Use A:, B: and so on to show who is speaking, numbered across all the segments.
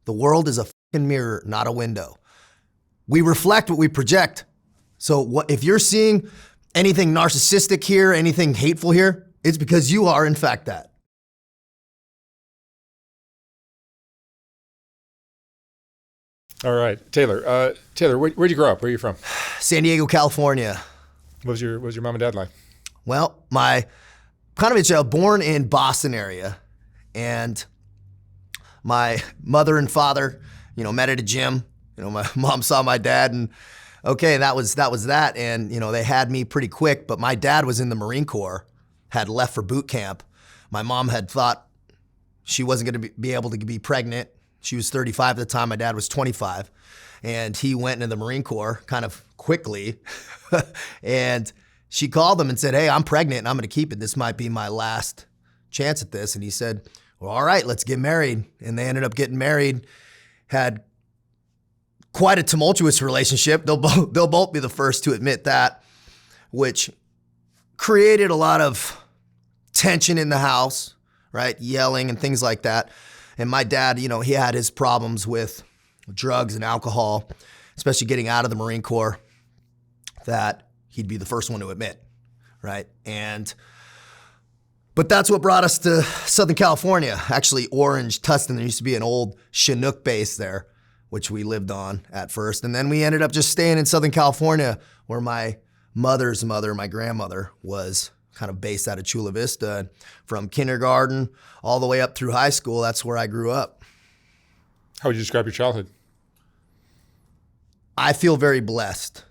A: The world is a fucking mirror, not a window. We reflect what we project. So if you're seeing anything narcissistic here, anything hateful here, it's because you are in fact that.
B: All right, Taylor. Taylor, where'd you grow up? Where are you from?
A: San Diego, California.
B: What was your mom and dad like?
A: Well, my kind of a child born in Boston area, and my mother and father, met at a gym. My mom saw my dad, and okay, that was that. And they had me pretty quick. But my dad was in the Marine Corps, had left for boot camp. My mom had thought she wasn't going to be able to be pregnant. She was 35 at the time. My dad was 25. And he went into the Marine Corps kind of quickly. And she called him and said, hey, I'm pregnant and I'm going to keep it. This might be my last chance at this. And he said, well, all right, let's get married. And they ended up getting married, had quite a tumultuous relationship. They'll both be the first to admit that, which created a lot of tension in the house, right? Yelling and things like that. And my dad, he had his problems with drugs and alcohol, especially getting out of the Marine Corps, that he'd be the first one to admit, right? But that's what brought us to Southern California, actually Orange, Tustin. There used to be an old Chinook base there, which we lived on at first. And then we ended up just staying in Southern California, where my mother's mother, my grandmother, was kind of based out of Chula Vista. And from kindergarten all the way up through high school, that's where I grew up.
B: How would you describe your childhood?
A: I feel very blessed,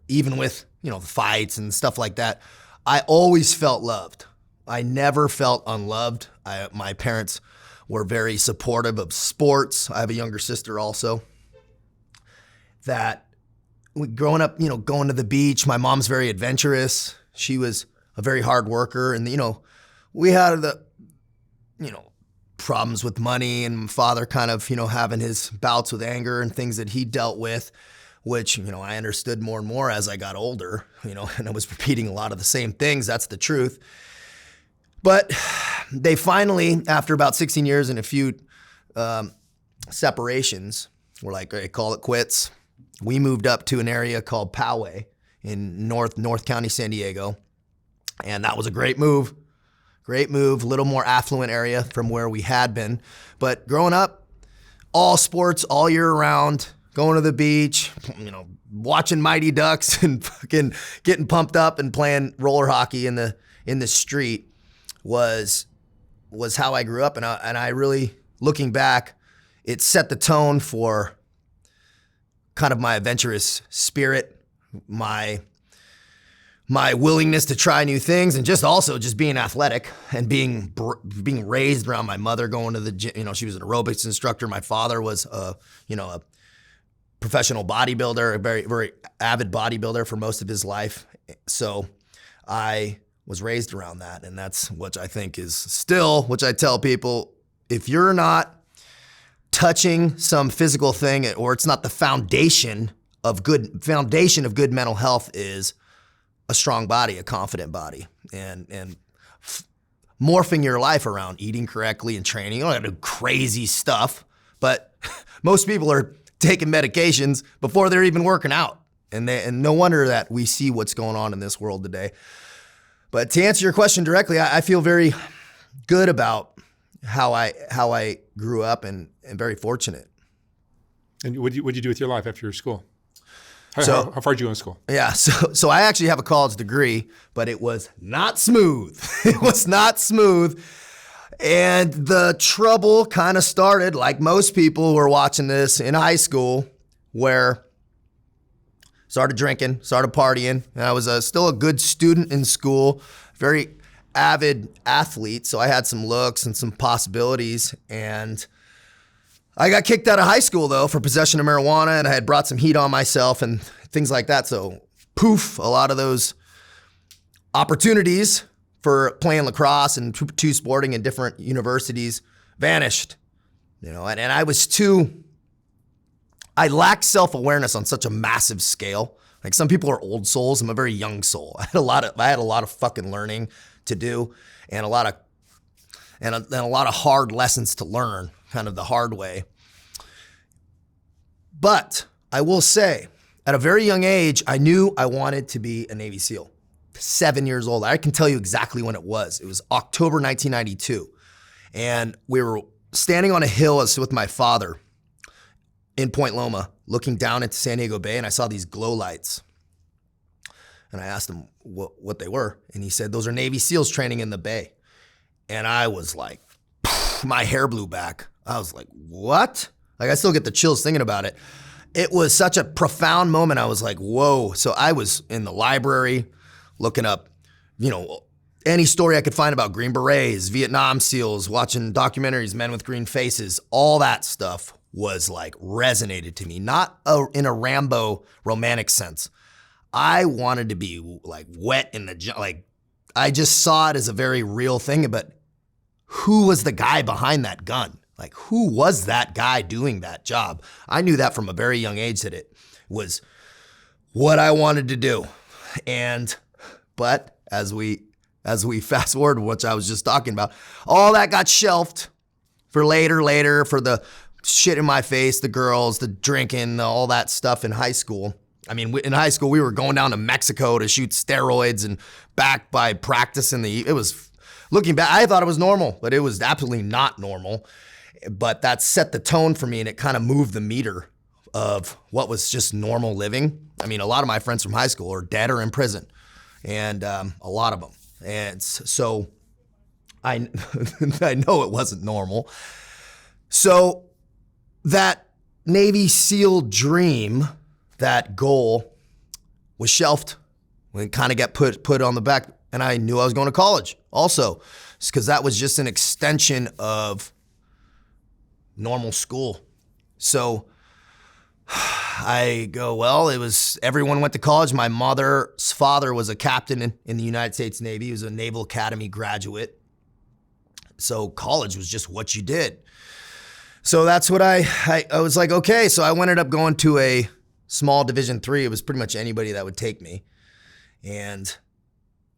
A: even with, the fights and stuff like that. I always felt loved. I never felt unloved. My parents were very supportive of sports. I have a younger sister also. That growing up, going to the beach, my mom's very adventurous. She was a very hard worker. And, we had the, problems with money, and my father kind of, having his bouts with anger and things that he dealt with, which, I understood more and more as I got older, and I was repeating a lot of the same things. That's the truth. But they finally, after about 16 years and a few separations, were like, okay, call it quits. We moved up to an area called Poway in North County, San Diego. And that was a great move, a little more affluent area from where we had been. But growing up, all sports, all year round, going to the beach, watching Mighty Ducks and fucking getting pumped up and playing roller hockey in the street was how I grew up. And I really, looking back, it set the tone for kind of my adventurous spirit, my willingness to try new things, and just being athletic and being raised around my mother, going to the gym. She was an aerobics instructor. My father was a professional bodybuilder, a very, very avid bodybuilder for most of his life. So I was raised around that. And that's what I think is still, which I tell people, if you're not touching some physical thing, or it's not the foundation of good mental health, is a strong body, a confident body, and morphing your life around eating correctly and training. You don't have to do crazy stuff, but most people are taking medications before they're even working out. And no wonder that we see what's going on in this world today. But to answer your question directly, I feel very good about how I grew up and very fortunate.
B: And what'd you do with your life after your school? How far did you go in school?
A: Yeah, so I actually have a college degree, but it was not smooth. It was not smooth. And the trouble kind of started, like most people who are watching this, in high school, where started drinking, started partying. And I was still a good student in school, very avid athlete. So I had some looks and some possibilities. And I got kicked out of high school, though, for possession of marijuana, and I had brought some heat on myself and things like that. So poof, a lot of those opportunities for playing lacrosse and two sporting in different universities vanished. And I was I lacked self-awareness on such a massive scale. Like, some people are old souls. I'm a very young soul. I had a lot of fucking learning to do, and a lot of hard lessons to learn, kind of the hard way. But I will say, at a very young age, I knew I wanted to be a Navy SEAL. 7 years old. I can tell you exactly when it was. It was October 1992. And we were standing on a hill with my father in Point Loma, looking down into San Diego Bay, and I saw these glow lights. And I asked him what they were, and he said, those are Navy SEALs training in the bay. And I was like, my hair blew back. I was like, what? Like, I still get the chills thinking about it. It was such a profound moment. I was like, whoa. So I was in the library looking up, any story I could find about Green Berets, Vietnam SEALs, watching documentaries, Men with Green Faces, all that stuff was like resonated to me, not in a Rambo romantic sense. I wanted to be like wet in the, like, I just saw it as a very real thing, but who was the guy behind that gun? Like, who was that guy doing that job? I knew that from a very young age that it was what I wanted to do. But as we fast forward, which I was just talking about, all that got shelved for later, for the shit in my face, the girls, the drinking, all that stuff in high school. I mean, in high school, we were going down to Mexico to shoot steroids and back by practicing it was, looking back, I thought it was normal, but it was absolutely not normal. But that set the tone for me, and it kind of moved the meter of what was just normal living. I mean, a lot of my friends from high school are dead or in prison, and a lot of them. And so I know it wasn't normal. So that Navy SEAL dream, that goal, was shelved when it kind of got put on the back, and I knew I was going to college also, because that was just an extension of normal school. So I go, well, everyone went to college. My mother's father was a captain in the United States Navy. He was a Naval Academy graduate. So college was just what you did. So that's what I was like, okay. So I ended up going to a small Division III. It was pretty much anybody that would take me, and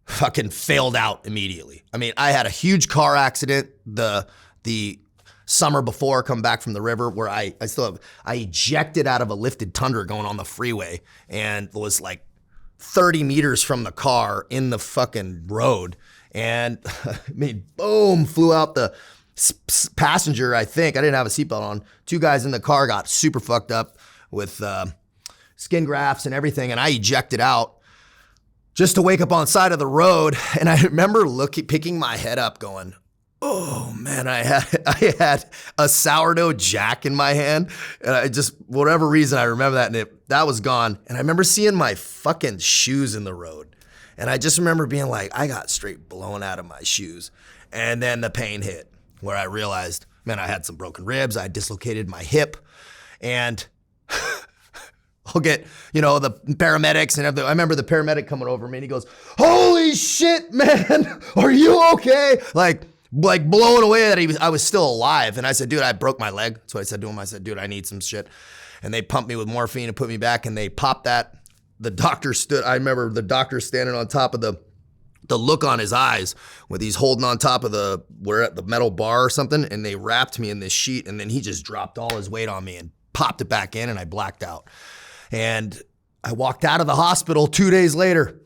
A: fucking failed out immediately. I mean, I had a huge car accident the summer before, come back from the river, where I ejected out of a lifted Tundra going on the freeway, and was like 30 meters from the car in the fucking road, and I mean, boom, flew out the passenger. I think I didn't have a seatbelt on. Two guys in the car got super fucked up with skin grafts and everything, and I ejected out just to wake up on the side of the road. And I remember picking my head up going, oh man, I had a sourdough jack in my hand, and I just, whatever reason, I remember that, and that was gone. And I remember seeing my fucking shoes in the road, and I just remember being like, I got straight blown out of my shoes. And then the pain hit, where I realized, man, I had some broken ribs, I dislocated my hip, and I'll get, the paramedics and everything. I remember the paramedic coming over me, and he goes, holy shit, man, are you okay? Like blown away that I was still alive. And I said, dude, I broke my leg. That's what I said to him. I said, dude, I need some shit. And they pumped me with morphine and put me back, and they popped that. The doctor I remember the doctor standing on top of the look on his eyes with he's holding on top of we're at the metal bar or something, and they wrapped me in this sheet, and then he just dropped all his weight on me and popped it back in, and I blacked out. And I walked out of the hospital 2 days later,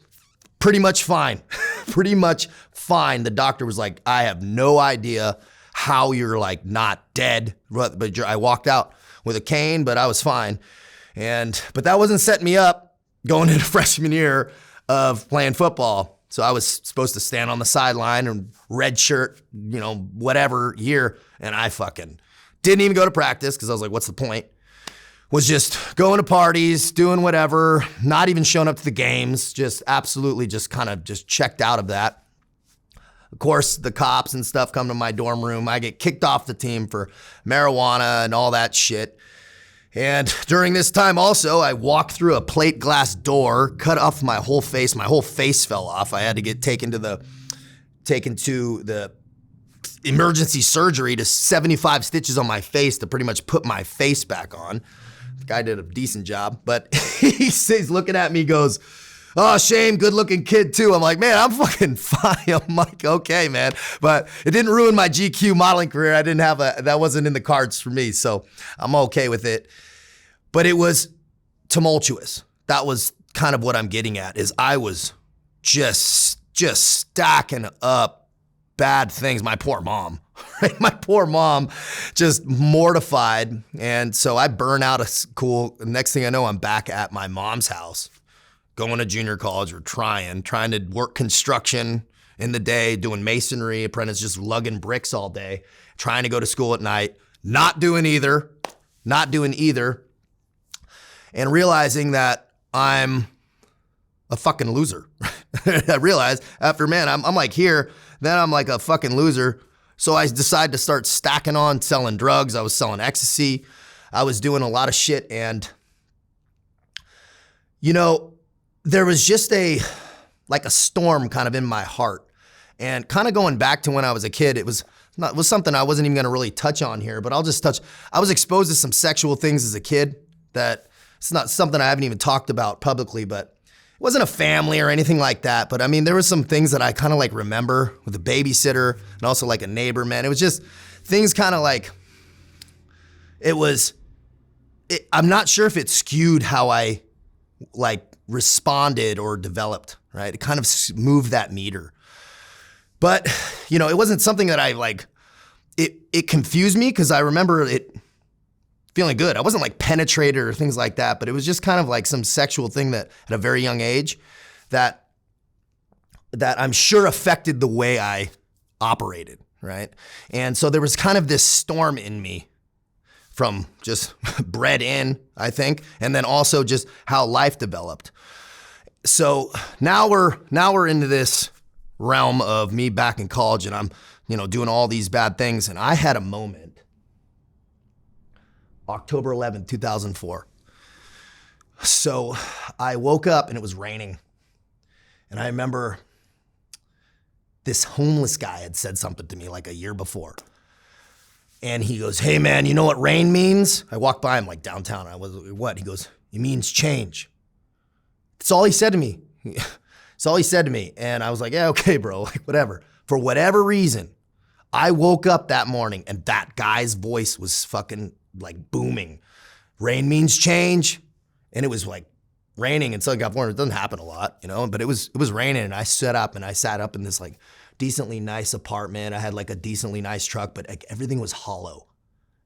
A: pretty much fine, pretty much fine. The doctor was like, I have no idea how you're like not dead, but I walked out with a cane, but I was fine. But that wasn't setting me up going into freshman year of playing football. So I was supposed to stand on the sideline and red shirt, whatever year. And I fucking didn't even go to practice, because I was like, what's the point? Was just going to parties, doing whatever, not even showing up to the games, just absolutely just kind of just checked out of that. Of course, the cops and stuff come to my dorm room. I get kicked off the team for marijuana and all that shit. And during this time also, I walked through a plate glass door, cut off my whole face. My whole face fell off. I had to get taken to the emergency surgery to 75 stitches on my face to pretty much put my face back on. The guy did a decent job, but he's looking at me, goes, oh, shame, good looking kid too. I'm like, man, I'm fucking fine. I'm like, okay, man. But it didn't ruin my GQ modeling career. That wasn't in the cards for me. So I'm okay with it. But it was tumultuous. That was kind of what I'm getting at, is I was just stacking up bad things. My poor mom, right? My poor mom, just mortified. And so I burn out of school. Next thing I know, I'm back at my mom's house, going to junior college or trying to work construction in the day, doing masonry, apprentice, just lugging bricks all day, trying to go to school at night, not doing either, and realizing that I'm a fucking loser. I realized after, man, I'm like here, then I'm like a fucking loser. So I decided to start stacking on selling drugs. I was selling ecstasy. I was doing a lot of shit. And, you know, there was just like a storm kind of in my heart. And kind of going back to when I was a kid, it was something I wasn't even going to really touch on here, but I'll just touch. I was exposed to some sexual things as a kid that it's not something I haven't even talked about publicly, but it wasn't a family or anything like that. But I mean, there was some things that I kind of like remember with a babysitter and also like a neighbor, man. It was just things kind of like, I'm not sure if it skewed how I like responded or developed, right? It kind of moved that meter. But, you know, it wasn't something that I like, it confused me because I remember it feeling good. I wasn't like penetrated or things like that, but it was just kind of like some sexual thing that at a very young age that I'm sure affected the way I operated, right? And so there was kind of this storm in me from just bred in, I think, and then also just how life developed. So now we're into this realm of me back in college and I'm, you know, doing all these bad things. And I had a moment, October 11th, 2004. So I woke up and it was raining. And I remember this homeless guy had said something to me like a year before. And he goes, "Hey man, you know what rain means?" I walked by him like downtown. I was, "What?" He goes, "It means change." That's all he said to me. That's all he said to me. And I was like, "Yeah, okay, bro, like whatever." For whatever reason, I woke up that morning and that guy's voice was fucking like booming. Rain means change. And it was like raining in Southern California. It doesn't happen a lot, you know, but it was raining and I sat up in this like decently nice apartment. I had like a decently nice truck, but like everything was hollow.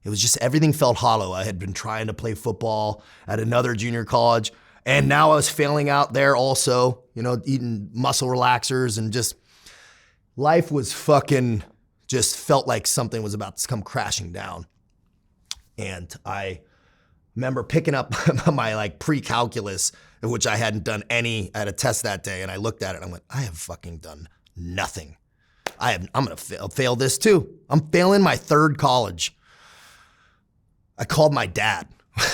A: It was just, everything felt hollow. I had been trying to play football at another junior college. And now I was failing out there also, you know, eating muscle relaxers and just life was fucking, just felt like something was about to come crashing down. And I remember picking up my like pre-calculus, which I hadn't done any, I had a test that day and I looked at it and I went, I have fucking done nothing. I'm gonna fail this too. I'm failing my third college. I called my dad.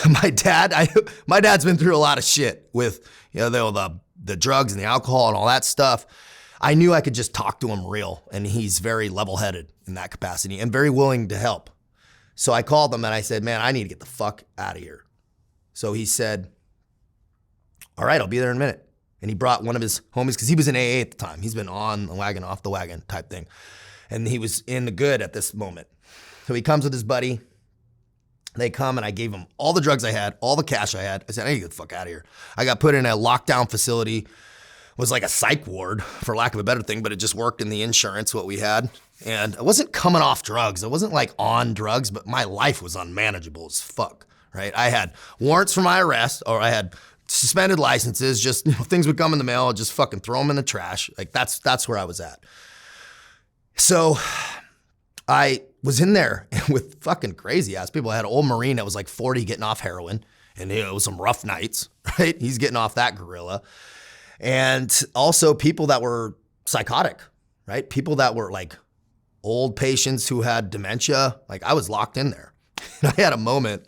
A: My dad's been through a lot of shit with, you know, the drugs and the alcohol and all that stuff. I knew I could just talk to him real, and he's very level-headed in that capacity and very willing to help. So I called him and I said, "Man, I need to get the fuck out of here." So he said, "All right, I'll be there in a minute." And he brought one of his homies, because he was in AA at the time. He's been on the wagon, off the wagon type thing. And he was in the good at this moment. So he comes with his buddy. They come and I gave him all the drugs I had, all the cash I had. I said, "I need to get the fuck out of here." I got put in a lockdown facility. It was like a psych ward, for lack of a better thing, but it just worked in the insurance, what we had. And I wasn't coming off drugs. I wasn't like on drugs, but my life was unmanageable as fuck, right? I had warrants for my arrest, or I had suspended licenses, just, you know, things would come in the mail, I'd just fucking throw them in the trash. Like that's where I was at. So I was in there with fucking crazy ass people. I had an old Marine that was like 40 getting off heroin, and it was some rough nights, right? He's getting off that gorilla. And also people that were psychotic, right? People that were like old patients who had dementia. Like I was locked in there. And I had a moment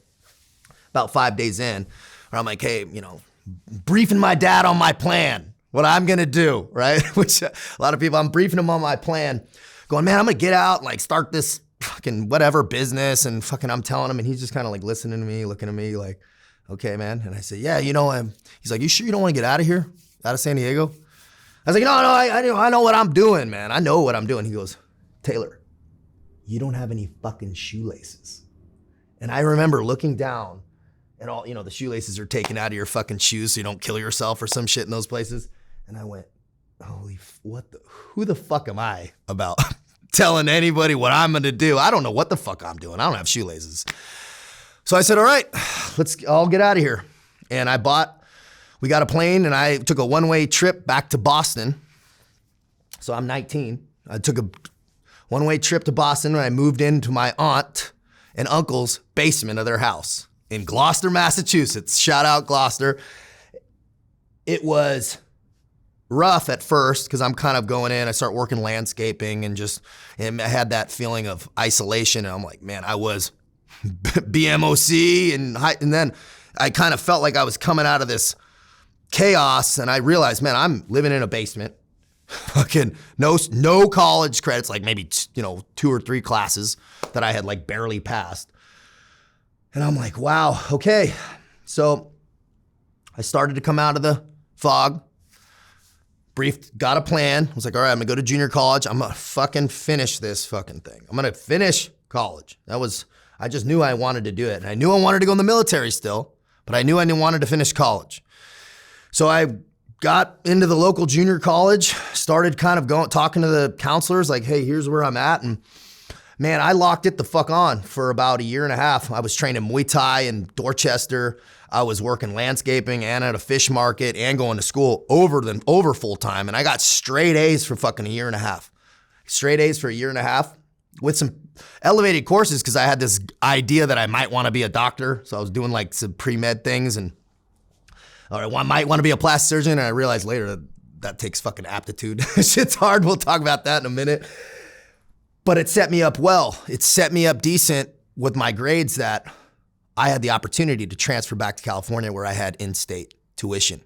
A: about 5 days in where I'm like, "Hey, you know, briefing my dad on my plan, what I'm gonna do," right? Which a lot of people, I'm briefing him on my plan, going, "Man, I'm gonna get out and like start this fucking whatever business," and fucking I'm telling him, and he's just kind of like listening to me, looking at me like, "Okay, man." And I said, "Yeah, you know," he's like, "You sure you don't want to get out of here, out of San Diego?" I was like, "No, I know what I'm doing, man. I know what I'm doing." He goes, "Taylor, you don't have any fucking shoelaces." And I remember looking down and all, the shoelaces are taken out of your fucking shoes so you don't kill yourself or some shit in those places. And I went, who the fuck am I about telling anybody what I'm gonna do? I don't know what the fuck I'm doing. I don't have shoelaces. So I said, all right, I'll get out of here. And we got a plane and I took a one-way trip back to Boston. So I'm 19. I took a one-way trip to Boston and I moved into my aunt and uncle's basement of their house in Gloucester, Massachusetts. Shout out Gloucester. It was rough at first because I'm kind of going in. I start working landscaping and I had that feeling of isolation. And I'm like, man, I was BMOC and then I kind of felt like I was coming out of this chaos and I realized, man, I'm living in a basement. Fucking no college credits, like maybe 2 or 3 classes that I had like barely passed. And I'm like, wow, okay. So I started to come out of the fog. Got a plan. I was like, all right, I'm gonna go to junior college. I'm gonna fucking finish this fucking thing. I'm gonna finish college. I just knew I wanted to do it. And I knew I wanted to go in the military still, but I knew I wanted to finish college. So I got into the local junior college, started kind of talking to the counselors like, hey, here's where I'm at. And man, I locked it the fuck on for about a year and a half. I was training Muay Thai in Dorchester. I was working landscaping and at a fish market and going to school over full time. And I got straight A's for fucking a year and a half. Straight A's for a year and a half with some elevated courses because I had this idea that I might want to be a doctor. So I was doing like some pre-med things and I might want to be a plastic surgeon. And I realized later that takes fucking aptitude. Shit's hard. We'll talk about that in a minute. But it set me up well. It set me up decent with my grades that I had the opportunity to transfer back to California where I had in-state tuition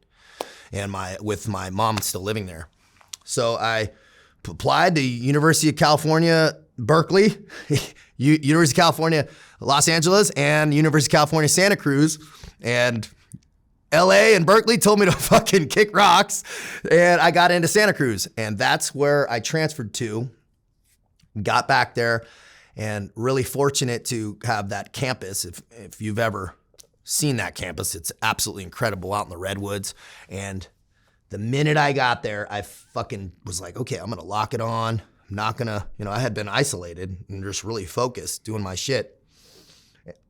A: and with my mom still living there. So I applied to University of California, Berkeley, University of California, Los Angeles, and University of California, Santa Cruz. And LA and Berkeley told me to fucking kick rocks. And I got into Santa Cruz. And that's where I transferred to, got back there. And really fortunate to have that campus. If you've ever seen that campus, it's absolutely incredible out in the redwoods. And the minute I got there, I fucking was like, okay, I'm gonna lock it on. I'm not gonna, I had been isolated and just really focused doing my shit.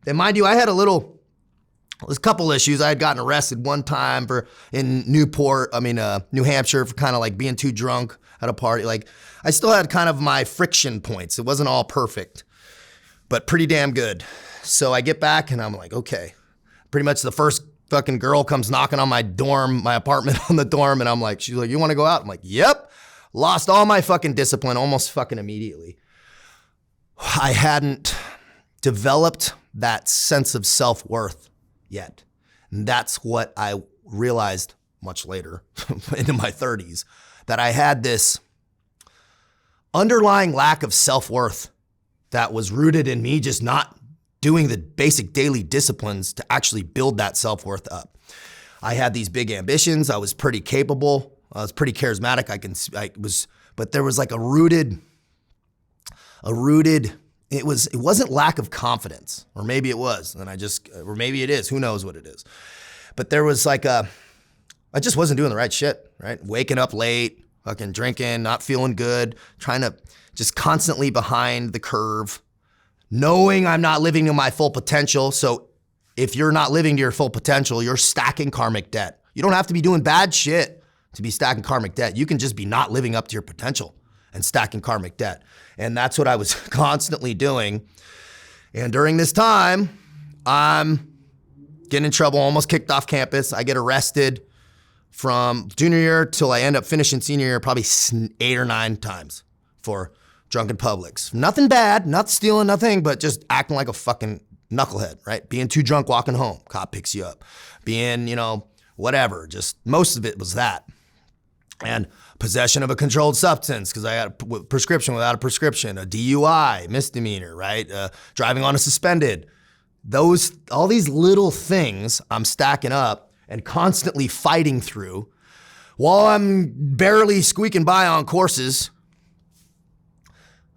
A: And mind you, there's a couple issues. I had gotten arrested one time in New Hampshire for kind of like being too drunk at a party. Like I still had kind of my friction points. It wasn't all perfect, but pretty damn good. So I get back and I'm like, okay, pretty much the first fucking girl comes knocking on my apartment on the dorm. And I'm like, she's like, you want to go out? I'm like, yep. Lost all my fucking discipline almost fucking immediately. I hadn't developed that sense of self-worth yet. And that's what I realized much later into my 30s, that I had this underlying lack of self-worth that was rooted in me just not doing the basic daily disciplines to actually build that self-worth up. I had these big ambitions. I was pretty capable. I was pretty charismatic. But there was like a rooted, it wasn't lack of confidence, or maybe it was, or maybe it is, who knows what it is. But there was like I just wasn't doing the right shit, right? Waking up late, fucking drinking, not feeling good, trying to just constantly behind the curve, knowing I'm not living to my full potential. So if you're not living to your full potential, you're stacking karmic debt. You don't have to be doing bad shit to be stacking karmic debt. You can just be not living up to your potential and stacking karmic debt. And that's what I was constantly doing. And during this time, I'm getting in trouble, almost kicked off campus. I get arrested from junior year till I end up finishing senior year probably 8 or 9 times for drunken publics. Nothing bad, not stealing, nothing, but just acting like a fucking knucklehead, right? Being too drunk walking home, cop picks you up. Being, whatever, just most of it was that. And possession of a controlled substance, because I had a prescription without a prescription, a DUI, misdemeanor, right? Driving on a suspended. All these little things I'm stacking up and constantly fighting through while I'm barely squeaking by on courses.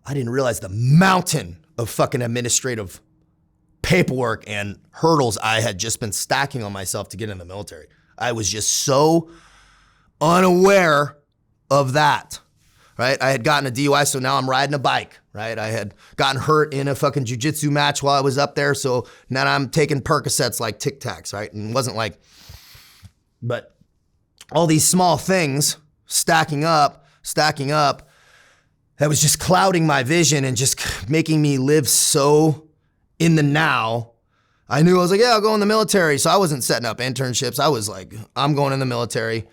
A: I didn't realize the mountain of fucking administrative paperwork and hurdles I had just been stacking on myself to get in the military. I was just so unaware of that, right? I had gotten a DUI, so now I'm riding a bike, right? I had gotten hurt in a fucking jiu-jitsu match while I was up there, so now I'm taking Percocets like Tic Tacs, right? And it wasn't like, but all these small things stacking up, that was just clouding my vision and just making me live so in the now. I knew I was like, yeah, I'll go in the military. So I wasn't setting up internships. I was like, I'm going in the military,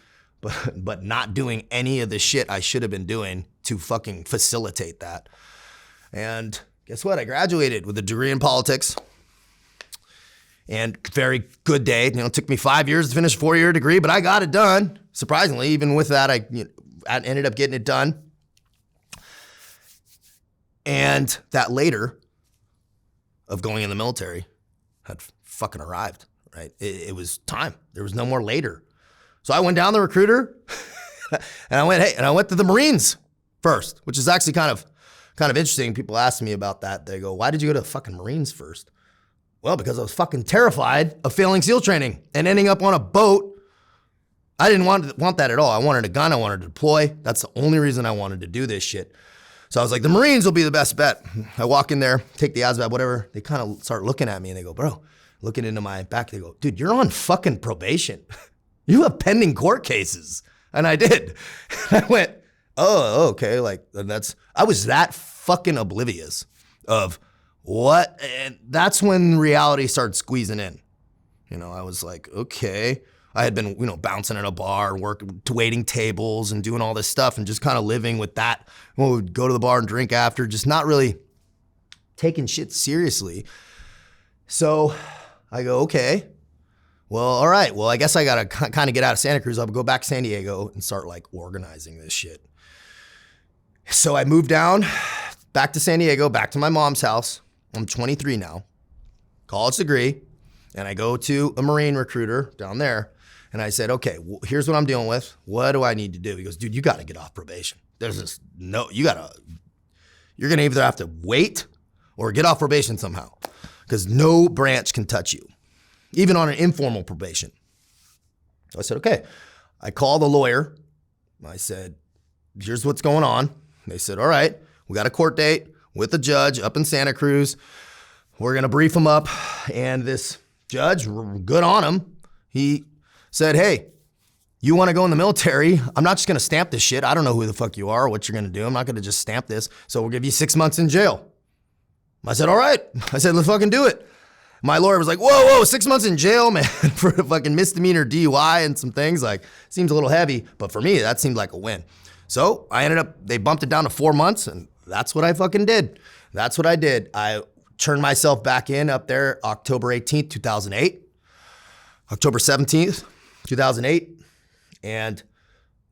A: but not doing any of the shit I should have been doing to fucking facilitate that. And guess what? I graduated with a degree in politics. And very good day. It took me 5 years to finish a 4-year degree, but I got it done. Surprisingly, even with that, I ended up getting it done. And that later of going in the military had fucking arrived, right? It was time. There was no more later. So I went down the recruiter and I went to the Marines first, which is actually kind of interesting. People ask me about that. They go, why did you go to the fucking Marines first? Well, because I was fucking terrified of failing SEAL training and ending up on a boat. I didn't want that at all. I wanted a gun. I wanted to deploy. That's the only reason I wanted to do this shit. So I was like, the Marines will be the best bet. I walk in there, take the ASVAB, whatever. They kind of start looking at me and they go, bro, looking into my back, they go, dude, you're on fucking probation. You have pending court cases. And I did. I went, oh, okay. Like I was that fucking oblivious of what, and that's when reality started squeezing in. I was like, okay. I had been, bouncing in a bar and waiting tables and doing all this stuff and just kind of living with that. We'd go to the bar and drink after, just not really taking shit seriously. So I go, okay, well, all right. Well, I guess I got to kind of get out of Santa Cruz. I'll go back to San Diego and start like organizing this shit. So I moved down back to San Diego, back to my mom's house. I'm 23 now, college degree. And I go to a Marine recruiter down there. And I said, okay, well, here's what I'm dealing with. What do I need to do? He goes, dude, you got to get off probation. You're going to either have to wait or get off probation somehow because no branch can touch you, even on an informal probation. So I said, okay. I called the lawyer. I said, here's what's going on. They said, all right, we got a court date with the judge up in Santa Cruz. We're going to brief him up. And this judge, good on him, he said, hey, you want to go in the military? I'm not just going to stamp this shit. I don't know who the fuck you are or what you're going to do. I'm not going to just stamp this. So we'll give you 6 months in jail. I said, all right. I said, let's fucking do it. My lawyer was like, whoa, 6 months in jail, man, for a fucking misdemeanor DUI and some things. Like, seems a little heavy. But for me, that seemed like a win. So they bumped it down to 4 months. And that's what I fucking did. That's what I did. I turned myself back in up there October 18th, 2008. October 17th. 2008, and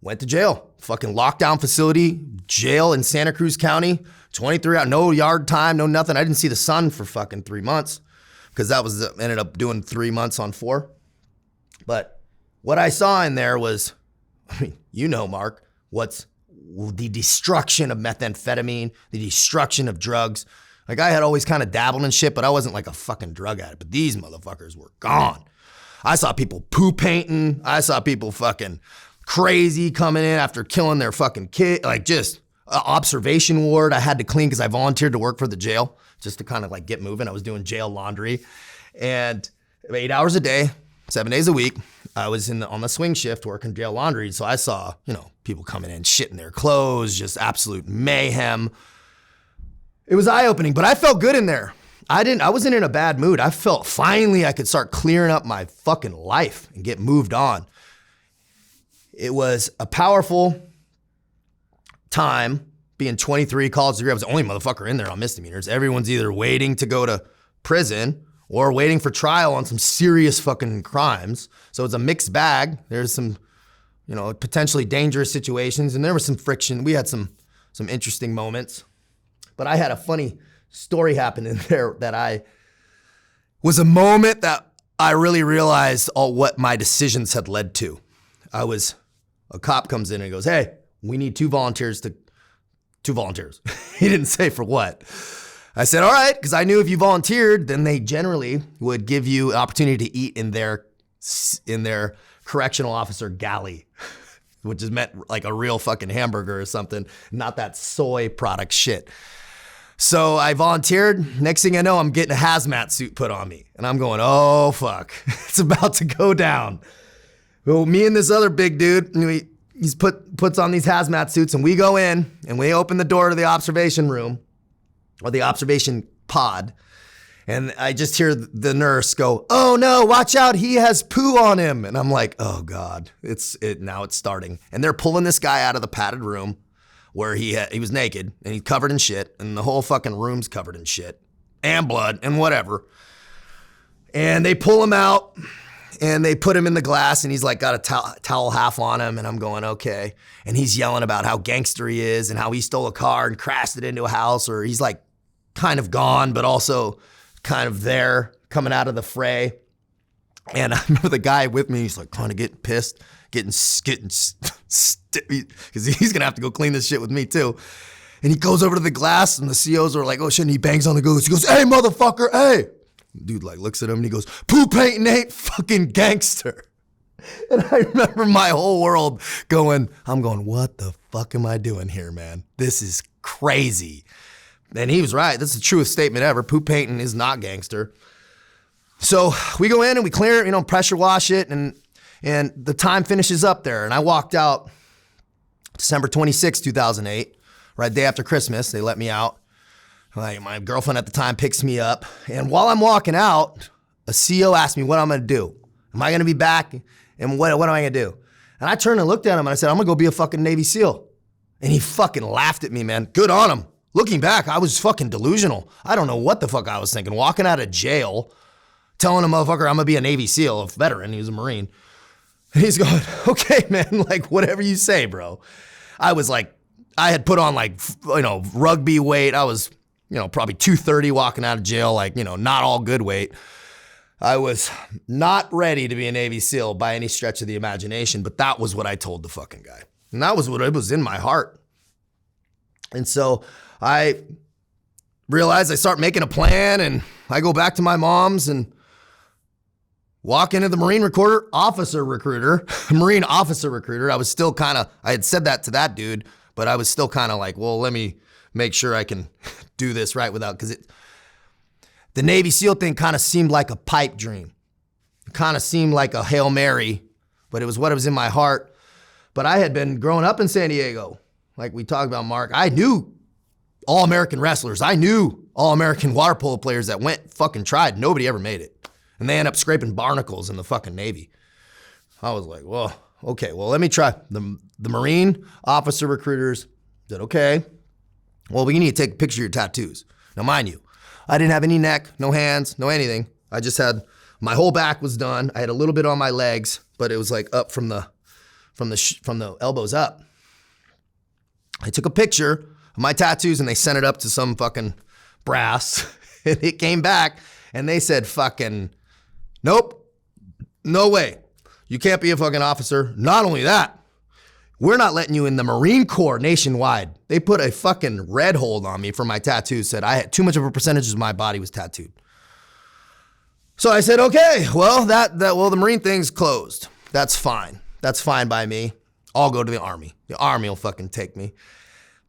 A: went to jail. Fucking lockdown facility, jail in Santa Cruz County, 23 hours, no yard time, no nothing. I didn't see the sun for fucking 3 months because ended up doing 3 months on 4. But what I saw in there was, Mark, what's the destruction of methamphetamine, the destruction of drugs. Like I had always kind of dabbled in shit, but I wasn't like a fucking drug addict, but these motherfuckers were gone. I saw people poo painting. I saw people fucking crazy coming in after killing their fucking kid. Like just observation ward I had to clean because I volunteered to work for the jail just to kind of like get moving. I was doing jail laundry and 8 hours a day, 7 days a week. I was on the swing shift working jail laundry. So I saw, people coming in, shitting their clothes, just absolute mayhem. It was eye-opening, but I felt good in there. I wasn't in a bad mood. I felt finally I could start clearing up my fucking life and get moved on. It was a powerful time being 23, college degree. I was the only motherfucker in there on misdemeanors. Everyone's either waiting to go to prison or waiting for trial on some serious fucking crimes. So it's a mixed bag. There's some, potentially dangerous situations and there was some friction. We had some interesting moments, but I had a funny story happened in there that was a moment that I really realized what my decisions had led to. A cop comes in and goes, hey, we need two volunteers. He didn't say for what. I said, all right, because I knew if you volunteered, then they generally would give you an opportunity to eat in their correctional officer galley, which is meant like a real fucking hamburger or something, not that soy product shit. So I volunteered. Next thing I know, I'm getting a hazmat suit put on me. And I'm going, oh, fuck. It's about to go down. Well, me and this other big dude, he's puts on these hazmat suits, and we go in, and we open the door to the observation room, or the observation pod, and I just hear the nurse go, oh, no, watch out. He has poo on him. And I'm like, oh, God, now it's starting. And they're pulling this guy out of the padded room, where he was naked and he's covered in shit, and the whole fucking room's covered in shit and blood and whatever. And they pull him out and they put him in the glass, and he's like got a towel half on him, and I'm going, okay. And he's yelling about how gangster he is and how he stole a car and crashed it into a house, or he's like kind of gone, but also kind of there coming out of the fray. And I remember the guy with me, he's like kind of getting pissed, because he's gonna have to go clean this shit with me too. And he goes over to the glass, and the COs are like, oh shit, and he bangs on the glass. He goes, hey, motherfucker, hey. Dude like looks at him and he goes, poo painting ain't fucking gangster. And I remember my whole world I'm going, what the fuck am I doing here, man? This is crazy. And he was right. That's the truest statement ever. Poo painting is not gangster. So we go in and we clear it, pressure wash it, and the time finishes up there. And I walked out December 26, 2008, right day after Christmas. They let me out. My girlfriend at the time picks me up. And while I'm walking out, a CO asked me what I'm going to do. Am I going to be back? And what am I going to do? And I turned and looked at him and I said, I'm going to go be a fucking Navy SEAL. And he fucking laughed at me, man. Good on him. Looking back, I was fucking delusional. I don't know what the fuck I was thinking. Walking out of jail, telling a motherfucker I'm going to be a Navy SEAL, a veteran. He was a Marine. And he's going, okay, man, like whatever you say, bro. I was like, I had put on like, rugby weight. I was, probably 230 walking out of jail, like, not all good weight. I was not ready to be a Navy SEAL by any stretch of the imagination, but that was what I told the fucking guy. And that was what it was in my heart. And so I realized I start making a plan, and I go back to my mom's and walk into the Marine officer recruiter. I was still I had said that to that dude, but I was still kind of like, well, let me make sure I can do this right because the Navy SEAL thing kind of seemed like a pipe dream. It kind of seemed like a Hail Mary, but it was what was in my heart. But I had been growing up in San Diego. Like we talked about, Mark, I knew all-American wrestlers. I knew all-American water polo players that tried. Nobody ever made it. And they end up scraping barnacles in the fucking Navy. I was like, well, okay, well, let me try. The Marine officer recruiters said, okay, well, we need to take a picture of your tattoos. Now, mind you, I didn't have any neck, no hands, no anything. I just had, my whole back was done. I had a little bit on my legs, but it was like up from the elbows up. I took a picture of my tattoos and they sent it up to some fucking brass. And it came back and they said, fucking, nope, no way. You can't be a fucking officer. Not only that, we're not letting you in the Marine Corps nationwide. They put a fucking red hold on me for my tattoos, said I had too much of a percentage of my body was tattooed. So I said, okay, well, the Marine thing's closed. That's fine. That's fine by me. I'll go to the Army. The Army will fucking take me.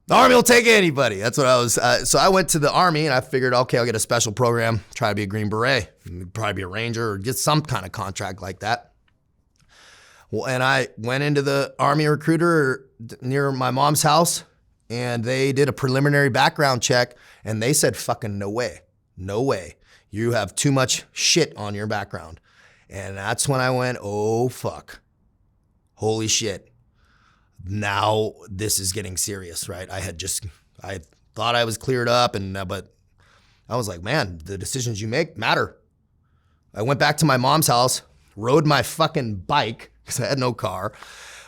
A: The Army will take anybody. That's what I was. So I went to the Army and I figured, okay, I'll get a special program, try to be a Green Beret, probably be a Ranger or get some kind of contract like that. Well, and I went into the Army recruiter near my mom's house and they did a preliminary background check and they said, fucking no way. No way. You have too much shit on your background. And that's when I went, oh, fuck. Holy shit. Now this is getting serious, right? I thought I was cleared up, but I was like, man, the decisions you make matter. I went back to my mom's house, rode my fucking bike, because I had no car,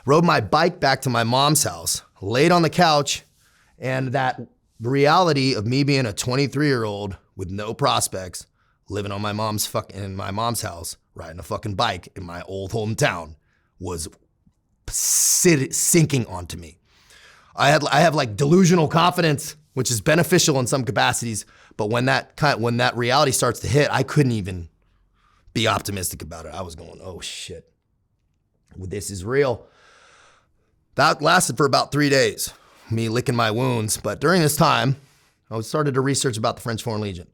A: rode my bike back to my mom's house, laid on the couch, and that reality of me being a 23-year-old with no prospects, living on my mom's house, riding a fucking bike in my old hometown was sinking onto me. I have like delusional confidence, which is beneficial in some capacities, But when that reality starts to hit, I couldn't even be optimistic about it. I was going, oh shit, this is real. That lasted for about 3 days, me licking my wounds. But during this time, I started to research about the French Foreign Legion.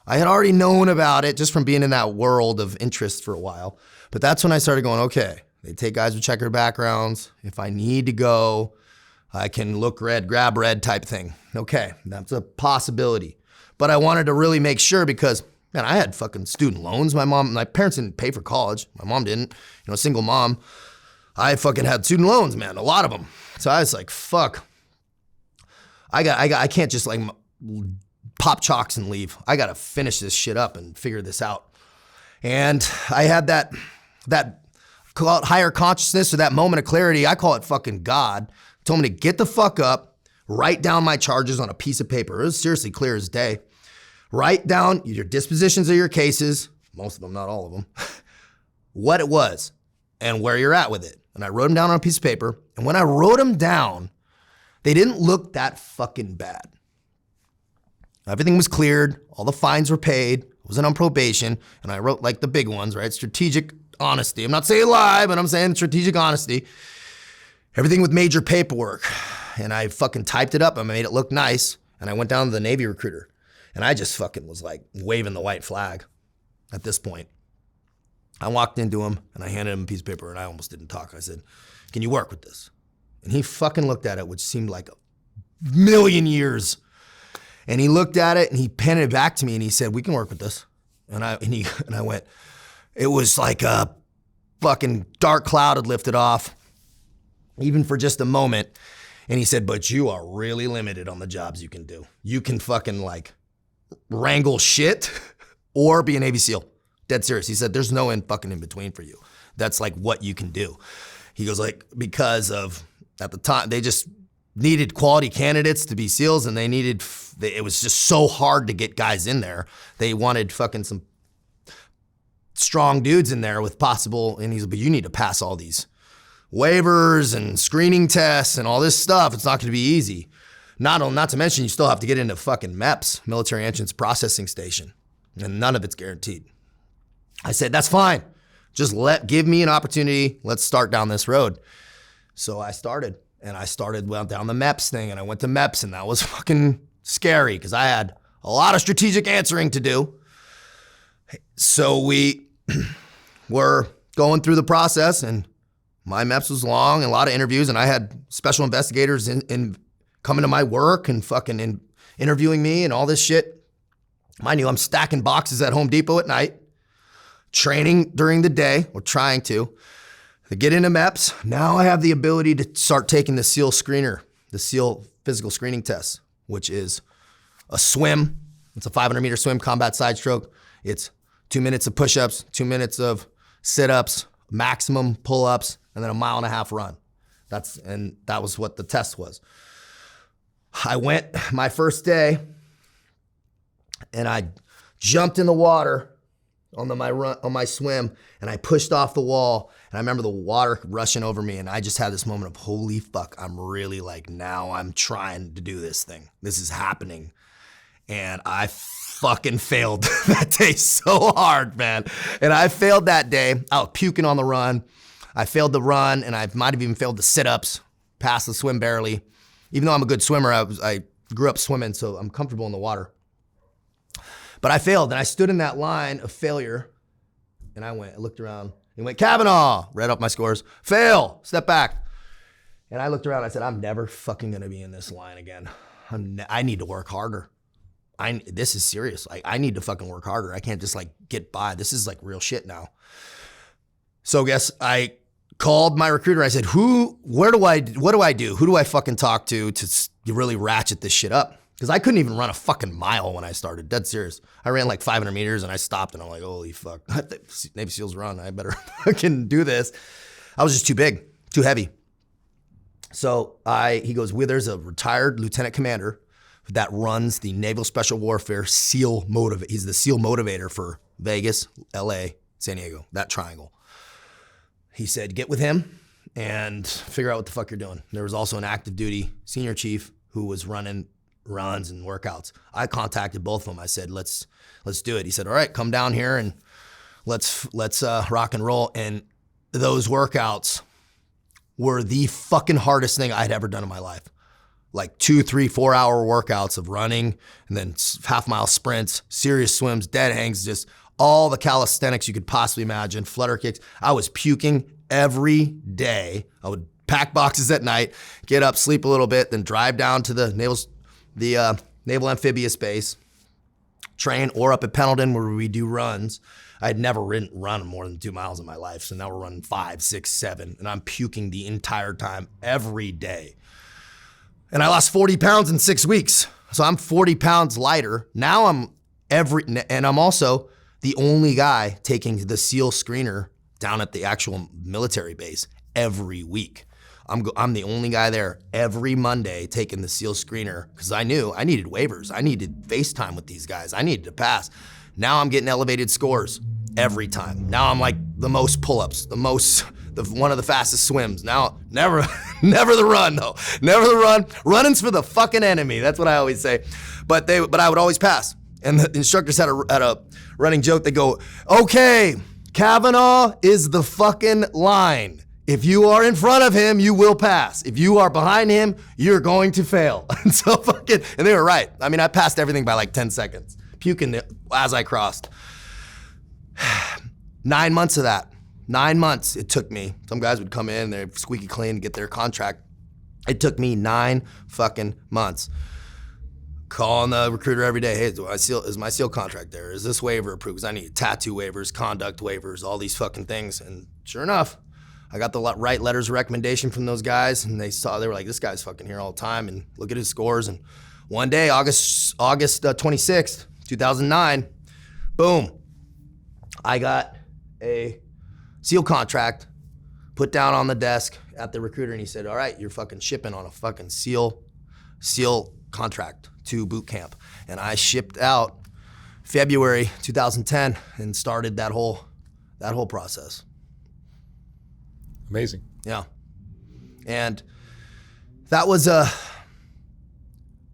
A: I had already known about it just from being in that world of interest for a while. But that's when I started going, okay, they take guys with checkered backgrounds. If I need to go, I can look red, grab red type thing. Okay, that's a possibility. But I wanted to really make sure because, man, I had fucking student loans. My parents didn't pay for college. My mom didn't, single mom. I fucking had student loans, man, a lot of them. So I was like, fuck. I can't just like pop chalks and leave. I got to finish this shit up and figure this out. And I had that call it higher consciousness or that moment of clarity. I call it fucking God. Told me to get the fuck up, write down my charges on a piece of paper. It was seriously clear as day. Write down your dispositions of your cases, most of them, not all of them, what it was and where you're at with it. And I wrote them down on a piece of paper. And when I wrote them down, they didn't look that fucking bad. Everything was cleared. All the fines were paid. I wasn't on probation. And I wrote like the big ones, right? Strategic honesty. I'm not saying lie, but I'm saying strategic honesty. Everything with major paperwork. And I fucking typed it up. I made it look nice. And I went down to the Navy recruiter. And I just fucking was like waving the white flag at this point. I walked into him and I handed him a piece of paper and I almost didn't talk. I said, can you work with this? And he fucking looked at it, which seemed like a million years. And he looked at it and he handed it back to me and he said, we can work with this. And I went, it was like a fucking dark cloud had lifted off, even for just a moment. And he said, but you are really limited on the jobs you can do. You can fucking like wrangle shit or be a Navy SEAL. Dead serious. He said, there's no fucking in between for you. That's like what you can do. He goes like, because of, at the time, they just needed quality candidates to be SEALs and it was just so hard to get guys in there. They wanted fucking some strong dudes in there with possible, and he's like, but you need to pass all these waivers and screening tests and all this stuff. It's not gonna be easy. Not to mention you still have to get into fucking MEPS, Military Entrance Processing Station, and none of it's guaranteed. I said, that's fine. Just give me an opportunity. Let's start down this road. So I started went down the MEPS thing and I went to MEPS and that was fucking scary because I had a lot of strategic answering to do. So we were going through the process and my MEPS was long and a lot of interviews and I had special investigators in coming to my work and fucking interviewing me and all this shit. Mind you, I'm stacking boxes at Home Depot at night, training during the day, or trying to get into MEPS. Now I have the ability to start taking the SEAL screener, the SEAL physical screening test, which is a swim. It's a 500-meter swim, combat side stroke. It's 2 minutes of push-ups, 2 minutes of sit-ups, maximum pull-ups, and then a 1.5 mile run. That was what the test was. I went my first day and I jumped in the water on my swim and I pushed off the wall and I remember the water rushing over me and I just had this moment of holy fuck, I'm really like, now I'm trying to do this thing. This is happening. And I fucking failed that day so hard, man. And I failed that day. I was puking on the run. I failed the run and I might have even failed the sit-ups, passed the swim barely. Even though I'm a good swimmer, I grew up swimming, so I'm comfortable in the water. But I failed, and I stood in that line of failure, and I looked around, and went, Kavanaugh, read up my scores, fail, step back. And I looked around, and I said, I'm never fucking gonna be in this line again. I need to work harder. This is serious. I need to fucking work harder. I can't just like get by. This is like real shit now. So I called my recruiter. I said, what do I do? Who do I fucking talk to really ratchet this shit up? Because I couldn't even run a fucking mile when I started, dead serious. I ran like 500 meters and I stopped and I'm like, holy fuck, Navy SEALs run. I better fucking do this. I was just too big, too heavy. So he goes, well, there's a retired lieutenant commander that runs the Naval Special Warfare SEAL Motivator. He's the SEAL motivator for Vegas, LA, San Diego, that triangle. He said, get with him and figure out what the fuck you're doing. There was also an active duty senior chief who was running runs and workouts. I contacted both of them. I said, let's do it. He said, all right, come down here and let's rock and roll. And those workouts were the fucking hardest thing I'd ever done in my life. Like 2, 3, 4 hour workouts of running and then half-mile sprints, serious swims, dead hangs, just all the calisthenics you could possibly imagine, flutter kicks. I was puking every day. I would pack boxes at night, get up, sleep a little bit, then drive down to the Naval Amphibious Base, train, or up at Pendleton where we do runs. I had never run more than 2 miles in my life. So now we're running 5, 6, 7, and I'm puking the entire time, every day. And I lost 40 pounds in 6 weeks. So I'm 40 pounds lighter. Now and I'm also the only guy taking the SEAL screener down at the actual military base every week. I'm the only guy there every Monday taking the SEAL screener because I knew I needed waivers. I needed FaceTime with these guys. I needed to pass. Now I'm getting elevated scores every time. Now I'm like the most pull-ups, one of the fastest swims. Now, never the run though. Never the run. Running's for the fucking enemy. That's what I always say. But I would always pass. And the instructors had a running joke. They go, okay, Kavanaugh is the fucking line. If you are in front of him, you will pass. If you are behind him, you're going to fail. And they were right. I mean, I passed everything by like 10 seconds, puking as I crossed. 9 months of that. 9 months it took me. Some guys would come in, they're squeaky clean to get their contract. It took me 9 fucking months. Calling the recruiter every day, hey, is my SEAL contract there? Is this waiver approved? Because I need tattoo waivers, conduct waivers, all these fucking things. And sure enough, I got the right letters of recommendation from those guys, and they were like, this guy's fucking here all the time, and look at his scores. And one day, August 26th, 2009, boom, I got a SEAL contract put down on the desk at the recruiter, and he said, all right, you're fucking shipping on a fucking SEAL contract to boot camp. And I shipped out February 2010 and started that whole process.
B: Amazing.
A: Yeah. And that was a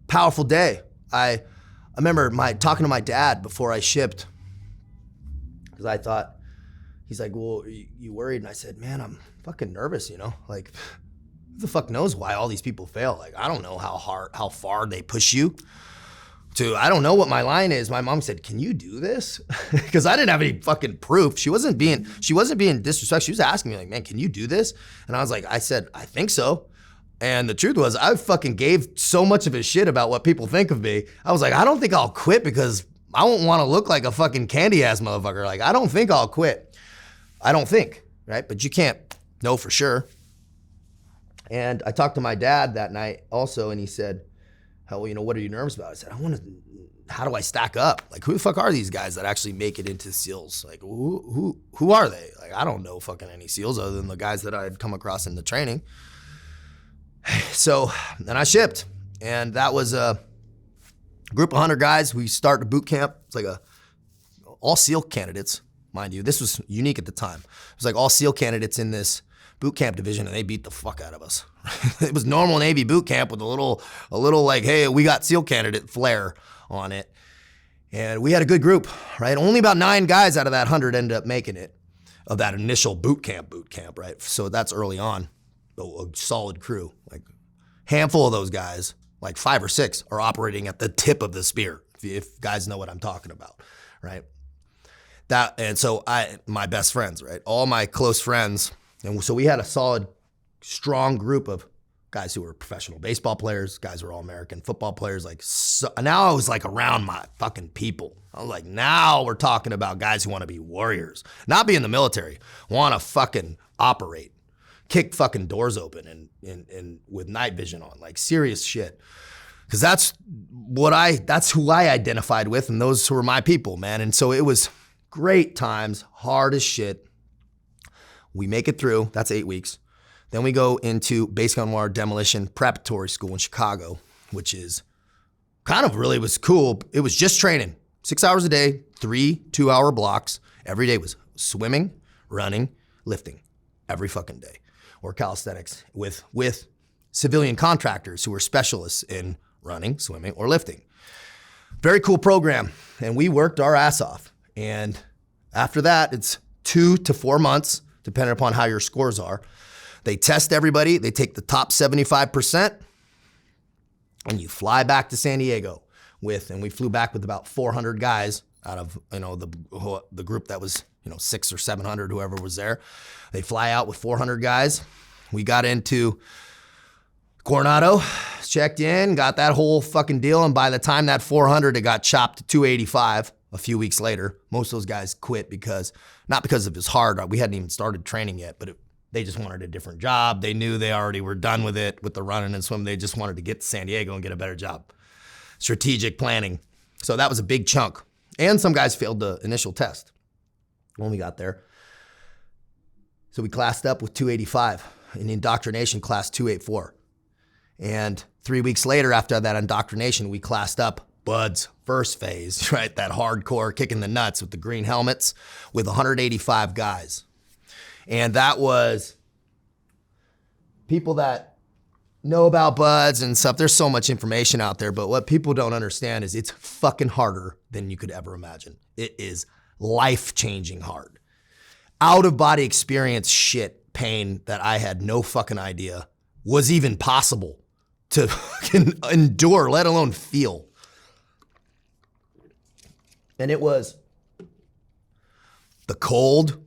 A: powerful day. I remember talking to my dad before I shipped, because I thought, he's like, well, you worried? And I said, man, I'm fucking nervous, like, who the fuck knows why all these people fail? Like, I don't know how far they push you to, I don't know what my line is. My mom said, can you do this? Because I didn't have any fucking proof. She wasn't being disrespectful. She was asking me like, man, can you do this? And I said, I think so. And the truth was, I fucking gave so much of a shit about what people think of me. I was like, I don't think I'll quit because I won't want to look like a fucking candy ass motherfucker. Like, I don't think I'll quit. I don't think, right? But you can't know for sure. And I talked to my dad that night also, and he said, what are you nervous about? I said, how do I stack up? Like, who the fuck are these guys that actually make it into SEALs? Like, who are they? Like, I don't know fucking any SEALs other than the guys that I had come across in the training. So then I shipped, and that was a group of 100 guys. We started a boot camp. It's like all SEAL candidates, mind you. This was unique at the time. It was like all SEAL candidates in this boot camp division, and they beat the fuck out of us. It was normal Navy boot camp with a little like, hey, we got SEAL candidate flair on it. And we had a good group, right? Only about 9 guys out of that 100 ended up making it, of that initial boot camp, right? So that's early on, a solid crew. Like, handful of those guys, like 5 or 6, are operating at the tip of the spear, if guys know what I'm talking about, right? So my best friends, right? All my close friends. And so we had a solid, strong group of guys who were professional baseball players, guys who were all American football players. Like, so now I was like around my fucking people. I was like, now we're talking about guys who want to be warriors, not be in the military, want to fucking operate, kick fucking doors open and with night vision on, like serious shit. Cause that's who I identified with, and those were my people, man. And so it was great times, hard as shit. We make it through, that's 8 weeks. Then we go into Base Gun War Demolition Preparatory School in Chicago, which is kind of really was cool. It was just training, 6 hours a day, 3 2-hour blocks. Every day was swimming, running, lifting, every fucking day. Or calisthenics with civilian contractors who were specialists in running, swimming, or lifting. Very cool program. And we worked our ass off. And after that, it's 2 to 4 months, depending upon how your scores are. They test everybody. They take the top 75%, and you fly back to San Diego and we flew back with about 400 guys out of, the group that was, 600 or 700, whoever was there. They fly out with 400 guys. We got into Coronado, checked in, got that whole fucking deal. And by the time that 400, it got chopped to 285 a few weeks later. Most of those guys quit not because it was hard. We hadn't even started training yet, but they just wanted a different job. They knew they already were done with it, with the running and swimming. They just wanted to get to San Diego and get a better job. Strategic planning. So that was a big chunk. And some guys failed the initial test when we got there. So we classed up with 285 in indoctrination class 284. And 3 weeks later, after that indoctrination, we classed up Bud's first phase, right? That hardcore kicking the nuts with the green helmets with 185 guys. And that was people that know about Buds and stuff. There's so much information out there, but what people don't understand is it's fucking harder than you could ever imagine. It is life-changing hard. Out-of-body experience shit, pain that I had no fucking idea was even possible to fucking endure, let alone feel. And it was the cold,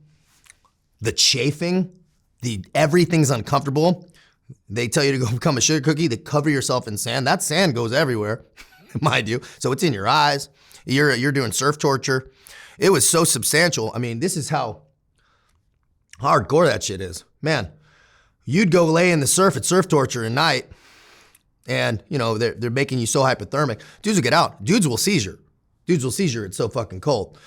A: the chafing, everything's uncomfortable. They tell you to go become a sugar cookie, they cover yourself in sand. That sand goes everywhere, mind you. So it's in your eyes. You're doing surf torture. It was so substantial. I mean, this is how hardcore that shit is. Man, you'd go lay in the surf at surf torture at night and, they're making you so hypothermic. Dudes will get out. Dudes will seizure. It's so fucking cold.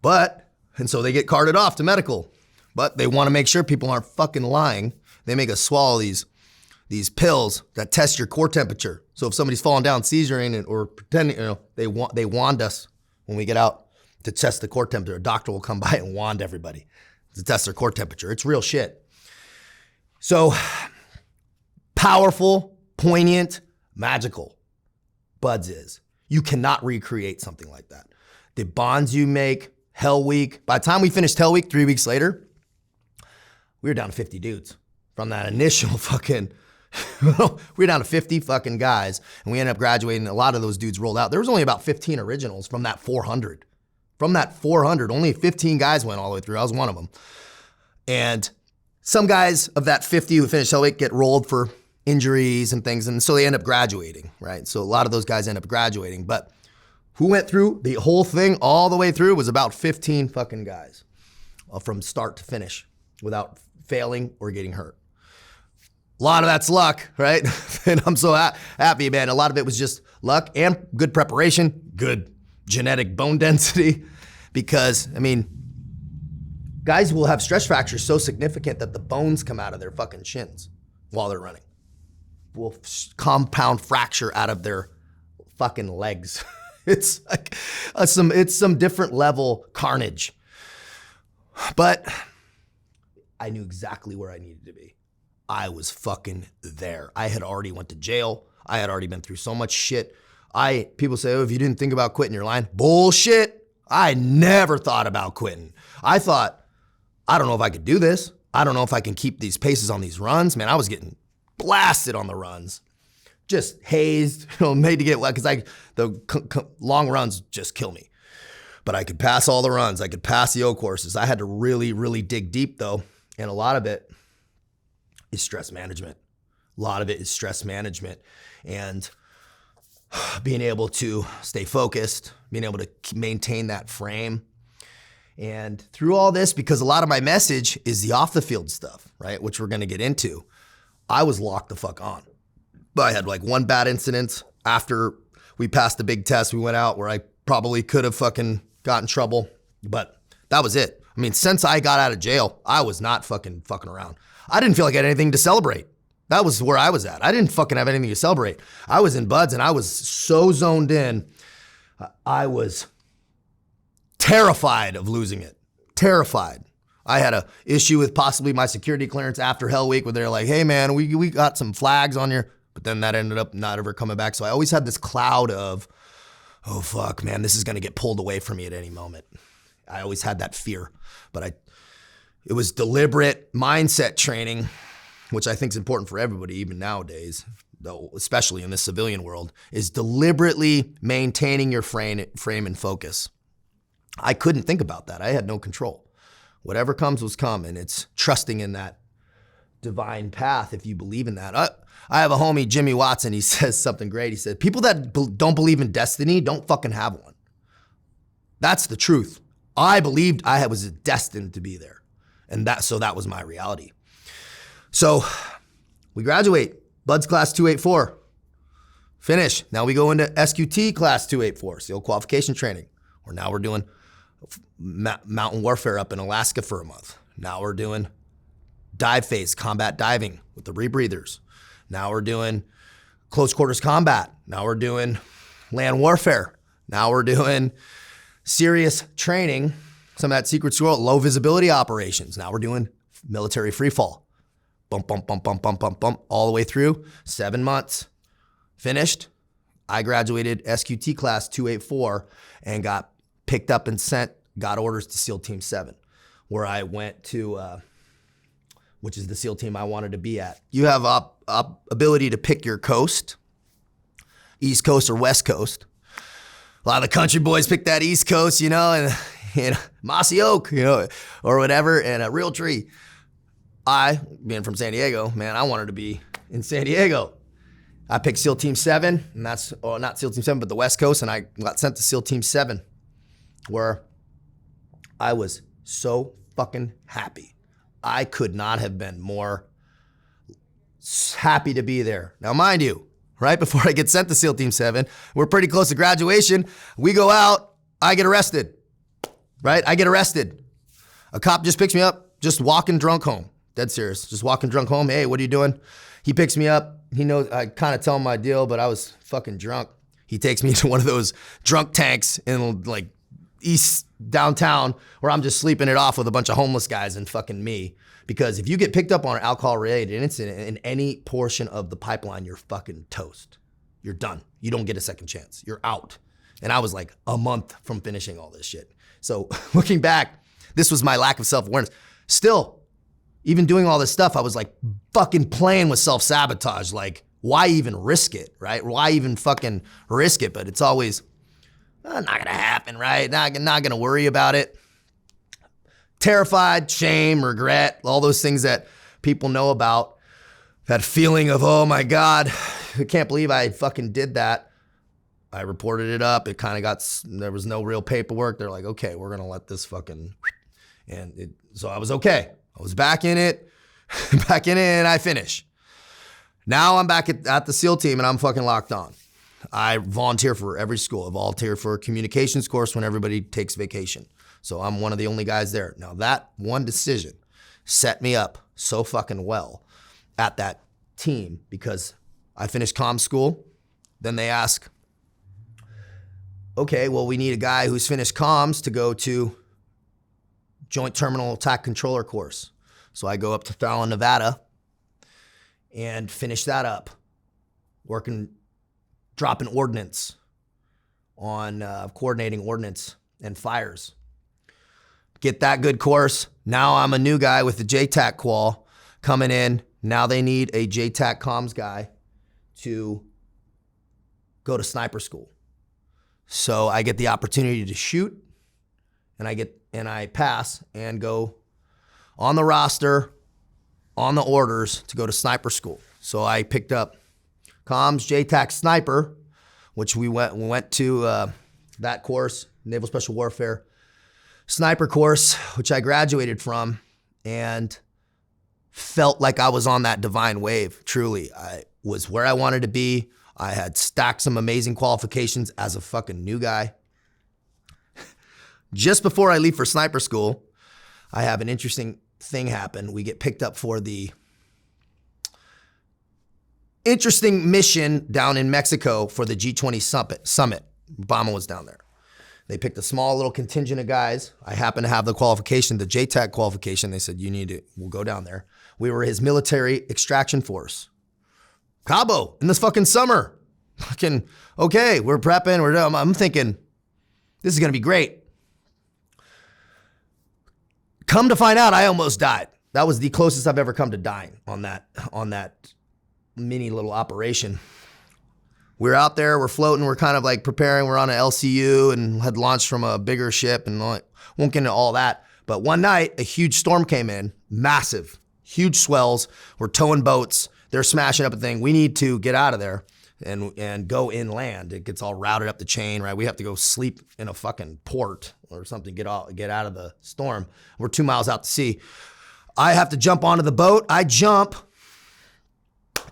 A: And so they get carted off to medical. But they want to make sure people aren't fucking lying. They make us swallow these pills that test your core temperature. So if somebody's falling down, seizuring or pretending, they wand us when we get out to test the core temperature. A doctor will come by and wand everybody to test their core temperature. It's real shit. So powerful, poignant, magical. Buds is. You cannot recreate something like that. The bonds you make, Hell Week. By the time we finished Hell Week 3 weeks later, we were down to 50 dudes from that initial fucking, we were down to 50 fucking guys, and we ended up graduating. A lot of those dudes rolled out. There was only about 15 originals from that 400. From that 400, only 15 guys went all the way through. I was one of them. And some guys of that 50 who finished Hell Week get rolled for injuries and things, and so they end up graduating, right? So a lot of those guys end up graduating, but who went through the whole thing all the way through was about 15 fucking guys from start to finish without failing or getting hurt. A lot of that's luck, right? And I'm so happy, man. A lot of it was just luck and good preparation, good genetic bone density, because, guys will have stress fractures so significant that the bones come out of their fucking shins while they're running. Will compound fracture out of their fucking legs. It's like it's some different level carnage. But I knew exactly where I needed to be. I was fucking there. I had already went to jail. I had already been through so much shit. People say, oh, if you didn't think about quitting, you're lying. Bullshit. I never thought about quitting. I thought, I don't know if I could do this. I don't know if I can keep these paces on these runs. Man, I was getting blasted on the runs. Just hazed, made to get wet, because the long runs just kill me. But I could pass all the runs. I could pass the O courses. I had to really, really dig deep though. And a lot of it is stress management. And being able to stay focused, being able to maintain that frame. And through all this, because a lot of my message is the off the field stuff, right? Which we're going to get into. I was locked the fuck on. But I had like one bad incident after we passed the big test. We went out where I probably could have fucking got in trouble, but that was it. Since I got out of jail, I was not fucking around. I didn't feel like I had anything to celebrate. That was where I was at. I didn't fucking have anything to celebrate. I was in Buds and I was so zoned in. I was terrified of losing it. Terrified. I had a issue with possibly my security clearance after Hell Week where they're like, hey man, we got some flags on your But then that ended up not ever coming back. So I always had this cloud of, oh fuck, man, this is gonna get pulled away from me at any moment. I always had that fear, but it was deliberate mindset training, which I think is important for everybody, even nowadays, though, especially in this civilian world, is deliberately maintaining your frame and focus. I couldn't think about that. I had no control. Whatever comes was come, and it's trusting in that divine path if you believe in that. I have a homie, Jimmy Watson, he says something great. He said, people that don't believe in destiny don't fucking have one. That's the truth. I believed I was destined to be there. And so that was my reality. So we graduate, Buds class 284, finish. Now we go into SQT class 284, SEAL qualification training. Or now we're doing mountain warfare up in Alaska for a month. Now we're doing dive phase, combat diving with the rebreathers. Now we're doing close quarters combat. Now we're doing land warfare. Now we're doing serious training, some of that secret squirrel, low visibility operations. Now we're doing military free fall. Bump, bump, bump, bump, bump, bump, bump, all the way through. 7 months, finished. I graduated SQT class 284 and got picked up and got orders to SEAL Team 7, where I went to, which is the SEAL team I wanted to be at. You have ability to pick your coast, East Coast or West Coast. A lot of the country boys pick that East Coast, and Mossy Oak, or whatever, and a Realtree. I, being from San Diego, man, I wanted to be in San Diego. I picked SEAL Team 7, and that's, not SEAL Team 7, but the West Coast, and I got sent to SEAL Team 7, where I was so fucking happy. I could not have been more happy to be there. Now, mind you, right before I get sent to SEAL Team 7, we're pretty close to graduation. We go out, I get arrested, right? I get arrested. A cop just picks me up, just walking drunk home. Dead serious, just walking drunk home. Hey, what are you doing? He picks me up. He knows, I kind of tell him my deal, but I was fucking drunk. He takes me to one of those drunk tanks in like East downtown where I'm just sleeping it off with a bunch of homeless guys and fucking me. Because if you get picked up on an alcohol-related incident in any portion of the pipeline, you're fucking toast. You're done. You don't get a second chance. You're out. And I was like a month from finishing all this shit. So looking back, this was my lack of self-awareness. Still, even doing all this stuff, I was like fucking playing with self-sabotage. Like, why even risk it, right? Why even fucking risk it? But it's always, not gonna happen, right? Not gonna worry about it. Terrified, shame, regret, all those things that people know about. That feeling of, oh my God, I can't believe I fucking did that. I reported it up. It kind of there was no real paperwork. They're like, okay, we're gonna let this fucking, so I was okay. I was back in it, and I finish. Now I'm back at the SEAL team and I'm fucking locked on. I volunteer for every school. I volunteer for a communications course when everybody takes vacation. So I'm one of the only guys there. Now that one decision set me up so fucking well at that team because I finished comm school. Then they ask, okay, well, we need a guy who's finished comms to go to Joint Terminal Attack Controller course. So I go up to Fallon, Nevada and finish that up, dropping ordnance on coordinating ordnance and fires. Get that good course. Now I'm a new guy with the JTAC qual coming in. Now they need a JTAC comms guy to go to sniper school. So I get the opportunity to shoot and I pass and go on the roster, on the orders to go to sniper school. So I picked up comms, JTAC sniper, which we went to that course, Naval Special Warfare sniper course, which I graduated from and felt like I was on that divine wave. Truly, I was where I wanted to be. I had stacked some amazing qualifications as a fucking new guy. Just before I leave for sniper school, I have an interesting thing happen. We get picked up for the interesting mission down in Mexico for the G20 summit. Obama was down there. They picked a small little contingent of guys. I happen to have the qualification, the JTAC qualification. They said, we'll go down there. We were his military extraction force. Cabo in this fucking summer. Fucking, okay, we're prepping. I'm thinking, this is going to be great. Come to find out, I almost died. That was the closest I've ever come to dying on that mini little operation. We're out there, we're floating, we're kind of like preparing. We're on an LCU and had launched from a bigger ship and won't get into all that. But one night, a huge storm came in, massive, huge swells. We're towing boats. They're smashing up a thing. We need to get out of there and go inland. It gets all routed up the chain, right? We have to go sleep in a fucking port or something, get out of the storm. We're 2 miles out to sea. I have to jump onto the boat. I jump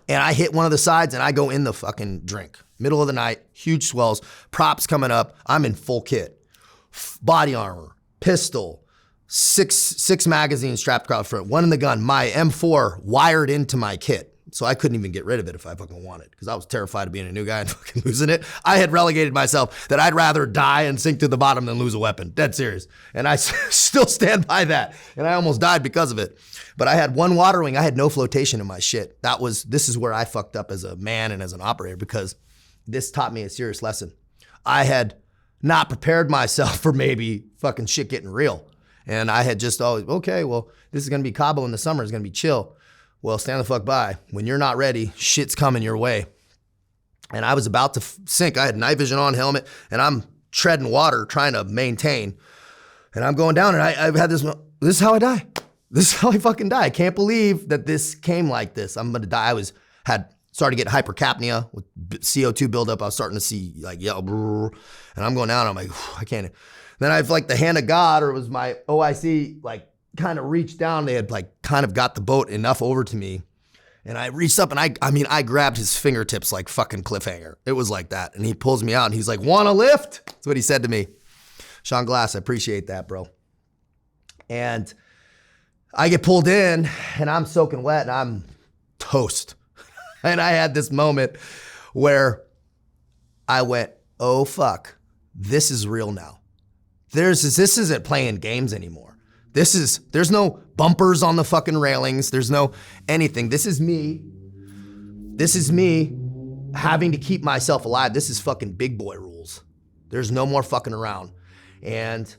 A: and I hit one of the sides and I go in the fucking drink. Middle of the night, huge swells, props coming up. I'm in full kit, body armor, pistol, six magazines strapped across front, one in the gun, my M4 wired into my kit. So I couldn't even get rid of it if I fucking wanted, because I was terrified of being a new guy and fucking losing it. I had relegated myself that I'd rather die and sink to the bottom than lose a weapon. Dead serious. And I still stand by that. And I almost died because of it. But I had one water wing. I had no flotation in my shit. This is where I fucked up as a man and as an operator, because this taught me a serious lesson. I had not prepared myself for maybe fucking shit getting real. And I had just always, okay, well, this is going to be Cabo in the summer. It's going to be chill. Well, stand the fuck by. When you're not ready, shit's coming your way. And I was about to sink. I had night vision on, helmet, and I'm treading water trying to maintain. And I'm going down, and I've had this is how I die. This is how I fucking die. I can't believe that this came like this. I'm going to die. Had started getting hypercapnia with CO2 buildup. I was starting to see like yellow, and I'm going down. I'm like, I can't. Then I've like the hand of God, or it was my OIC, like kind of reached down. They had like kind of got the boat enough over to me. And I reached up and I grabbed his fingertips like fucking cliffhanger. It was like that. And he pulls me out and he's like, want a lift? That's what he said to me. Sean Glass, I appreciate that, bro. And I get pulled in and I'm soaking wet and I'm toast. And I had this moment where I went, oh fuck, this is real now. This isn't playing games anymore. There's no bumpers on the fucking railings. There's no anything. This is me having to keep myself alive. This is fucking big boy rules. There's no more fucking around. And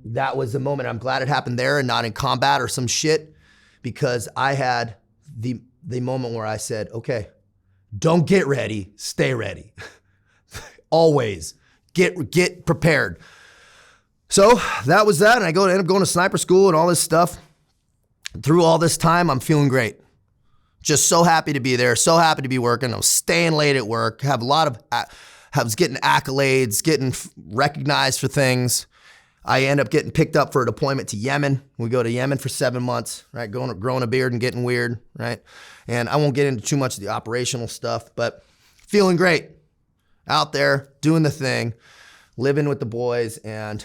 A: that was the moment. I'm glad it happened there and not in combat or some shit, because I had the moment where I said, okay, don't get ready, stay ready. Always get prepared. So that was that, and I end up going to sniper school and all this stuff. Through all this time, I'm feeling great. Just so happy to be there, so happy to be working. I was staying late at work, I was getting accolades, getting recognized for things. I end up getting picked up for a deployment to Yemen. We go to Yemen for 7 months, right? Growing a beard and getting weird, right? And I won't get into too much of the operational stuff, but feeling great. Out there, doing the thing, living with the boys, and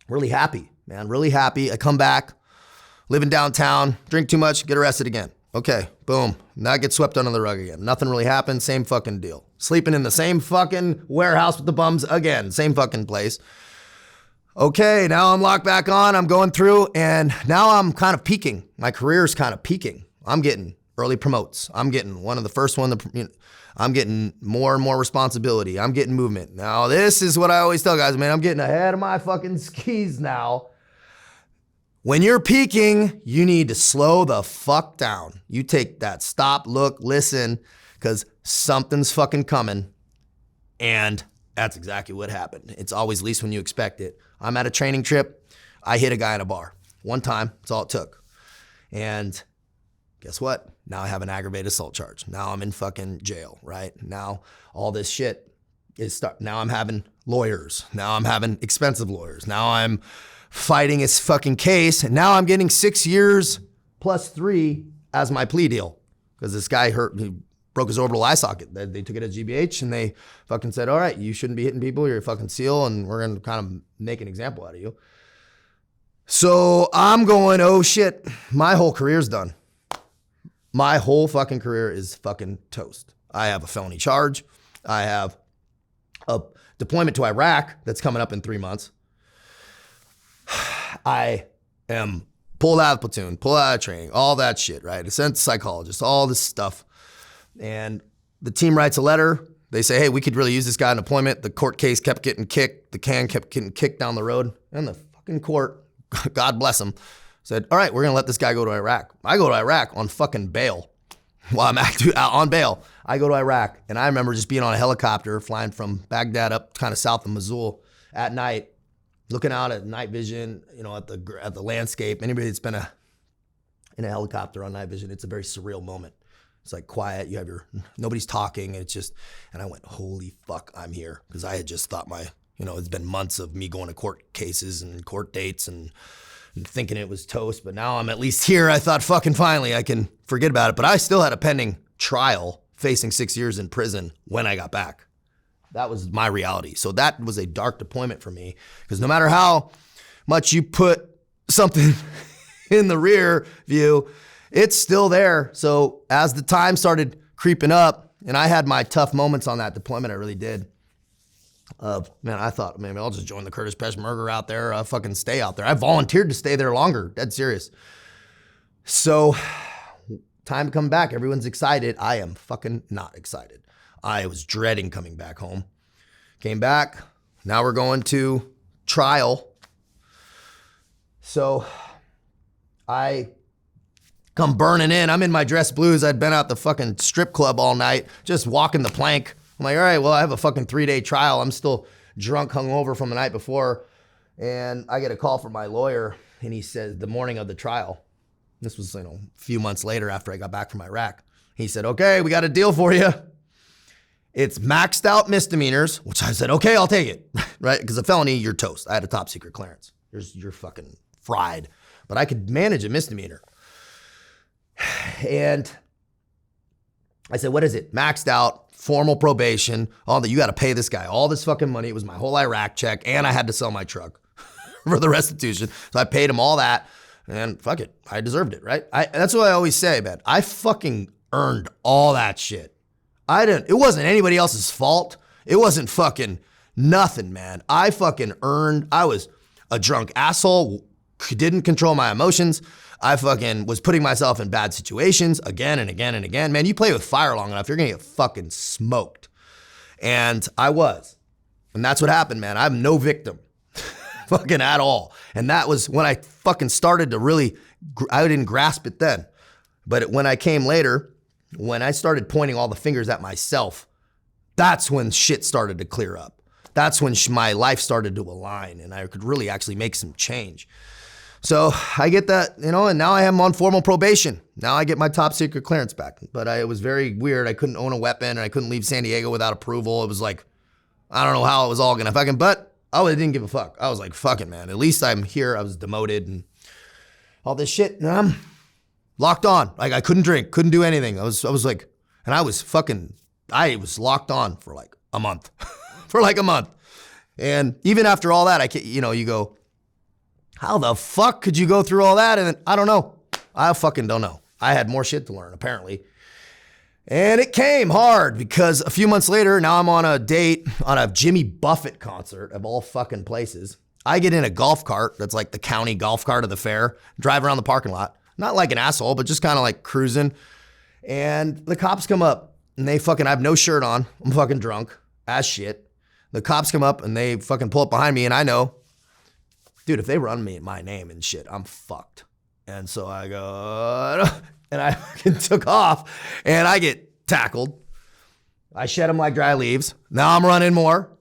A: really happy, man, really happy. I come back, living downtown, drink too much, get arrested again. Okay, boom. Now I get swept under the rug again. Nothing really happened, same fucking deal. Sleeping in the same fucking warehouse with the bums again, same fucking place. Okay, now I'm locked back on, I'm going through, and now I'm kind of peaking. My career's kind of peaking. I'm getting early promotes. I'm getting one of the first one, I'm getting more and more responsibility. I'm getting movement. Now, this is what I always tell guys, man, I'm getting ahead of my fucking skis now. When you're peaking, you need to slow the fuck down. You take that stop, look, listen, because something's fucking coming. And that's exactly what happened. It's always least when you expect it. I'm at a training trip. I hit a guy in a bar. One time, that's all it took. And guess what? Now I have an aggravated assault charge. Now I'm in fucking jail, right? Now all this shit now I'm having lawyers. Now I'm having expensive lawyers. Now I'm fighting his fucking case. And now I'm getting 6 years plus 3 as my plea deal. Because this guy he broke his orbital eye socket. They took it as GBH and they fucking said, all right, you shouldn't be hitting people. You're a fucking SEAL and we're going to kind of make an example out of you. So I'm going, oh shit, my whole career's done. My whole fucking career is fucking toast. I have a felony charge. I have a deployment to Iraq that's coming up in 3 months. I am pulled out of the platoon, pulled out of training, all that shit, right? A sense psychologist, all this stuff. And the team writes a letter. They say, hey, we could really use this guy in deployment. The court case kept getting kicked. The can kept getting kicked down the road. And the fucking court, God bless them, said, all right, we're going to let this guy go to Iraq. I go to Iraq on fucking bail. While I'm on bail, I go to Iraq. And I remember just being on a helicopter flying from Baghdad up kind of south of Mosul at night, looking out at night vision, at the landscape. Anybody that's been in a helicopter on night vision, it's a very surreal moment. It's like quiet, nobody's talking, and and I went, holy fuck, I'm here. Because I had just thought it's been months of me going to court cases and court dates and thinking it was toast, but now I'm at least here. I thought, fucking finally, I can forget about it. But I still had a pending trial facing 6 years in prison when I got back. That was my reality. So that was a dark deployment for me, because no matter how much you put something in the rear view, it's still there. So as the time started creeping up, and I had my tough moments on that deployment, I really did. I thought, maybe I'll just join the Kurdish Peshmerga out there. I'll fucking stay out there. I volunteered to stay there longer, dead serious. So time to come back. Everyone's excited. I am fucking not excited. I was dreading coming back home. Came back. Now we're going to trial. So I come burning in. I'm in my dress blues. I'd been out the fucking strip club all night, just walking the plank. I'm like, all right, well, I have a fucking 3-day trial. I'm still drunk, hungover from the night before. And I get a call from my lawyer, and he says, the morning of the trial, this was, a few months later after I got back from Iraq. He said, okay, we got a deal for you. It's maxed out misdemeanors, which I said, okay, I'll take it, right? Because a felony, you're toast. I had a top secret clearance. You're fucking fried. But I could manage a misdemeanor. And I said, what is it? Maxed out, formal probation, all that. You got to pay this guy all this fucking money. It was my whole Iraq check, and I had to sell my truck for the restitution. So I paid him all that, and fuck it. I deserved it, right? That's what I always say, man. I fucking earned all that shit. It wasn't anybody else's fault. It wasn't fucking nothing, man. I was a drunk asshole, didn't control my emotions. I fucking was putting myself in bad situations again and again and again. Man, you play with fire long enough, you're gonna get fucking smoked. And I was. And that's what happened, man. I'm no victim, fucking at all. And that was when I fucking started to really, I didn't grasp it then. But when I came later, when I started pointing all the fingers at myself, that's when shit started to clear up. That's when my life started to align and I could really actually make some change. So I get that, and now I am on formal probation. Now I get my top secret clearance back. But it was very weird. I couldn't own a weapon and I couldn't leave San Diego without approval. It was like, I don't know how it was all gonna fucking, but I didn't give a fuck. I was like, fuck it, man. At least I'm here. I was demoted and all this shit. And I'm locked on. Like I couldn't drink, couldn't do anything. I was like, and I was locked on for like a month, And even after all that, you go, how the fuck could you go through all that? And then, I don't know. I fucking don't know. I had more shit to learn, apparently. And it came hard because a few months later, now I'm on a date on a Jimmy Buffett concert of all fucking places. I get in a golf cart that's like the county golf cart of the fair, drive around the parking lot. Not like an asshole, but just kind of like cruising. And the cops come up and I have no shirt on. I'm fucking drunk as shit. The cops come up and they fucking pull up behind me and I know, dude, if they run me my name and shit, I'm fucked. And so I go, and I fucking took off and I get tackled. I shed them like dry leaves. Now I'm running more.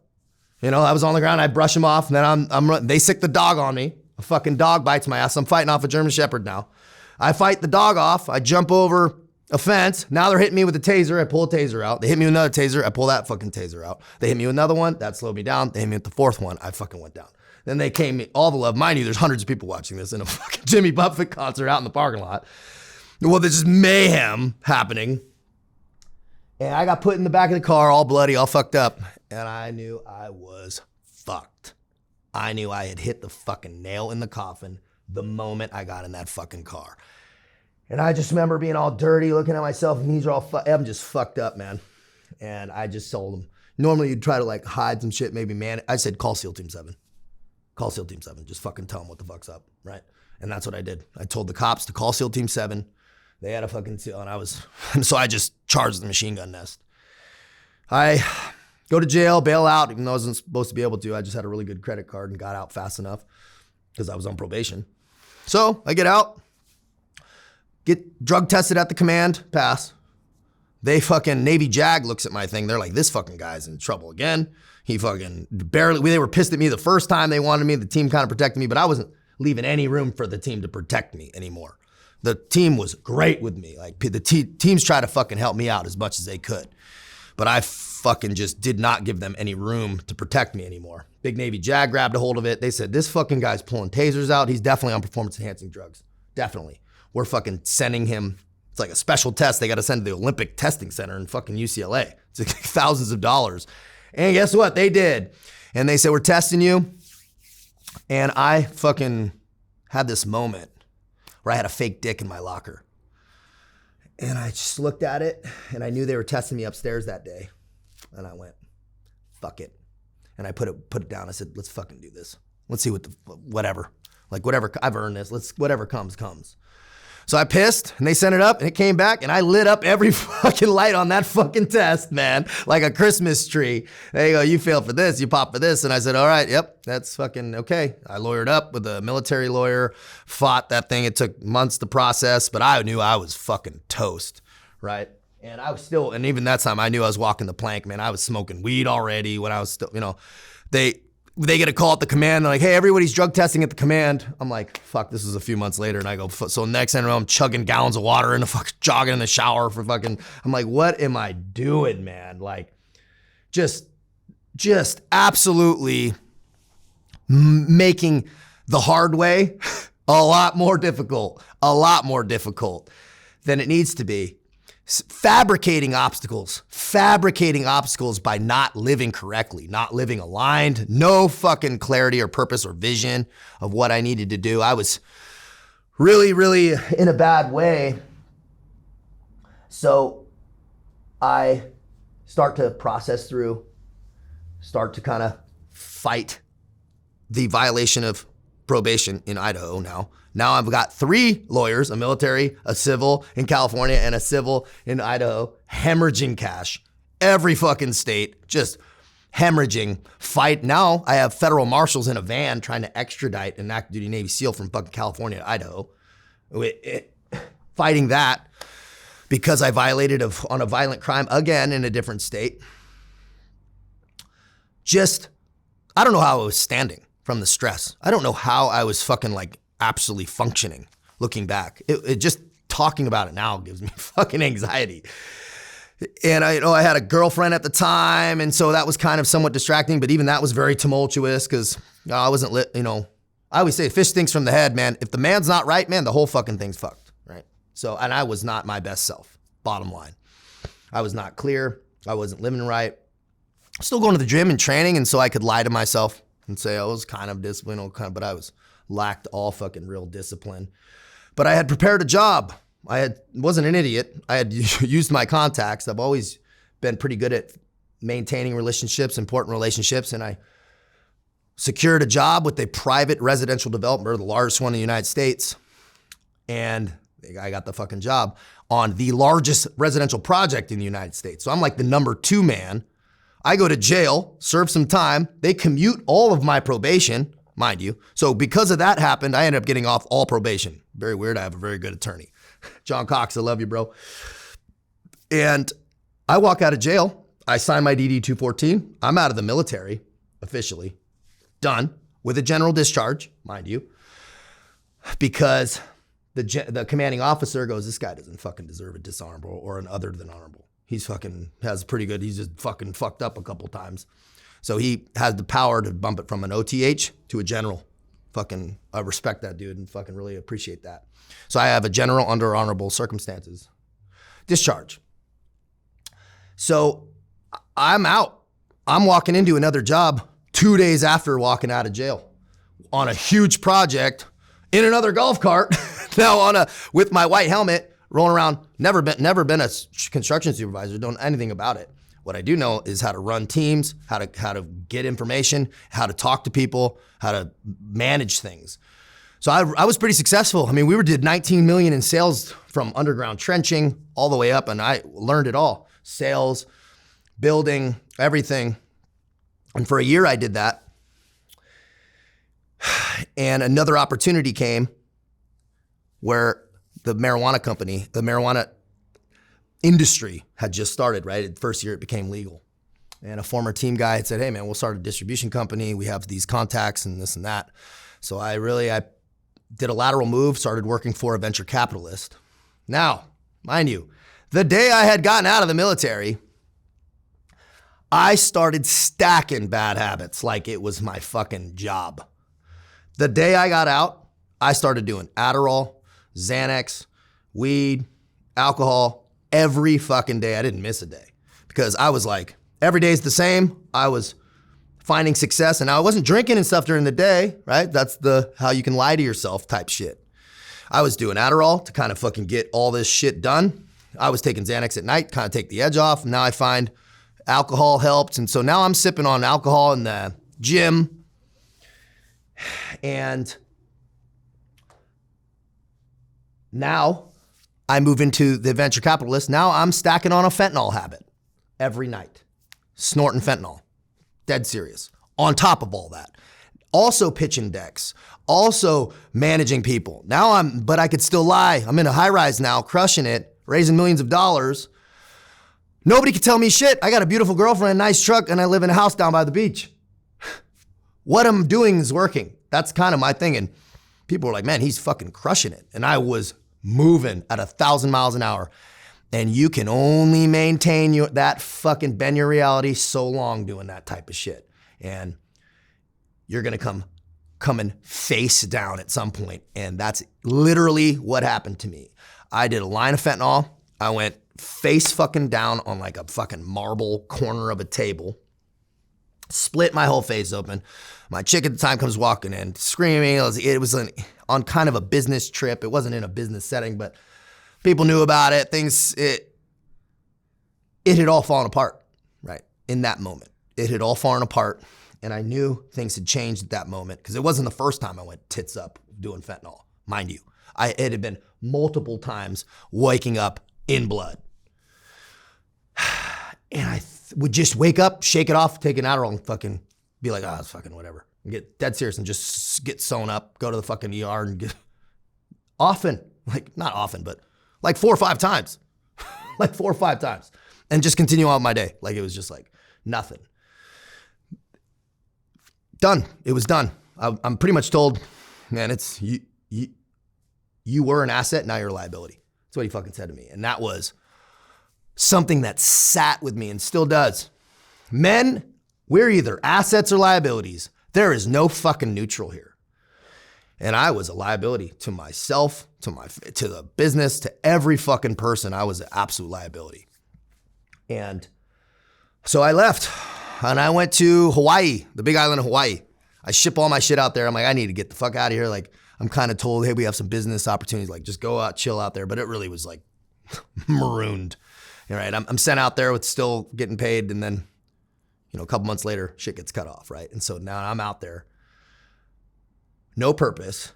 A: I was on the ground, I brush them off, and then I'm running. They sick the dog on me. A fucking dog bites my ass. I'm fighting off a German Shepherd now. I fight the dog off. I jump over a fence. Now they're hitting me with a taser. I pull a taser out. They hit me with another taser. I pull that fucking taser out. They hit me with another one. That slowed me down. They hit me with the fourth one. I fucking went down. Then they came, all the love. Mind you, there's hundreds of people watching this in a fucking Jimmy Buffett concert out in the parking lot. Well, there's just mayhem happening. And I got put in the back of the car, all bloody, all fucked up. And I knew I was fucked. I knew I had hit the fucking nail in the coffin the moment I got in that fucking car. And I just remember being all dirty, looking at myself, and these are all, I'm just fucked up, man. And I just told them. Normally you'd try to like hide some shit, maybe, man. I said, call SEAL Team 7. Call SEAL Team 7. Just fucking tell them what the fuck's up, right? And that's what I did. I told the cops to call SEAL Team 7. They had a fucking seal, and so I just charged the machine gun nest. I go to jail, bail out, even though I wasn't supposed to be able to. I just had a really good credit card and got out fast enough because I was on probation. So I get out, get drug tested at the command, pass. They fucking Navy JAG looks at my thing. They're like, this fucking guy's in trouble again. He fucking they were pissed at me the first time they wanted me. The team kind of protected me, but I wasn't leaving any room for the team to protect me anymore. The team was great with me. Like the teams try to fucking help me out as much as they could. But I fucking just did not give them any room to protect me anymore. Big Navy JAG grabbed a hold of it. They said, this fucking guy's pulling tasers out. He's definitely on performance enhancing drugs. Definitely. We're fucking sending him. It's like a special test they got to send to the Olympic Testing Center in fucking UCLA. It's like thousands of dollars. And guess what? They did. And they said, we're testing you. And I fucking had this moment where I had a fake dick in my locker. And I just looked at it and I knew they were testing me upstairs that day. And I went, fuck it. And I put it down. I said, let's fucking do this. Let's see whatever. Like whatever, I've earned this. Whatever comes. So I pissed and they sent it up and it came back and I lit up every fucking light on that fucking test, man, like a Christmas tree. They go, you failed for this, you popped for this. And I said, all right, yep, that's fucking okay. I lawyered up with a military lawyer, fought that thing. It took months to process, but I knew I was fucking toast, right? And I was still, and even that time I knew I was walking the plank, man. I was smoking weed already when I was still, they get a call at the command. They're like, hey, everybody's drug testing at the command. I'm like, fuck, this is a few months later. And I go, so next thing I know, I'm chugging gallons of water and jogging in the shower for fucking, I'm like, what am I doing, man? Like, just absolutely making the hard way a lot more difficult than it needs to be. Fabricating obstacles by not living correctly, not living aligned, no fucking clarity or purpose or vision of what I needed to do. I was really, really in a bad way. So I start to process through, start to kind of fight the violation of probation in Idaho now. Now I've got 3 lawyers, a military, a civil in California, and a civil in Idaho, hemorrhaging cash. Every fucking state, just hemorrhaging. Fight. Now I have federal marshals in a van trying to extradite an active duty Navy SEAL from fucking California to Idaho. Fighting that because I violated on a violent crime again in a different state. I don't know how I was standing from the stress. I don't know how I was fucking absolutely functioning looking back. It just talking about it now gives me fucking anxiety. And I had a girlfriend at the time. And so that was kind of somewhat distracting, but even that was very tumultuous because I wasn't I always say fish stinks from the head, man. If the man's not right, man, the whole fucking thing's fucked, right? So, and I was not my best self, bottom line. I was not clear. I wasn't living right. Still going to the gym and training. And so I could lie to myself and say I was kind of disciplined, but I lacked all fucking real discipline. But I had prepared a job. Wasn't an idiot. I had used my contacts. I've always been pretty good at maintaining relationships, important relationships, and I secured a job with a private residential developer, the largest one in the United States, and I got the fucking job on the largest residential project in the United States. So I'm like the number 2 man. I go to jail, serve some time. They commute all of my probation, mind you. So because of that happened, I ended up getting off all probation. Very weird. I have a very good attorney. John Cox, I love you, bro. And I walk out of jail. I sign my DD-214. I'm out of the military, officially. Done. With a general discharge, mind you. Because the commanding officer goes, this guy doesn't fucking deserve a dishonorable or an other than honorable. He's just fucking fucked up a couple times. So he has the power to bump it from an OTH to a general. Fucking, I respect that dude and fucking really appreciate that. So I have a general under honorable circumstances discharge. So I'm out. I'm walking into another job 2 days after walking out of jail on a huge project in another golf cart. Now with my white helmet rolling around. Never been a construction supervisor. Don't know anything about it. What I do know is how to run teams, how to get information, how to talk to people, how to manage things. So I was pretty successful. I mean, we did 19 million in sales from underground trenching all the way up, and I learned it all. Sales, building, everything. And for a year I did that. And another opportunity came where the marijuana company, the marijuana industry had just started, right? The first year it became legal. And a former team guy had said, hey man, we'll start a distribution company. We have these contacts and this and that. So I did a lateral move, started working for a venture capitalist. Now, mind you, the day I had gotten out of the military, I started stacking bad habits like it was my fucking job. The day I got out, I started doing Adderall, Xanax, weed, alcohol, every fucking day. I didn't miss a day because I was like, every day is the same. I was finding success, and I wasn't drinking and stuff during the day, right? That's the how you can lie to yourself type shit. I was doing Adderall to kind of fucking get all this shit done. I was taking Xanax at night, kind of take the edge off. Now I find alcohol helps, and so now I'm sipping on alcohol in the gym, and now I move into the venture capitalist. Now I'm stacking on a fentanyl habit every night, snorting fentanyl. Dead serious. On top of all that, also pitching decks, also managing people. Now but I could still lie. I'm in a high rise now, crushing it, raising millions of dollars. Nobody can tell me shit. I got a beautiful girlfriend, a nice truck, and I live in a house down by the beach. What I'm doing is working. That's kind of my thing. And people were like, man, he's fucking crushing it. And I was moving at 1,000 miles an hour. And you can only maintain that fucking bend your reality so long doing that type of shit. And you're gonna come coming face down at some point. And that's literally what happened to me. I did a line of fentanyl. I went face fucking down on like a fucking marble corner of a table, split my whole face open. My chick at the time comes walking in screaming. It was on kind of a business trip. It wasn't in a business setting, but people knew about it. It had all fallen apart, right? In that moment, it had all fallen apart. And I knew things had changed at that moment because it wasn't the first time I went tits up doing fentanyl, mind you. It had been multiple times waking up in blood. And I would just wake up, shake it off, take an Adderall and fucking be like, it's fucking whatever. And get dead serious and just get sewn up, go to the fucking ER and get often, like not often, but like 4 or 5 times, like 4 or 5 times and just continue on my day. Like it was just like nothing. Done. It was done. I'm pretty much told, man, it's you were an asset, now you're a liability. That's what he fucking said to me. And that was something that sat with me and still does. Men, we're either assets or liabilities. There is no fucking neutral here. And I was a liability to myself, to the business, to every fucking person. I was an absolute liability. And so I left and I went to Hawaii, the big island of Hawaii. I ship all my shit out there. I'm like, I need to get the fuck out of here. Like, I'm kind of told, hey, we have some business opportunities. Like, just go out, chill out there. But it really was like marooned. All right, I'm sent out there with still getting paid. And then, a couple months later, shit gets cut off, right? And so now I'm out there. No purpose.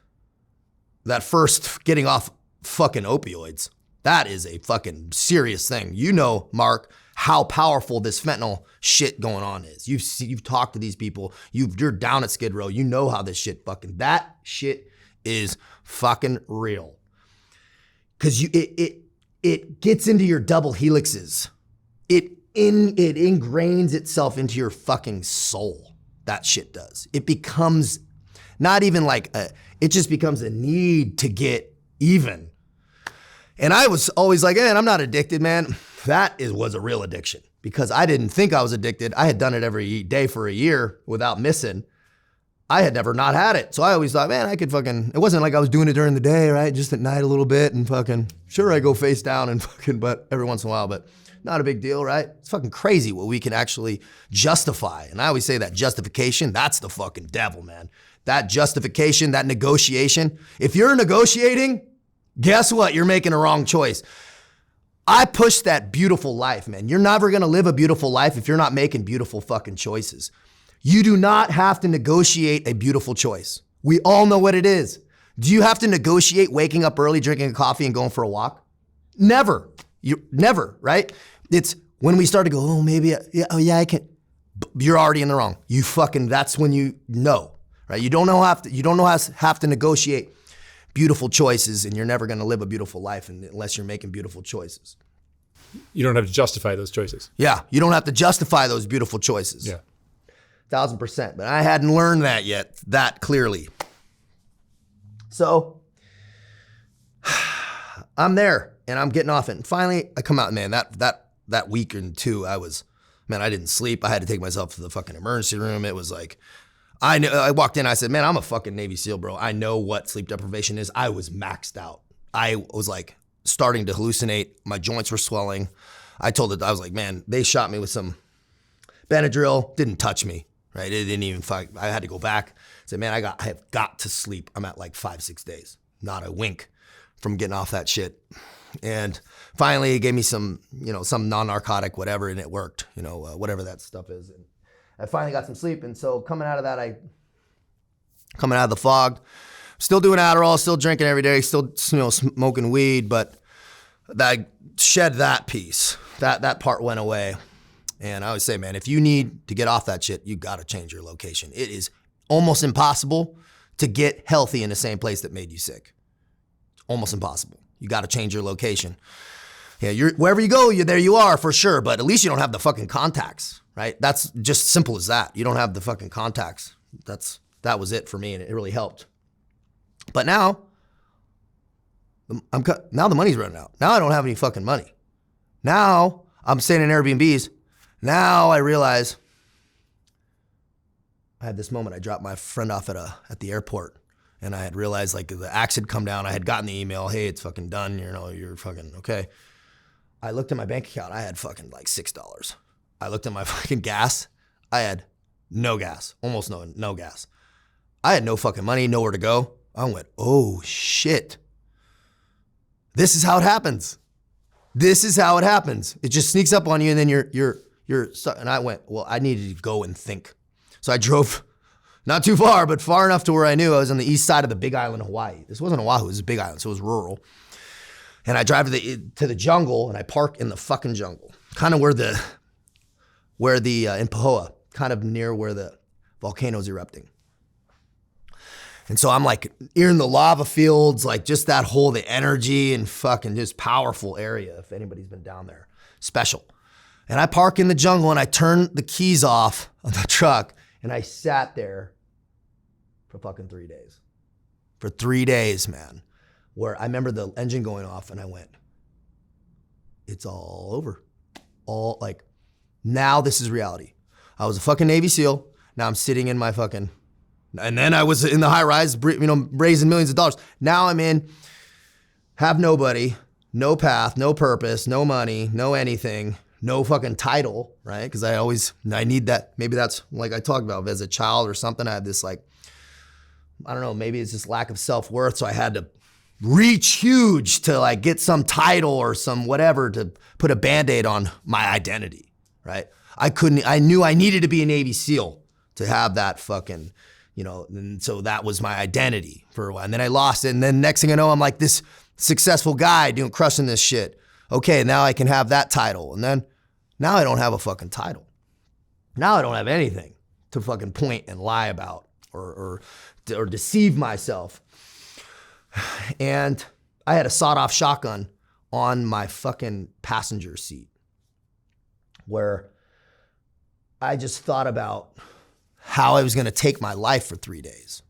A: That first getting off fucking opioids, that is a fucking serious thing. You know, Mark, how powerful this fentanyl shit going on is. You've talked to these people. You're down at Skid Row. You know how this shit that shit is fucking real. Cause it gets into your double helixes. It ingrains itself into your fucking soul. That shit does. It becomes not even like it just becomes a need to get even. And I was always like, man, I'm not addicted, man. That was a real addiction because I didn't think I was addicted. I had done it every day for a year without missing. I had never not had it. So I always thought, man, I could fucking, it wasn't like I was doing it during the day, right? Just at night a little bit and fucking, sure, I go face down and fucking, but every once in a while, but not a big deal, right? It's fucking crazy what we can actually justify. And I always say that justification, that's the fucking devil, man. That justification, that negotiation. If you're negotiating, guess what? You're making a wrong choice. I push that beautiful life, man. You're never gonna live a beautiful life if you're not making beautiful fucking choices. You do not have to negotiate a beautiful choice. We all know what it is. Do you have to negotiate waking up early, drinking a coffee, and going for a walk? Never. Never, right? It's when we start to go, oh, maybe, I can. You're already in the wrong. That's when you know, right? You don't have to negotiate beautiful choices, and you're never going to live a beautiful life unless you're making beautiful choices.
B: You don't have to justify those choices.
A: Yeah, you don't have to justify those beautiful choices.
B: Yeah.
A: 1000%. But I hadn't learned that yet, that clearly. So I'm there and I'm getting off it. And finally I come out, man, that week and two, I didn't sleep. I had to take myself to the fucking emergency room. It was like, I walked in, I said, man, I'm a fucking Navy SEAL, bro. I know what sleep deprivation is. I was maxed out. I was like starting to hallucinate. My joints were swelling. I was like, man, they shot me with some Benadryl, didn't touch me, right? It didn't even fight. I had to go back. Said, man, I have got to sleep. I'm at like 5-6 days, not a wink from getting off that shit. And finally, it gave me some non-narcotic whatever, and it worked, whatever that stuff is. And I finally got some sleep. And so coming out of the fog, still doing Adderall, still drinking every day, still smoking weed, but I shed that piece. That part went away. And I always say, man, if you need to get off that shit, you got to change your location. It is almost impossible to get healthy in the same place that made you sick. It's almost impossible. You got to change your location. Yeah, wherever you go, there you are for sure, but at least you don't have the fucking contacts, right? That's just simple as that. You don't have the fucking contacts. That was it for me, and it really helped. But now the money's running out. Now I don't have any fucking money. Now I'm staying in Airbnbs. Now I realize I had this moment. I dropped my friend off at the airport, and I had realized like the axe had come down. I had gotten the email, hey, it's fucking done. You're fucking okay. I looked at my bank account. I had fucking like $6. I looked at my fucking gas. I had no gas, almost no gas. I had no fucking money, nowhere to go. I went, oh shit. This is how it happens. This is how it happens. It just sneaks up on you, and then you're stuck. And I went, well, I needed to go and think. So I drove not too far, but far enough to where I knew I was on the east side of the big island of Hawaii. This wasn't Oahu, it was a big island, so it was rural. And I drive to the jungle, and I park in the fucking jungle, kind of where in Pahoa, kind of near where the volcano's erupting. And so I'm like in the lava fields, like just the energy and fucking just powerful area. If anybody's been down there, special. And I park in the jungle, and I turn the keys off on the truck, and I sat there for fucking 3 days. For 3 days, man, where I remember the engine going off, and I went, it's all over. Now this is reality. I was a fucking Navy SEAL. Now I'm sitting in my fucking, and then I was in the high rise, raising millions of dollars. Now I'm in, have nobody, no path, no purpose, no money, no anything. No fucking title, right? Because I need that. Maybe that's like I talked about as a child or something. I had this I don't know, maybe it's just lack of self-worth. So I had to reach huge to get some title or some whatever to put a Band-Aid on my identity, right? I knew I needed to be a Navy SEAL to have that fucking, and so that was my identity for a while. And then I lost it. And then next thing I know, I'm like this successful guy crushing this shit. Okay, now I can have that title. And then now I don't have a fucking title. Now I don't have anything to fucking point and lie about or deceive myself. And I had a sawed-off shotgun on my fucking passenger seat where I just thought about how I was going to take my life for 3 days.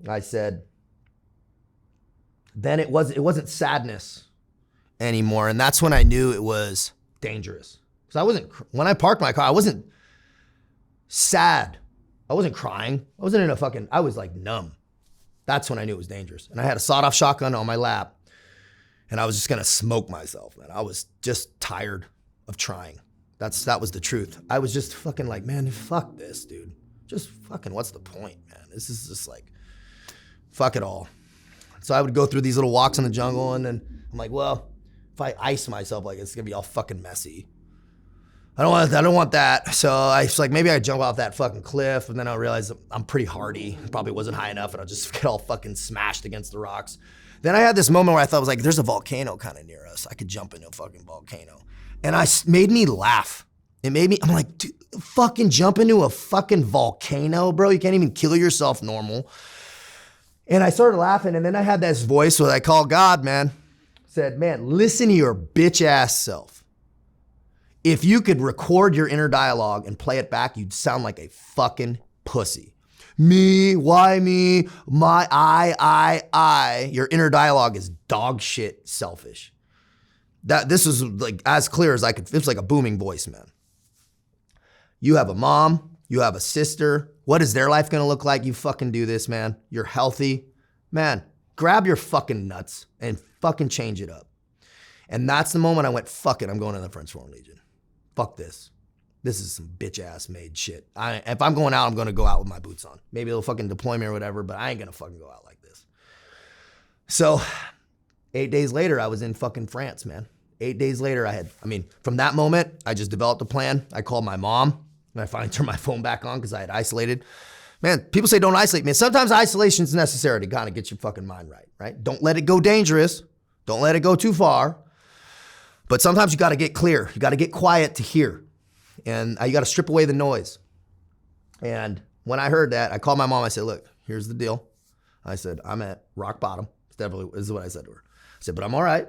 A: I said, then it wasn't sadness anymore. And that's when I knew it was dangerous. Because when I parked my car, I wasn't sad. I wasn't crying. I was like numb. That's when I knew it was dangerous. And I had a sawed-off shotgun on my lap, and I was just gonna smoke myself, man. I was just tired of trying. That was the truth. I was just fucking like, man, fuck this, dude. Just fucking, what's the point, man? This is just like, fuck it all. So I would go through these little walks in the jungle, and then I'm like, well, if I ice myself like it's gonna be all fucking messy. I don't want that. So I was like, maybe I jump off that fucking cliff, and then I realized I'm pretty hardy. Probably wasn't high enough, and I'll just get all fucking smashed against the rocks. Then I had this moment where I thought, I was like, there's a volcano kind of near us. I could jump into a fucking volcano. And made me laugh. It made me, I'm like, dude, fucking jump into a fucking volcano, bro. You can't even kill yourself normal. And I started laughing, and then I had this voice that I call God, man. Said, man, listen to your bitch ass self. If you could record your inner dialogue and play it back, you'd sound like a fucking pussy. Me, why me, my, I. Your inner dialogue is dog shit selfish. This was like as clear as I could, it was like a booming voice, man. You have a mom, you have a sister. What is their life gonna look like? You fucking do this, man. You're healthy. Man, grab your fucking nuts and fucking change it up. And that's the moment I went, fuck it, I'm going to the French Foreign Legion. Fuck this. This is some bitch ass made shit. If I'm going out, I'm gonna go out with my boots on. Maybe they'll fucking deploy me or whatever, but I ain't gonna fucking go out like this. So 8 days later, I was in fucking France, man. 8 days later, from that moment, I just developed a plan. I called my mom, and I finally turned my phone back on because I had isolated. Man, people say don't isolate, man. Sometimes isolation is necessary to kind of get your fucking mind right? Don't let it go dangerous. Don't let it go too far. But sometimes you got to get clear. You got to get quiet to hear. And you got to strip away the noise. And when I heard that, I called my mom. I said, look, here's the deal. I said, I'm at rock bottom. This is what I said to her. I said, but I'm all right.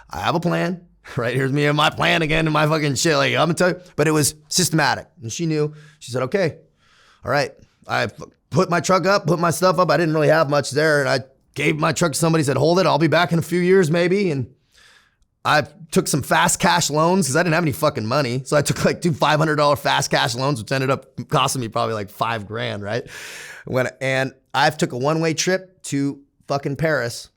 A: I have a plan, right? Here's me and my plan again and my fucking shit. Like, I'm gonna tell you, but it was systematic. And she knew. She said, okay, all right. I put my truck up, put my stuff up. I didn't really have much there. And I gave my truck to somebody, said, hold it. I'll be back in a few years maybe. And I took some fast cash loans because I didn't have any fucking money. So I took like two $500 fast cash loans, which ended up costing me probably like $5,000, right? And I took a one-way trip to fucking Paris,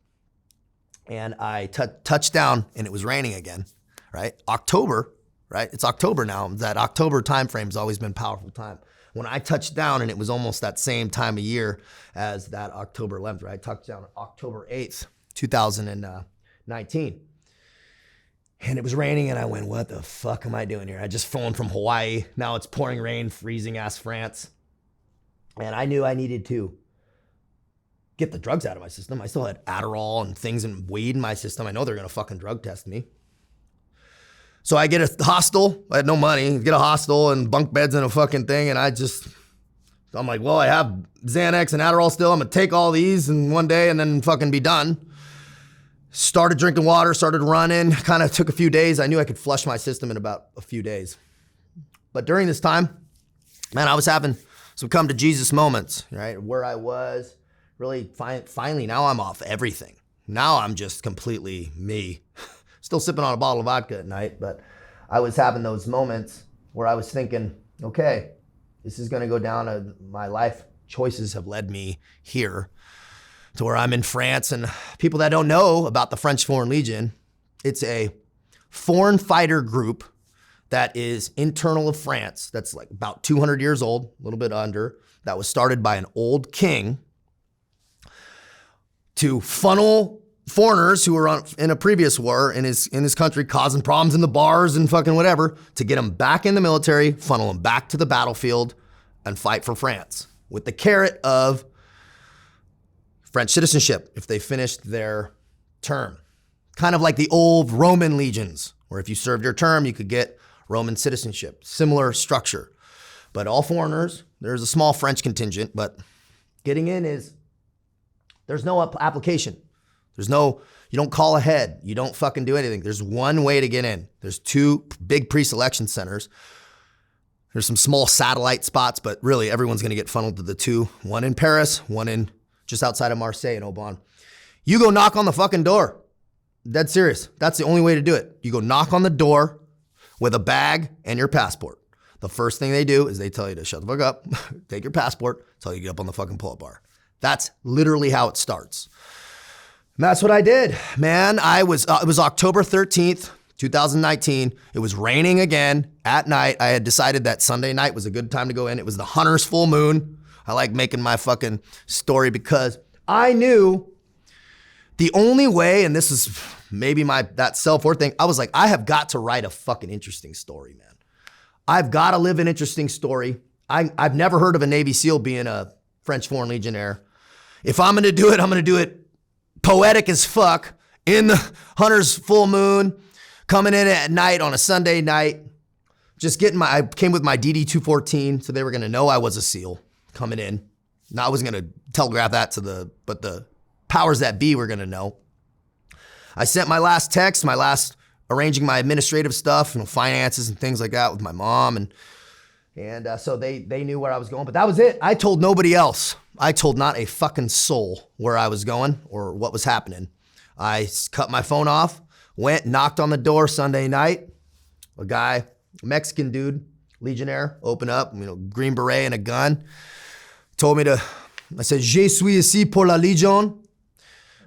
A: and I touched down, and it was raining again, right? October, right? It's October now. That October time frame has always been a powerful time. When I touched down, and it was almost that same time of year as that October 11th, right? I touched down October 8th, 2019. And it was raining, and I went, what the fuck am I doing here? I just flown from Hawaii. Now it's pouring rain, freezing ass France. And I knew I needed to get the drugs out of my system. I still had Adderall and things and weed in my system. I know they're gonna fucking drug test me. So I get a hostel. I had no money. Get a hostel and bunk beds in a fucking thing. And I'm like, well, I have Xanax and Adderall still. I'm gonna take all these in one day and then fucking be done. Started drinking water, started running, kind of took a few days. I knew I could flush my system in about a few days. But during this time, man, I was having some come to Jesus moments, right? Where I was really finally, now I'm off everything. Now I'm just completely me. Still sipping on a bottle of vodka at night, but I was having those moments where I was thinking, okay, this is gonna go down, my life choices have led me here to where I'm in France. And people that don't know about the French Foreign Legion, it's a foreign fighter group that is internal of France, that's like about 200 years old, a little bit under, that was started by an old king to funnel foreigners who were in a previous war in his country, causing problems in the bars and fucking whatever, to get them back in the military, funnel them back to the battlefield, and fight for France with the carrot of French citizenship if they finished their term. Kind of like the old Roman legions, where if you served your term, you could get Roman citizenship. Similar structure. But all foreigners, there's a small French contingent, but getting in there's no application. You don't call ahead. You don't fucking do anything. There's one way to get in. There's two big pre-selection centers. There's some small satellite spots, but really everyone's gonna get funneled to the two. One in Paris, one in just outside of Marseille in Aubonne. You go knock on the fucking door. Dead serious. That's the only way to do it. You go knock on the door with a bag and your passport. The first thing they do is they tell you to shut the fuck up, take your passport, tell you to get up on the fucking pull-up bar. That's literally how it starts. And that's what I did, man. It was October 13th, 2019. It was raining again at night. I had decided that Sunday night was a good time to go in. It was the hunter's full moon. I like making my fucking story because I knew the only way, and this is maybe that self-worth thing, I was like, I have got to write a fucking interesting story, man. I've got to live an interesting story. I've never heard of a Navy SEAL being a French Foreign Legionnaire. If I'm going to do it, I'm going to do it poetic as fuck in the hunter's full moon, coming in at night on a Sunday night, just I came with my DD-214, so they were going to know I was a SEAL coming in. Now, I wasn't going to telegraph that but the powers that be were going to know. I sent my last text, arranging my administrative stuff, finances and things like that with my mom. And so they knew where I was going, but that was it. I told nobody else. I told not a fucking soul where I was going or what was happening. I cut my phone off, went, knocked on the door Sunday night. A Mexican dude, Legionnaire, opened up, green beret and a gun. Told me I said, Je suis ici pour la Légion,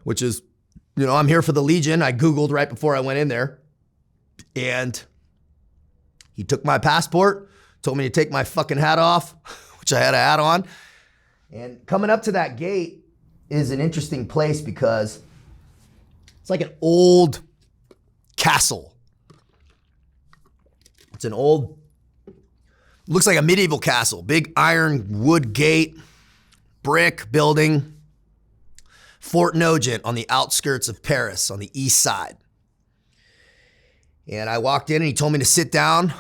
A: which is, I'm here for the Legion. I Googled right before I went in there. And he took my passport, told me to take my fucking hat off, which I had a hat on. And coming up to that gate is an interesting place because it's like an old castle. It's looks like a medieval castle, big iron wood gate, brick building, Fort Nogent on the outskirts of Paris on the east side. And I walked in and he told me to sit down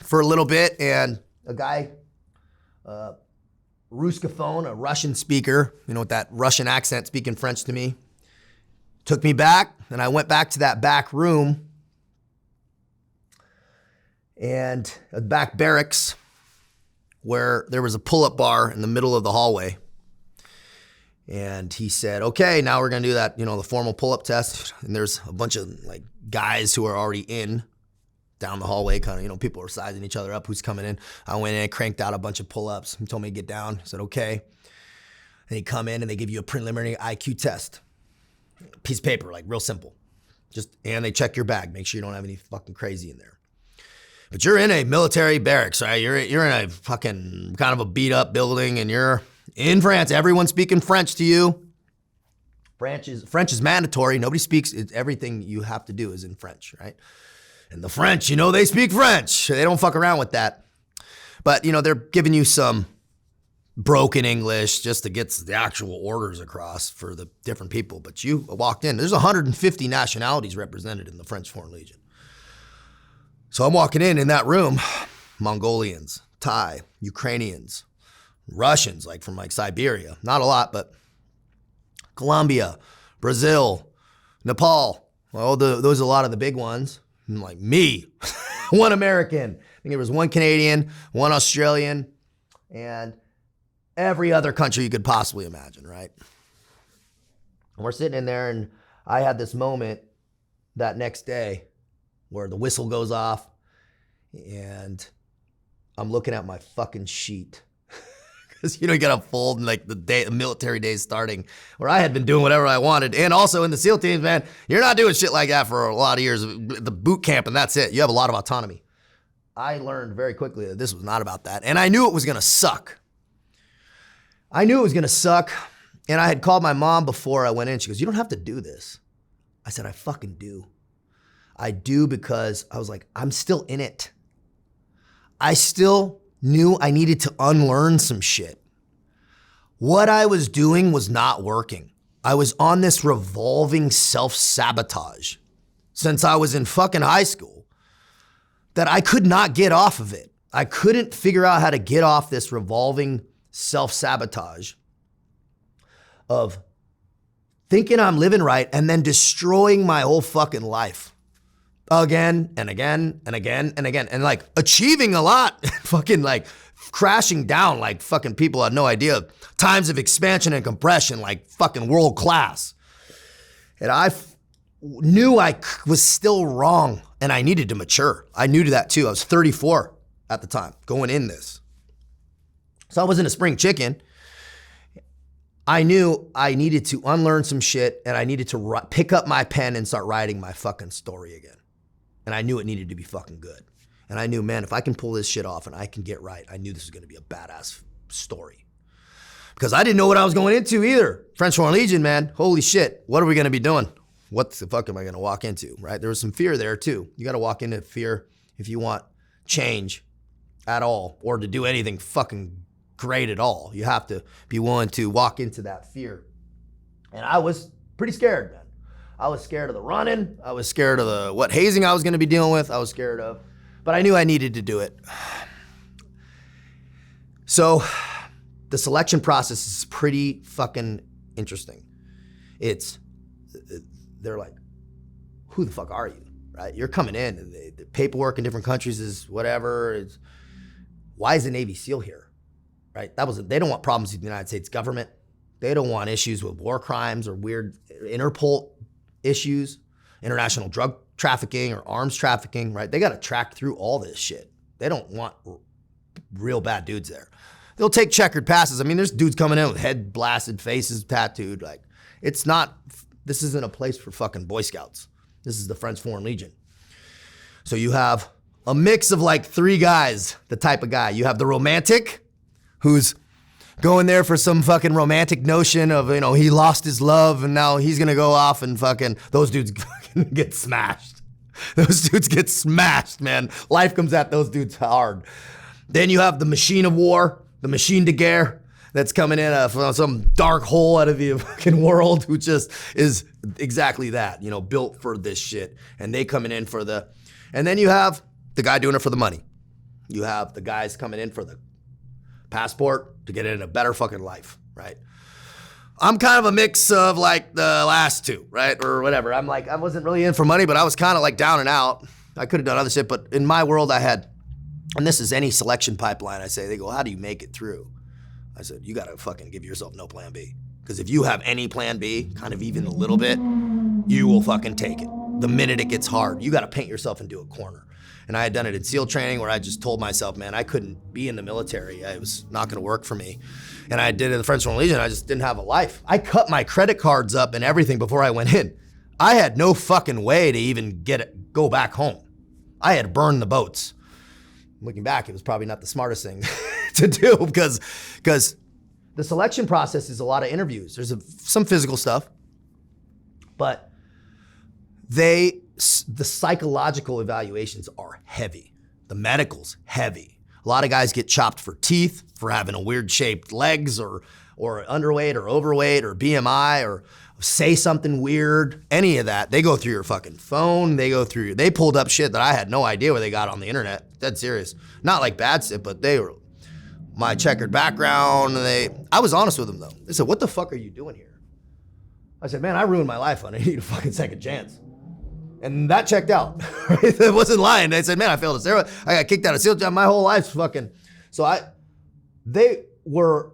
A: for a little bit, and a guy, Ruscophone, a Russian speaker, with that Russian accent speaking French to me, took me back, and I went back to that back room and a back barracks where there was a pull-up bar in the middle of the hallway. And he said, okay, now we're going to do that, the formal pull-up test. And there's a bunch of guys who are already in down the hallway, kind of, people are sizing each other up, who's coming in. I went in and cranked out a bunch of pull-ups. He told me to get down. I said, okay. And he come in and they give you a preliminary IQ test. Piece of paper, real simple. And they check your bag, make sure you don't have any fucking crazy in there. But you're in a military barracks, right? You're in a fucking kind of a beat up building, and you're in France. Everyone's speaking French to you. French is mandatory. Nobody speaks. Everything you have to do is in French, right? And the French, they speak French. They don't fuck around with that. But, they're giving you some broken English just to get the actual orders across for the different people. But you walked in. There's 150 nationalities represented in the French Foreign Legion. So I'm walking in that room, Mongolians, Thai, Ukrainians, Russians, from Siberia. Not a lot, but Colombia, Brazil, Nepal. Well, those are a lot of the big ones. And me, one American. I think there was one Canadian, one Australian, and every other country you could possibly imagine, right? And we're sitting in there, and I had this moment that next day where the whistle goes off, and I'm looking at my fucking sheet. Because, you gotta fold and the military day's starting, where I had been doing whatever I wanted. And also in the SEAL teams, man, you're not doing shit like that for a lot of years. The boot camp, and that's it. You have a lot of autonomy. I learned very quickly that this was not about that. And I knew it was gonna suck. And I had called my mom before I went in. She goes, you don't have to do this. I said, I fucking do. I do, because I was like, I'm still in it. I still knew I needed to unlearn some shit. What I was doing was not working. I was on this revolving self-sabotage since I was in fucking high school that I could not get off of it. I couldn't figure out how to get off this revolving self-sabotage of thinking I'm living right and then destroying my whole fucking life. Again and again and again and again. And achieving a lot, fucking crashing down fucking people had no idea. Times of expansion and compression fucking world class. And I knew I was still wrong and I needed to mature. I knew that too. I was 34 at the time going in this. So I wasn't a spring chicken. I knew I needed to unlearn some shit, and I needed to pick up my pen and start writing my fucking story again. And I knew it needed to be fucking good. And I knew, man, if I can pull this shit off and I can get right, I knew this was going to be a badass story. because I didn't know what I was going into either. French Foreign Legion, man, holy shit, what are we gonna be doing? What the fuck am I gonna walk into, right? There was some fear there too. You gotta walk into fear if you want change at all, or to do anything fucking great at all. You have to be willing to walk into that fear. And I was pretty scared, man. I was scared of the running. I was scared of what hazing I was gonna be dealing with. I was scared of, but I knew I needed to do it. So the selection process is pretty fucking interesting. They're like, who the fuck are you, right? You're coming in, and the paperwork in different countries is whatever. Why is the Navy SEAL here, right? They don't want problems with the United States government. They don't want issues with war crimes or weird Interpol issues, international drug trafficking or arms trafficking, right? They got to track through all this shit. They don't want real bad dudes there. They'll take checkered passes. I mean, there's dudes coming in with head blasted, faces tattooed. Like, this isn't a place for fucking Boy Scouts. This is the French Foreign Legion. So you have a mix of like three guys, the type of guy. You have the romantic, who's going there for some fucking romantic notion of, he lost his love and now he's gonna go off and fucking, those dudes fucking get smashed. Those dudes get smashed, man. Life comes at those dudes hard. Then you have the machine of war, the machine de guerre, that's coming in from some dark hole out of the fucking world, who just is exactly that, built for this shit. And they coming in and then you have the guy doing it for the money. You have the guys coming in for the passport to get in a better fucking life, right? I'm kind of a mix of like the last two, right? Or whatever. I'm like, I wasn't really in for money, but I was kind of like down and out. I could have done other shit, but in my world and this is any selection pipeline, they go, how do you make it through? I said, you gotta fucking give yourself no plan B. Because if you have any plan B, kind of even a little bit, you will fucking take it. The minute it gets hard, you gotta paint yourself into a corner. And I had done it in SEAL training where I just told myself, man, I couldn't be in the military. It was not gonna work for me. And I did it in the French Foreign Legion. I just didn't have a life. I cut my credit cards up and everything before I went in. I had no fucking way to even go back home. I had burned the boats. Looking back, it was probably not the smartest thing to do because the selection process is a lot of interviews. There's some physical stuff, but the psychological evaluations are heavy. The medical's heavy. A lot of guys get chopped for teeth, for having a weird shaped legs or underweight or overweight or BMI or say something weird, any of that. They go through your fucking phone. They pulled up shit that I had no idea where they got on the internet. Dead serious. Not like bad shit, but they were my checkered background. I was honest with them though. They said, what the fuck are you doing here? I said, man, I ruined my life on it. I need a fucking second chance. And that checked out. It wasn't lying. They said, man, I failed a steroid. I got kicked out of SEAL job. My whole life's fucking. They were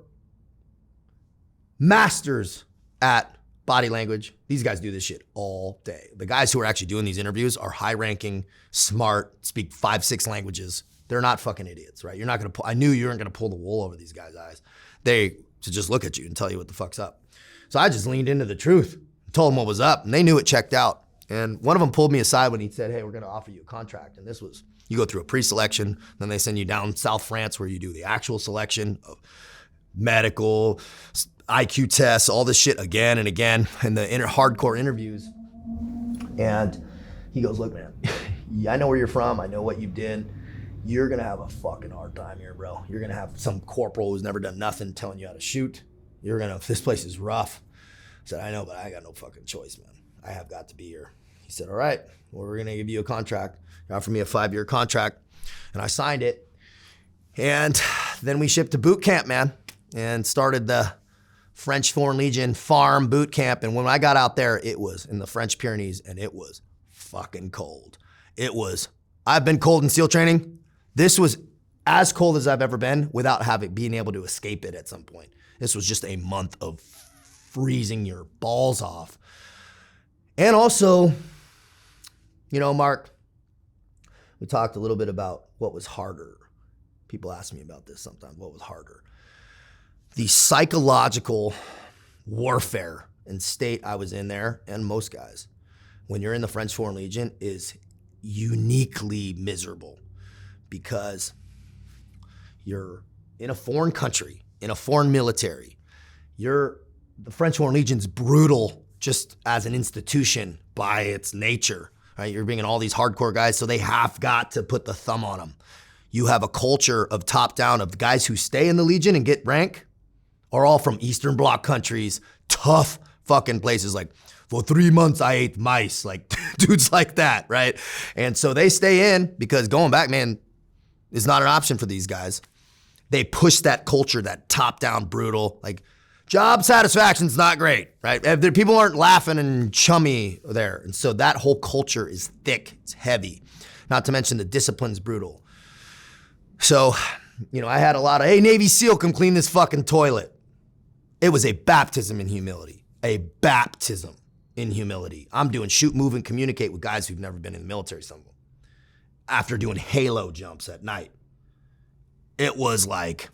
A: masters at body language. These guys do this shit all day. The guys who are actually doing these interviews are high ranking, smart, speak 5-6 languages. They're not fucking idiots, right? I knew you weren't gonna pull the wool over these guys' eyes. They to just look at you and tell you what the fuck's up. So I just leaned into the truth, told them what was up, and they knew it checked out. And one of them pulled me aside when he said, hey, we're gonna offer you a contract. And this was, you go through a pre-selection, then they send you down South France where you do the actual selection of medical, IQ tests, all this shit again and again, and the hardcore interviews. And he goes, look, man, I know where you're from. I know what you did. You're gonna have a fucking hard time here, bro. You're gonna have some corporal who's never done nothing telling you how to shoot. This place is rough. I said, I know, but I got no fucking choice, man. I have got to be here. He said, all right, well, we're gonna give you a contract. He offered me a 5-year contract, and I signed it. And then we shipped to boot camp, man, and started the French Foreign Legion farm boot camp. And when I got out there, it was in the French Pyrenees, and it was fucking cold. I've been cold in SEAL training. This was as cold as I've ever been without being able to escape it at some point. This was just a month of freezing your balls off. And also, Mark, we talked a little bit about what was harder. People ask me about this sometimes. What was harder? The psychological warfare and state I was in there, and most guys, when you're in the French Foreign Legion, is uniquely miserable because you're in a foreign country, in a foreign military. the French Foreign Legion's brutal just as an institution by its nature, right? You're bringing all these hardcore guys, so they have got to put the thumb on them. You have a culture of top down of the guys who stay in the Legion and get rank are all from Eastern Bloc countries, tough fucking places. Like, for 3 months I ate mice, like dudes like that, right? And so they stay in because going back, man, is not an option for these guys. They push that culture, that top down brutal, like job satisfaction's not great, right? People aren't laughing and chummy there. And so that whole culture is thick, it's heavy. Not to mention the discipline's brutal. So, I had a lot of, hey, Navy SEAL, come clean this fucking toilet. It was a baptism in humility, a baptism in humility. I'm doing shoot, move, and communicate with guys who've never been in the military, some of them, after doing halo jumps at night. It was like,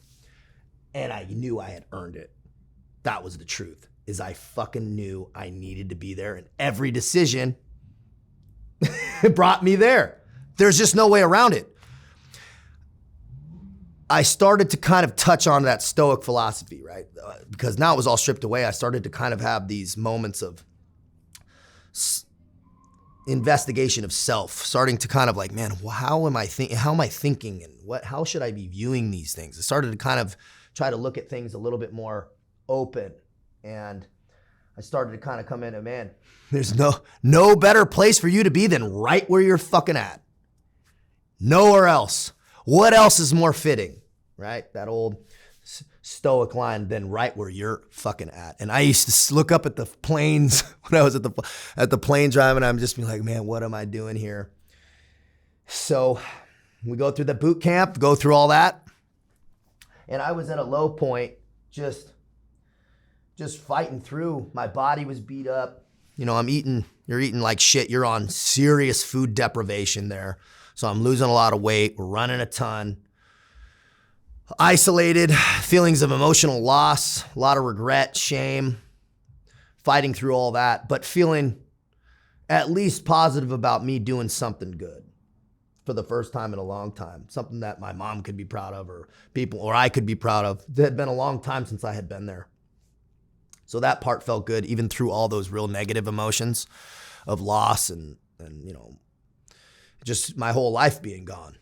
A: and I knew I had earned it. That was the truth, is I fucking knew I needed to be there, and every decision brought me there. There's just no way around it. I started to kind of touch on that Stoic philosophy, right? Because now it was all stripped away. I started to kind of have these moments of investigation of self, starting to kind of like, man, how am I thinking, and how should I be viewing these things? I started to kind of try to look at things a little bit more open, and I started to kind of come in and, man, there's no better place for you to be than right where you're fucking at. Nowhere else. What else is more fitting, right? That old Stoic line, than right where you're fucking at. And I used to look up at the planes when I was at the plane drive, and I'm just being like, man, what am I doing here? So we go through the boot camp, go through all that, and I was at a low point, just fighting through. My body was beat up. You're eating like shit. You're on serious food deprivation there. So I'm losing a lot of weight. We're running a ton. Isolated, feelings of emotional loss, a lot of regret, shame, fighting through all that, but feeling at least positive about me doing something good for the first time in a long time. Something that my mom could be proud of, or I could be proud of. It had been a long time since I had been there. So that part felt good, even through all those real negative emotions of loss and just my whole life being gone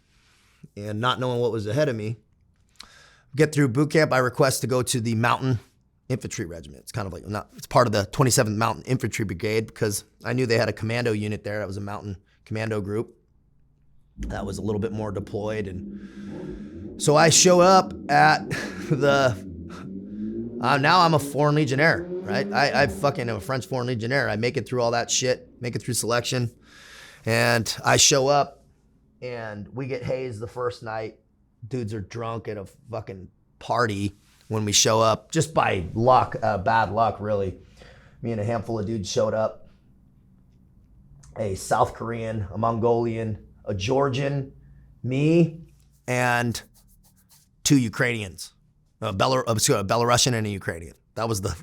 A: and not knowing what was ahead of me. Get through boot camp, I request to go to the Mountain Infantry Regiment. It's kind of like, it's part of the 27th Mountain Infantry Brigade, because I knew they had a commando unit there. That was a mountain commando group that was a little bit more deployed. And so I show up at now I'm a Foreign Legionnaire, right? I fucking am a French Foreign Legionnaire. I make it through all that shit, make it through selection. And I show up and we get hazed the first night. Dudes are drunk at a fucking party when we show up, just by luck, bad luck, really. Me and a handful of dudes showed up. A South Korean, a Mongolian, a Georgian, me, and 2 Ukrainians, a Belarusian and a Ukrainian. That was the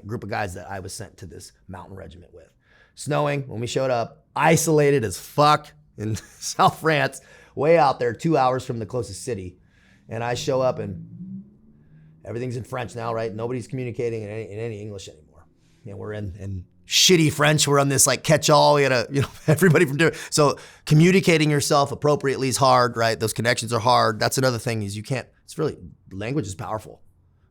A: group of guys that I was sent to this mountain regiment with. Snowing when we showed up, isolated as fuck in South France, way out there, 2 hours from the closest city. And I show up and everything's in French now, right? Nobody's communicating in any English anymore. And we're in shitty French. We're on this like catch-all. We gotta, everybody from different. So communicating yourself appropriately is hard, right? Those connections are hard. That's another thing, is language is powerful,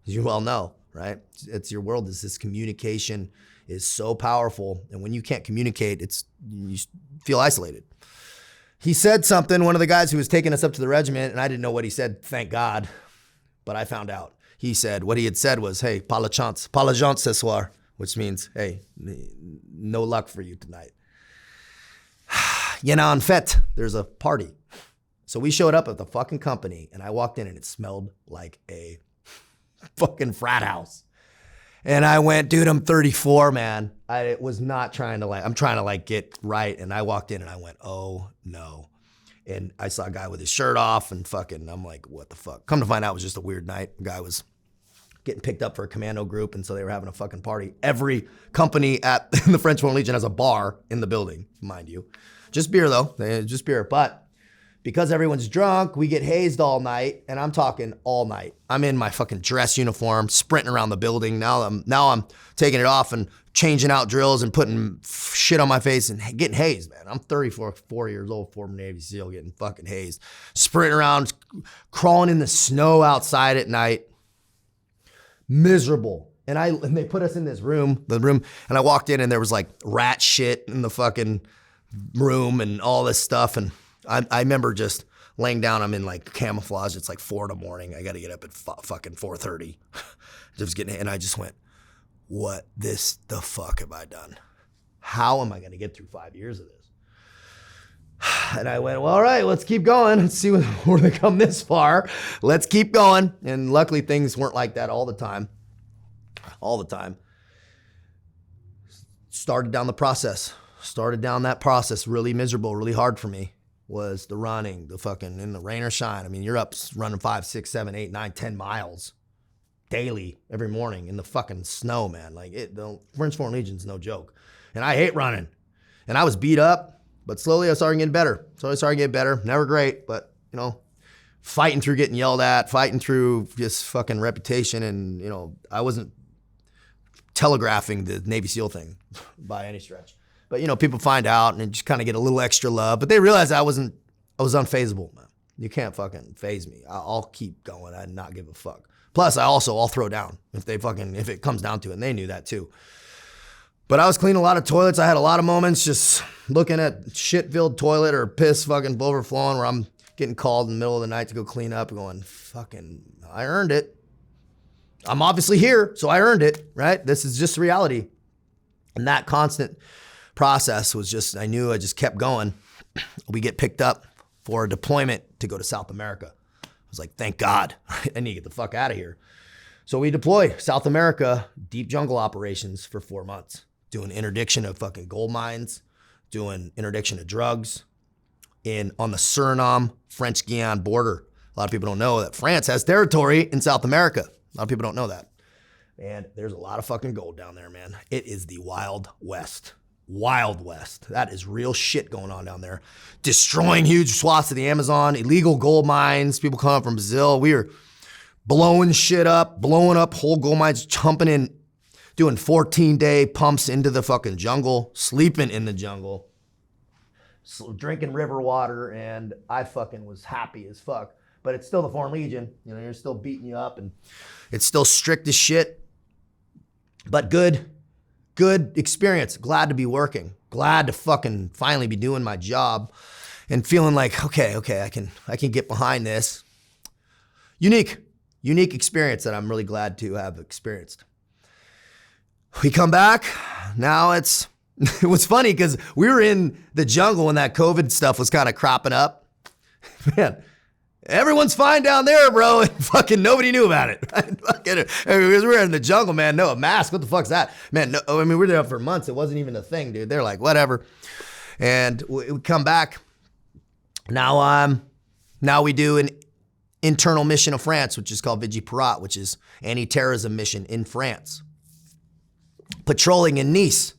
A: as you well know, right? It's your world. This communication is so powerful. And when you can't communicate, you feel isolated. He said something, one of the guys who was taking us up to the regiment, and I didn't know what he said, thank God, but I found out. What he had said was, hey, pas la chance ce soir, which means, hey, no luck for you tonight. En fait, there's a party. So we showed up at the fucking company, and I walked in and it smelled like a fucking frat house. And I went, dude, I'm 34, man. I was not trying to I'm trying to get right. And I walked in and I went, oh no. And I saw a guy with his shirt off and I'm like, what the fuck? Come to find out, it was just a weird night. The guy was getting picked up for a commando group, and so they were having a fucking party. Every company in the French Foreign Legion has a bar in the building, mind you. Just beer though, just beer. But because everyone's drunk, we get hazed all night, and I'm talking all night. I'm in my fucking dress uniform, sprinting around the building. Now I'm taking it off and changing out drills and putting shit on my face and getting hazed, man. I'm 34 years old, former Navy SEAL, getting fucking hazed. Sprinting around, crawling in the snow outside at night. Miserable. And they put us in this room, and I walked in and there was like rat shit in the fucking room and all this stuff. And I remember just laying down. I'm in like camouflage. It's like 4 a.m. I got to get up at fucking 4:30. And I just went, what the fuck have I done? How am I going to get through 5 years of this? And I went, well, all right, let's keep going. Let's see where they come this far. Let's keep going. And luckily things weren't like that all the time. Started down that process, really miserable, really hard for me. Was the running, the fucking in the rain or shine. I mean, you're up running 5, 6, 7, 8, 9, 10 miles daily every morning in the fucking snow, man. Like the French Foreign Legion's no joke. And I hate running. And I was beat up, but slowly I started getting better. Never great, but you know, fighting through getting yelled at, fighting through just fucking reputation. And you know, I wasn't telegraphing the Navy SEAL thing by any stretch. But you know, people find out and just kind of get a little extra love, but they realize I was unfazable, man. You can't fucking phase me. I'll keep going. I not give a fuck. Plus I'll throw down if it comes down to it. And they knew that too. But I was cleaning a lot of toilets. I had a lot of moments just looking at shit-filled toilet or piss fucking overflowing where I'm getting called in the middle of the night to go clean up and going, fucking, I earned it. I'm obviously here, so I earned it, right? This is just reality. And that constant process was just, I knew I just kept going. We get picked up for a deployment to go to South America. I was like, thank God, I need to get the fuck out of here. So we deploy South America, deep jungle operations for 4 months, doing interdiction of fucking gold mines, doing interdiction of drugs on the Suriname, French Guiana border. A lot of people don't know that France has territory in South America. A lot of people don't know that. And there's a lot of fucking gold down there, man. It is the Wild West. Wild West. That is real shit going on down there. Destroying huge swaths of the Amazon, illegal gold mines, people coming from Brazil. We were blowing shit up, blowing up whole gold mines, jumping in, doing 14-day pumps into the fucking jungle, sleeping in the jungle, drinking river water, and I fucking was happy as fuck. But it's still the Foreign Legion. You know, you're still beating you up, and it's still strict as shit. But good experience. Glad to be working. Glad to fucking finally be doing my job, and feeling like, okay, I can get behind this. Unique experience that I'm really glad to have experienced. We come back. Now it was funny because we were in the jungle when that COVID stuff was kind of cropping up. Man, everyone's fine down there, bro. And fucking nobody knew about it. Because we were in the jungle, man. No, a mask. What the fuck's that? Man, no, I mean, we were there for months. It wasn't even a thing, dude. They're like, whatever. And we come back. Now we do an internal mission of France, which is called Vigiparat, which is anti-terrorism mission in France. Patrolling in Nice.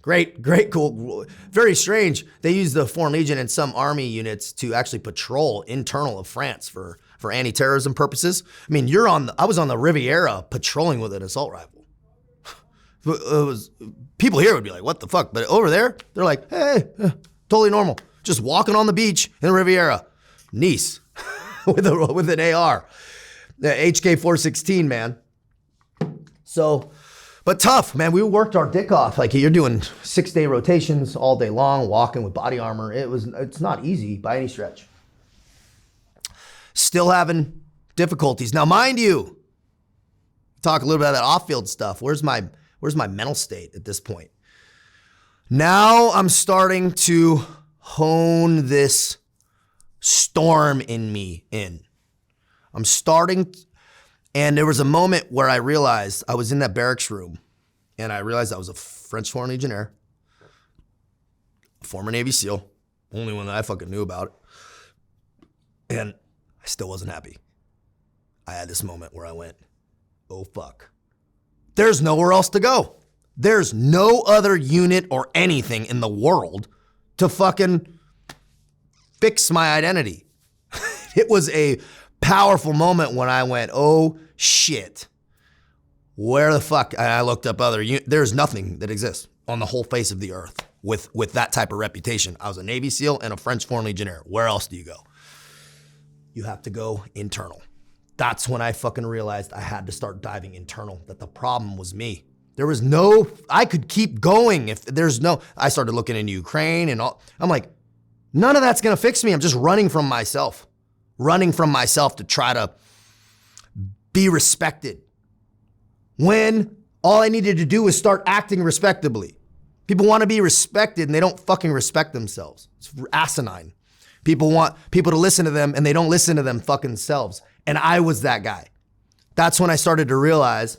A: Great, cool. Very strange. They use the Foreign Legion and some army units to actually patrol internal of France for anti-terrorism purposes. I mean, I was on the Riviera patrolling with an assault rifle. People here would be like, what the fuck? But over there, they're like, hey, totally normal. Just walking on the beach in the Riviera. Nice. with an AR. The HK-416, man. So, but tough, man. We worked our dick off. Like, you're doing 6-day rotations all day long, walking with body armor. It's not easy by any stretch. Still having difficulties. Now, mind you, talk a little bit about that off-field stuff. Where's my mental state at this point? Now I'm starting to hone this storm in me in. I'm starting, and there was a moment where I realized I was in that barracks room, and I realized I was a French Foreign Legionnaire, a former Navy SEAL, only one that I fucking knew about, and I still wasn't happy. I had this moment where I went, oh fuck. There's nowhere else to go. There's no other unit or anything in the world to fucking fix my identity. It was a powerful moment when I went, oh shit, where the fuck? And I looked up there's nothing that exists on the whole face of the earth with that type of reputation. I was a Navy SEAL and a French Foreign Legionnaire. Where else do you go? You have to go internal. That's when I fucking realized I had to start diving internal, that the problem was me. I could keep going I started looking into Ukraine and all. I'm like, none of that's gonna fix me. I'm just running from myself to try to be respected. When all I needed to do was start acting respectably. People want to be respected and they don't fucking respect themselves. It's asinine. People want people to listen to them and they don't listen to them fucking selves. And I was that guy. That's when I started to realize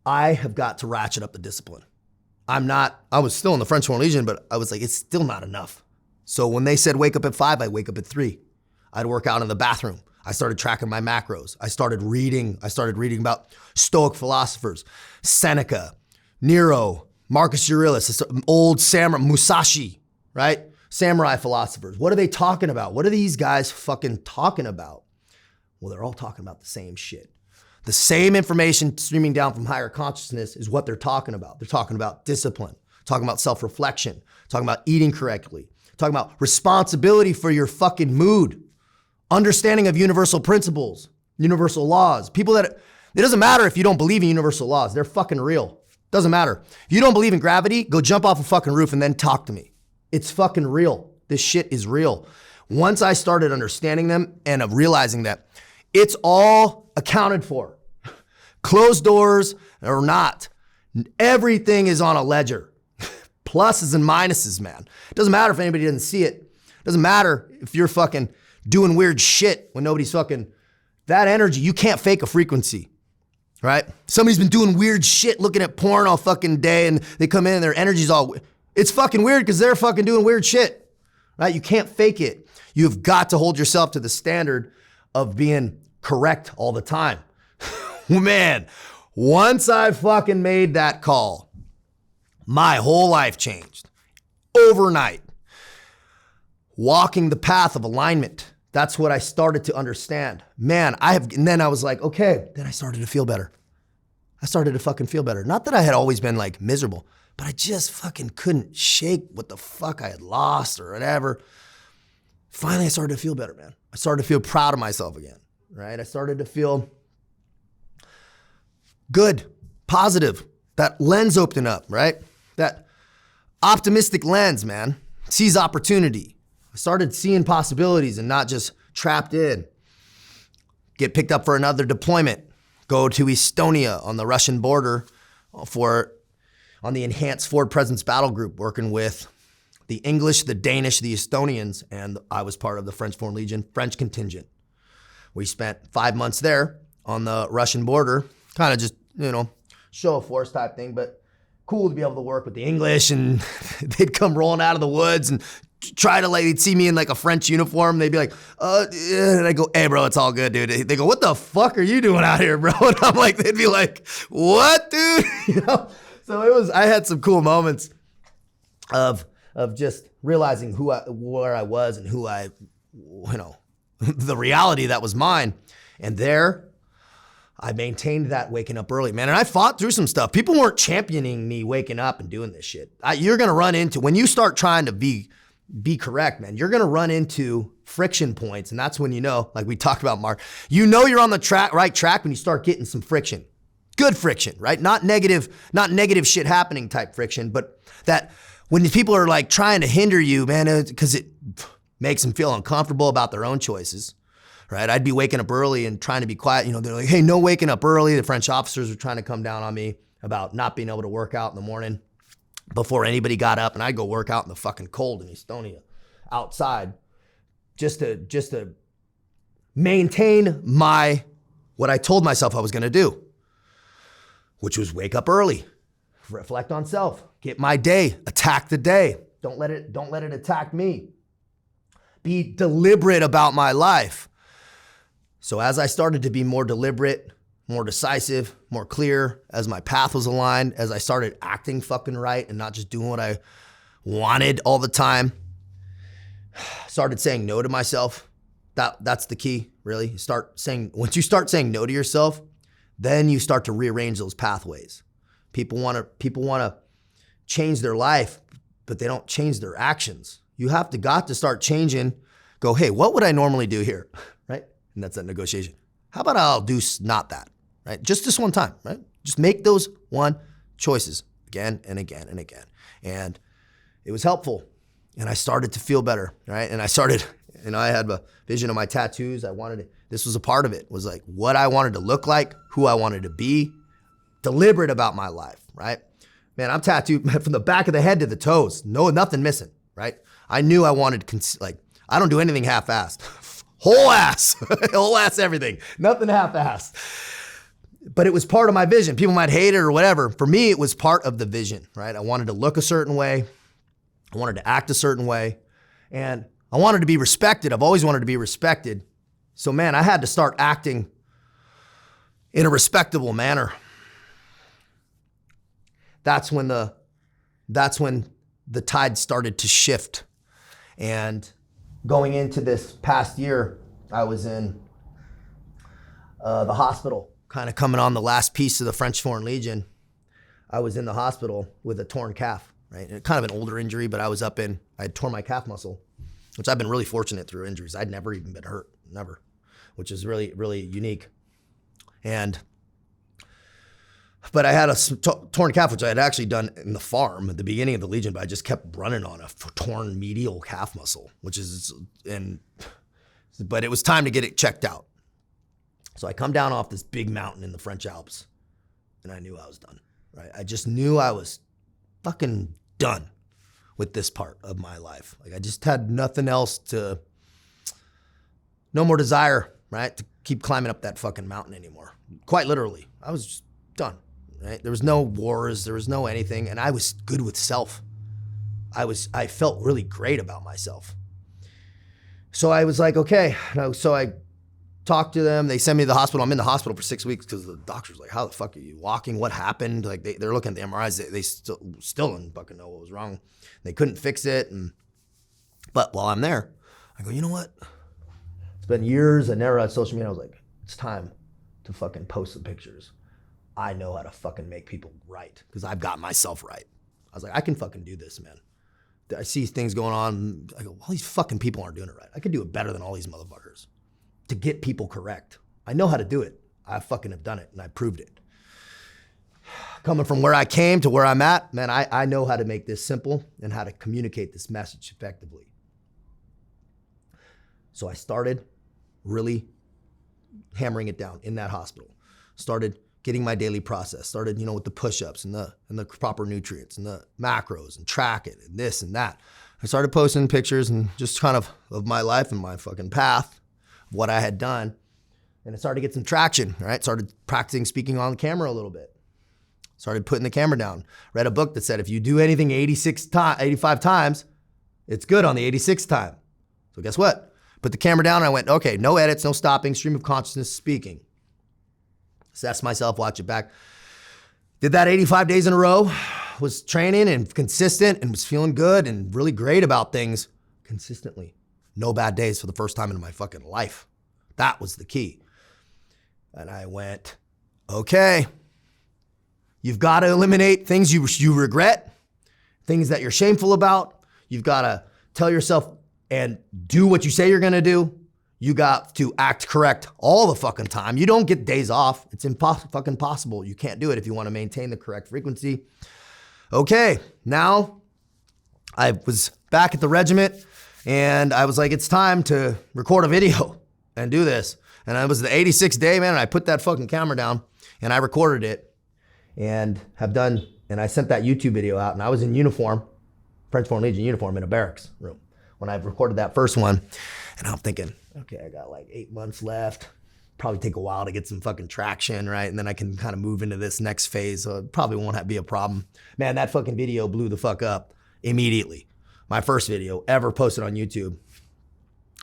A: I have got to ratchet up the discipline. I was still in the French Foreign Legion, but I was like, it's still not enough. So when they said wake up at 5, I'd wake up at 3. I'd work out in the bathroom. I started tracking my macros. I started reading about Stoic philosophers, Seneca, Nero, Marcus Aurelius, old samurai, Musashi, right? Samurai philosophers. What are they talking about? What are these guys fucking talking about? Well, they're all talking about the same shit. The same information streaming down from higher consciousness is what they're talking about. They're talking about discipline, talking about self-reflection, talking about eating correctly, talking about responsibility for your fucking mood, understanding of universal principles, universal laws. It doesn't matter if you don't believe in universal laws. They're fucking real. Doesn't matter. If you don't believe in gravity, go jump off a fucking roof and then talk to me. It's fucking real. This shit is real. Once I started understanding them and of realizing that it's all accounted for, closed doors or not, everything is on a ledger. Pluses and minuses, man. It doesn't matter if anybody doesn't see it. It doesn't matter if you're fucking doing weird shit when nobody's fucking, that energy, you can't fake a frequency, right? Somebody's been doing weird shit, looking at porn all fucking day and they come in and their energy's all, it's fucking weird because they're fucking doing weird shit, right? You can't fake it. You've got to hold yourself to the standard of being correct all the time. Man, once I fucking made that call, my whole life changed overnight. Walking the path of alignment. That's what I started to understand. Man, and then I was like, okay, then I started to feel better. I started to fucking feel better. Not that I had always been like miserable, but I just fucking couldn't shake what the fuck I had lost or whatever. Finally, I started to feel better, man. I started to feel proud of myself again, right? I started to feel good, positive. That lens opened up, right? That optimistic lens, man, sees opportunity. I started seeing possibilities and not just trapped in. Get picked up for another deployment. Go to Estonia on the Russian border on the Enhanced Forward Presence Battle Group, working with the English, the Danish, the Estonians, and I was part of the French Foreign Legion French contingent. We spent 5 months there on the Russian border, kind of just, show of force type thing, but cool to be able to work with the English, and they'd come rolling out of the woods and try to they'd see me in like a French uniform. They'd be like, yeah. And I go, hey bro, it's all good, dude. They go, what the fuck are you doing out here, bro? And I'm like, they'd be like, what, dude? So I had some cool moments of just realizing where I was and who the reality that was mine. And there, I maintained that waking up early, man. And I fought through some stuff. People weren't championing me waking up and doing this shit. You're going to run into, when you start trying to be correct, man, you're going to run into friction points. And that's when like we talked about, Mark, you're on the right track when you start getting some friction. Good friction, right? Not negative shit happening type friction, but that when people are like trying to hinder you, man, because it makes them feel uncomfortable about their own choices. Right? I'd be waking up early and trying to be quiet. They're like, hey, no waking up early. The French officers were trying to come down on me about not being able to work out in the morning before anybody got up. And I'd go work out in the fucking cold in Estonia outside just to maintain what I told myself I was going to do, which was wake up early, reflect on self, get my day, attack the day. Don't let it attack me. Be deliberate about my life. So as I started to be more deliberate, more decisive, more clear, as my path was aligned, as I started acting fucking right and not just doing what I wanted all the time, Started saying no to myself. That's the key, really. Once you start saying no to yourself, then you start to rearrange those pathways. People want to change their life, but they don't change their actions. You got to start changing. Go, hey, what would I normally do here, right? And that's that negotiation. How about I'll do not that, right? Just this one time, right? Just make those one choices again and again and again. And it was helpful. And I started to feel better, right? And I had a vision of my tattoos. This was a part of it, was like what I wanted to look like, who I wanted to be, deliberate about my life, right? Man, I'm tattooed from the back of the head to the toes. No, nothing missing, right? I knew I wanted, I don't do anything half-assed. Whole ass, whole ass everything, nothing half-assed. But it was part of my vision. People might hate it or whatever. For me, it was part of the vision, right? I wanted to look a certain way. I wanted to act a certain way. And I wanted to be respected. I've always wanted to be respected. So man, I had to start acting in a respectable manner. That's when the tide started to shift. And going into this past year, I was in the hospital, kind of coming on the last piece of the French Foreign Legion. I was in the hospital with a torn calf, right? And kind of an older injury, but I had torn my calf muscle, which I've been really fortunate through injuries. I'd never even been hurt, never, which is really, really unique. But I had a torn calf, which I had actually done in the farm at the beginning of the Legion, but I just kept running on a torn medial calf muscle, but it was time to get it checked out. So I come down off this big mountain in the French Alps, and I knew I was done, right? I just knew I was fucking done with this part of my life. Like I just had nothing else no more desire, right? To keep climbing up that fucking mountain anymore. Quite literally, I was just done. Right? There was no wars, there was no anything, and I was good with self. I felt really great about myself. So I was like, okay. So I talked to them. They sent me to the hospital. I'm in the hospital for 6 weeks because the doctor's like, how the fuck are you walking? What happened? Like they're looking at the MRIs. They still didn't fucking know what was wrong. They couldn't fix it. But while I'm there, I go, you know what? It's been years. I never had social media. I was like, it's time to fucking post some pictures. I know how to fucking make people right because I've got myself right. I was like, I can fucking do this, man. I see things going on. I go, all these fucking people aren't doing it right. I could do it better than all these motherfuckers to get people correct. I know how to do it. I fucking have done it and I proved it. Coming from where I came to where I'm at, man, I know how to make this simple and how to communicate this message effectively. So I started really hammering it down in that hospital. Started getting my daily process, started, with the push-ups and the proper nutrients and the macros and track it and this and that. I started posting pictures and just kind of my life and my fucking path, of what I had done. And it started to get some traction, right? Started practicing speaking on the camera a little bit. Started putting the camera down. Read a book that said, if you do anything 85 times, it's good on the 86th time. So guess what? Put the camera down and I went, okay, no edits, no stopping, stream of consciousness, speaking. Assess myself, watch it back. Did that 85 days in a row, was training and consistent and was feeling good and really great about things consistently. No bad days for the first time in my fucking life. That was the key. And I went, okay, you've got to eliminate things you regret, things that you're shameful about. You've got to tell yourself and do what you say you're gonna do. You got to act correct all the fucking time. You don't get days off. It's fucking possible. You can't do it if you want to maintain the correct frequency. Okay, now I was back at the regiment and I was like, it's time to record a video and do this. And it was the 86th day, man, and I put that fucking camera down and I recorded it and I sent that YouTube video out and I was in uniform, French Foreign Legion uniform in a barracks room when I recorded that first one. And I'm thinking, okay, I got like 8 months left. Probably take a while to get some fucking traction, right? And then I can kind of move into this next phase. So it probably won't be a problem. Man, that fucking video blew the fuck up immediately. My first video ever posted on YouTube.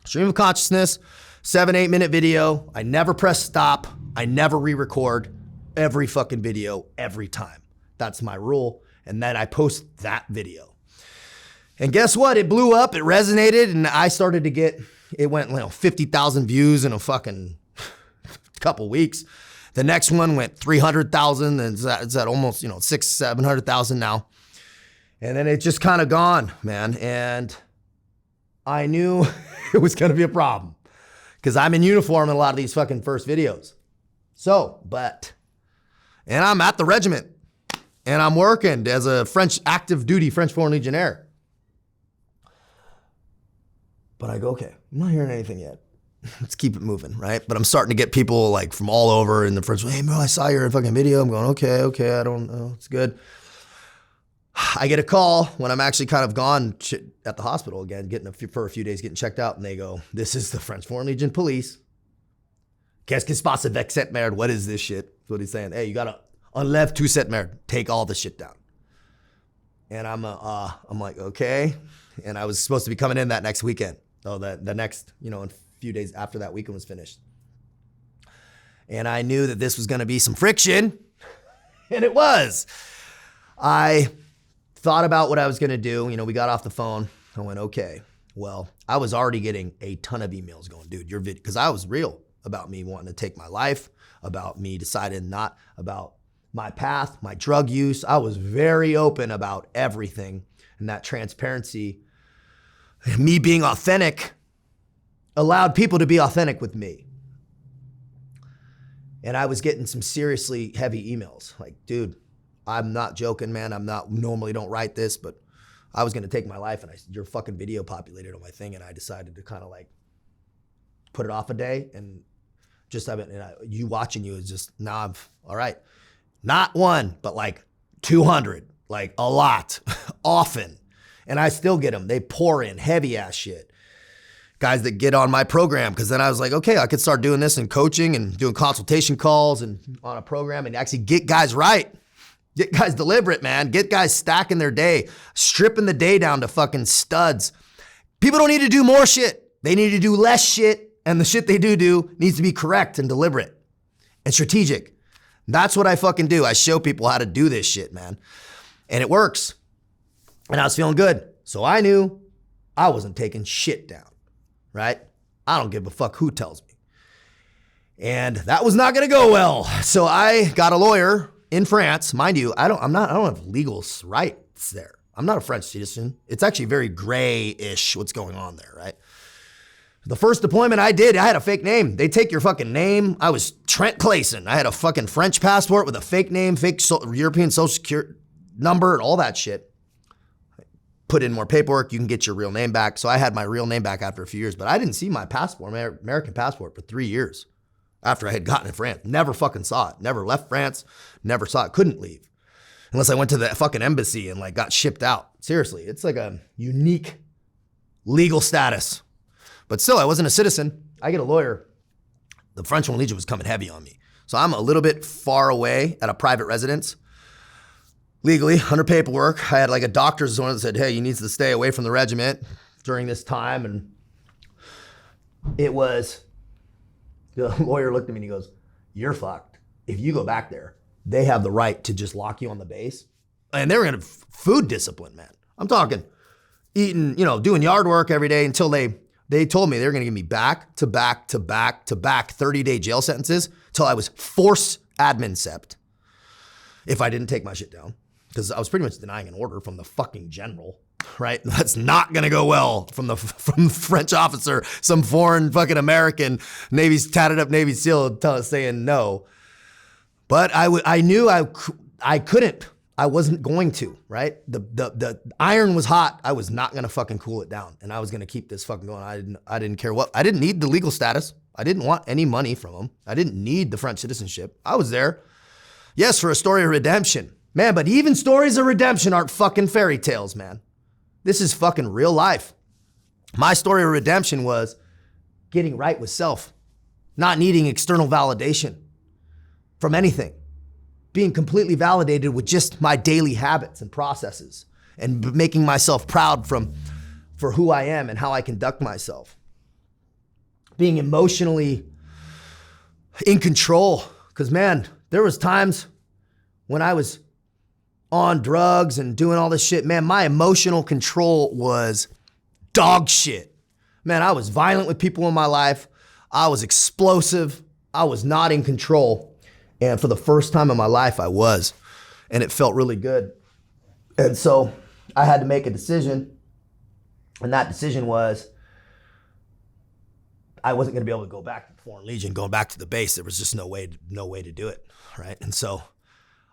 A: Stream of consciousness, 7-8 minute video. I never press stop. I never re-record every fucking video every time. That's my rule. And then I post that video. And guess what? It blew up, it resonated, and I started to get, it went 50,000 views in a fucking couple weeks. The next one went 300,000, and it's at almost, 700,000 now. And then it just kind of gone, man. And I knew it was gonna be a problem because I'm in uniform in a lot of these fucking first videos. And I'm at the regiment and I'm working as a active duty French Foreign Legionnaire. But I go, okay, I'm not hearing anything yet. Let's keep it moving, right? But I'm starting to get people like from all over in the French, hey bro, I saw your fucking video. I'm going, okay, I don't know, it's good. I get a call when I'm actually kind of gone at the hospital again, for a few days, getting checked out, and they go, this is the French Foreign Legion police. Qu'est-ce qui se passe avec cette merde? What is this shit? That's what he's saying. Hey, you gotta enlève tout cette merde. Take all the shit down. And I'm like, okay. And I was supposed to be coming in that next weekend. Oh, the next, a few days after that weekend was finished. And I knew that this was gonna be some friction, and it was. I thought about what I was gonna do. We got off the phone. I went, okay, well, I was already getting a ton of emails going, dude, your video, because I was real about me wanting to take my life, about me deciding not, about my path, my drug use. I was very open about everything, and that transparency, me being authentic, allowed people to be authentic with me. And I was getting some seriously heavy emails like, dude, I'm not joking, man. Normally don't write this, but I was gonna take my life, and your fucking video populated on my thing, and I decided to kind of like put it off a day, and you watching you is just, all right. Not one, but like 200, like a lot, often. And I still get them. They pour in heavy ass shit. Guys that get on my program, because then I was like, okay, I could start doing this and coaching and doing consultation calls and on a program and actually get guys right. Get guys deliberate, man. Get guys stacking their day, stripping the day down to fucking studs. People don't need to do more shit. They need to do less shit, and the shit they do needs to be correct and deliberate and strategic. That's what I fucking do. I show people how to do this shit, man. And it works. And I was feeling good. So I knew I wasn't taking shit down, right? I don't give a fuck who tells me. And that was not gonna go well. So I got a lawyer in France. Mind you, I don't have legal rights there. I'm not a French citizen. It's actually very gray-ish what's going on there, right? The first deployment I did, I had a fake name. They take your fucking name. I was Trent Clayson. I had a fucking French passport with a fake name, European social security number, and all that shit. Put in more paperwork, you can get your real name back. So I had my real name back after a few years, but I didn't see my passport, my American passport, for 3 years after I had gotten in France. Never fucking saw it. Never left France, never saw it, couldn't leave. Unless I went to the fucking embassy and like got shipped out. Seriously, it's like a unique legal status. But still, I wasn't a citizen. I get a lawyer. The French Foreign Legion was coming heavy on me. So I'm a little bit far away at a private residence, legally, under paperwork. I had like a doctor's order that said, hey, you need to stay away from the regiment during this time. And the lawyer looked at me and he goes, you're fucked. If you go back there, they have the right to just lock you on the base. And they were gonna food discipline, man. I'm talking eating, doing yard work every day until they told me they were gonna give me back to back 30-day jail sentences till I was force admin-cept if I didn't take my shit down. Because I was pretty much denying an order from the fucking general, right? That's not gonna go well from the French officer, some foreign fucking American tatted up Navy SEAL saying no. But I knew I couldn't. I wasn't going to, right? The iron was hot. I was not gonna fucking cool it down, and I was gonna keep this fucking going. I didn't care what. I didn't need the legal status. I didn't want any money from them. I didn't need the French citizenship. I was there, yes, for a story of redemption, man. But even stories of redemption aren't fucking fairy tales, man. This is fucking real life. My story of redemption was getting right with self, not needing external validation from anything. Being completely validated with just my daily habits and processes and making myself proud for who I am and how I conduct myself. Being emotionally in control. Because man, there was times when I was on drugs and doing all this shit, man, my emotional control was dog shit. Man, I was violent with people in my life. I was explosive. I was not in control. And for the first time in my life, I was. And it felt really good. And so I had to make a decision. And that decision was I wasn't going to be able to go back to the Foreign Legion, going back to the base. There was just no way to do it, right? And so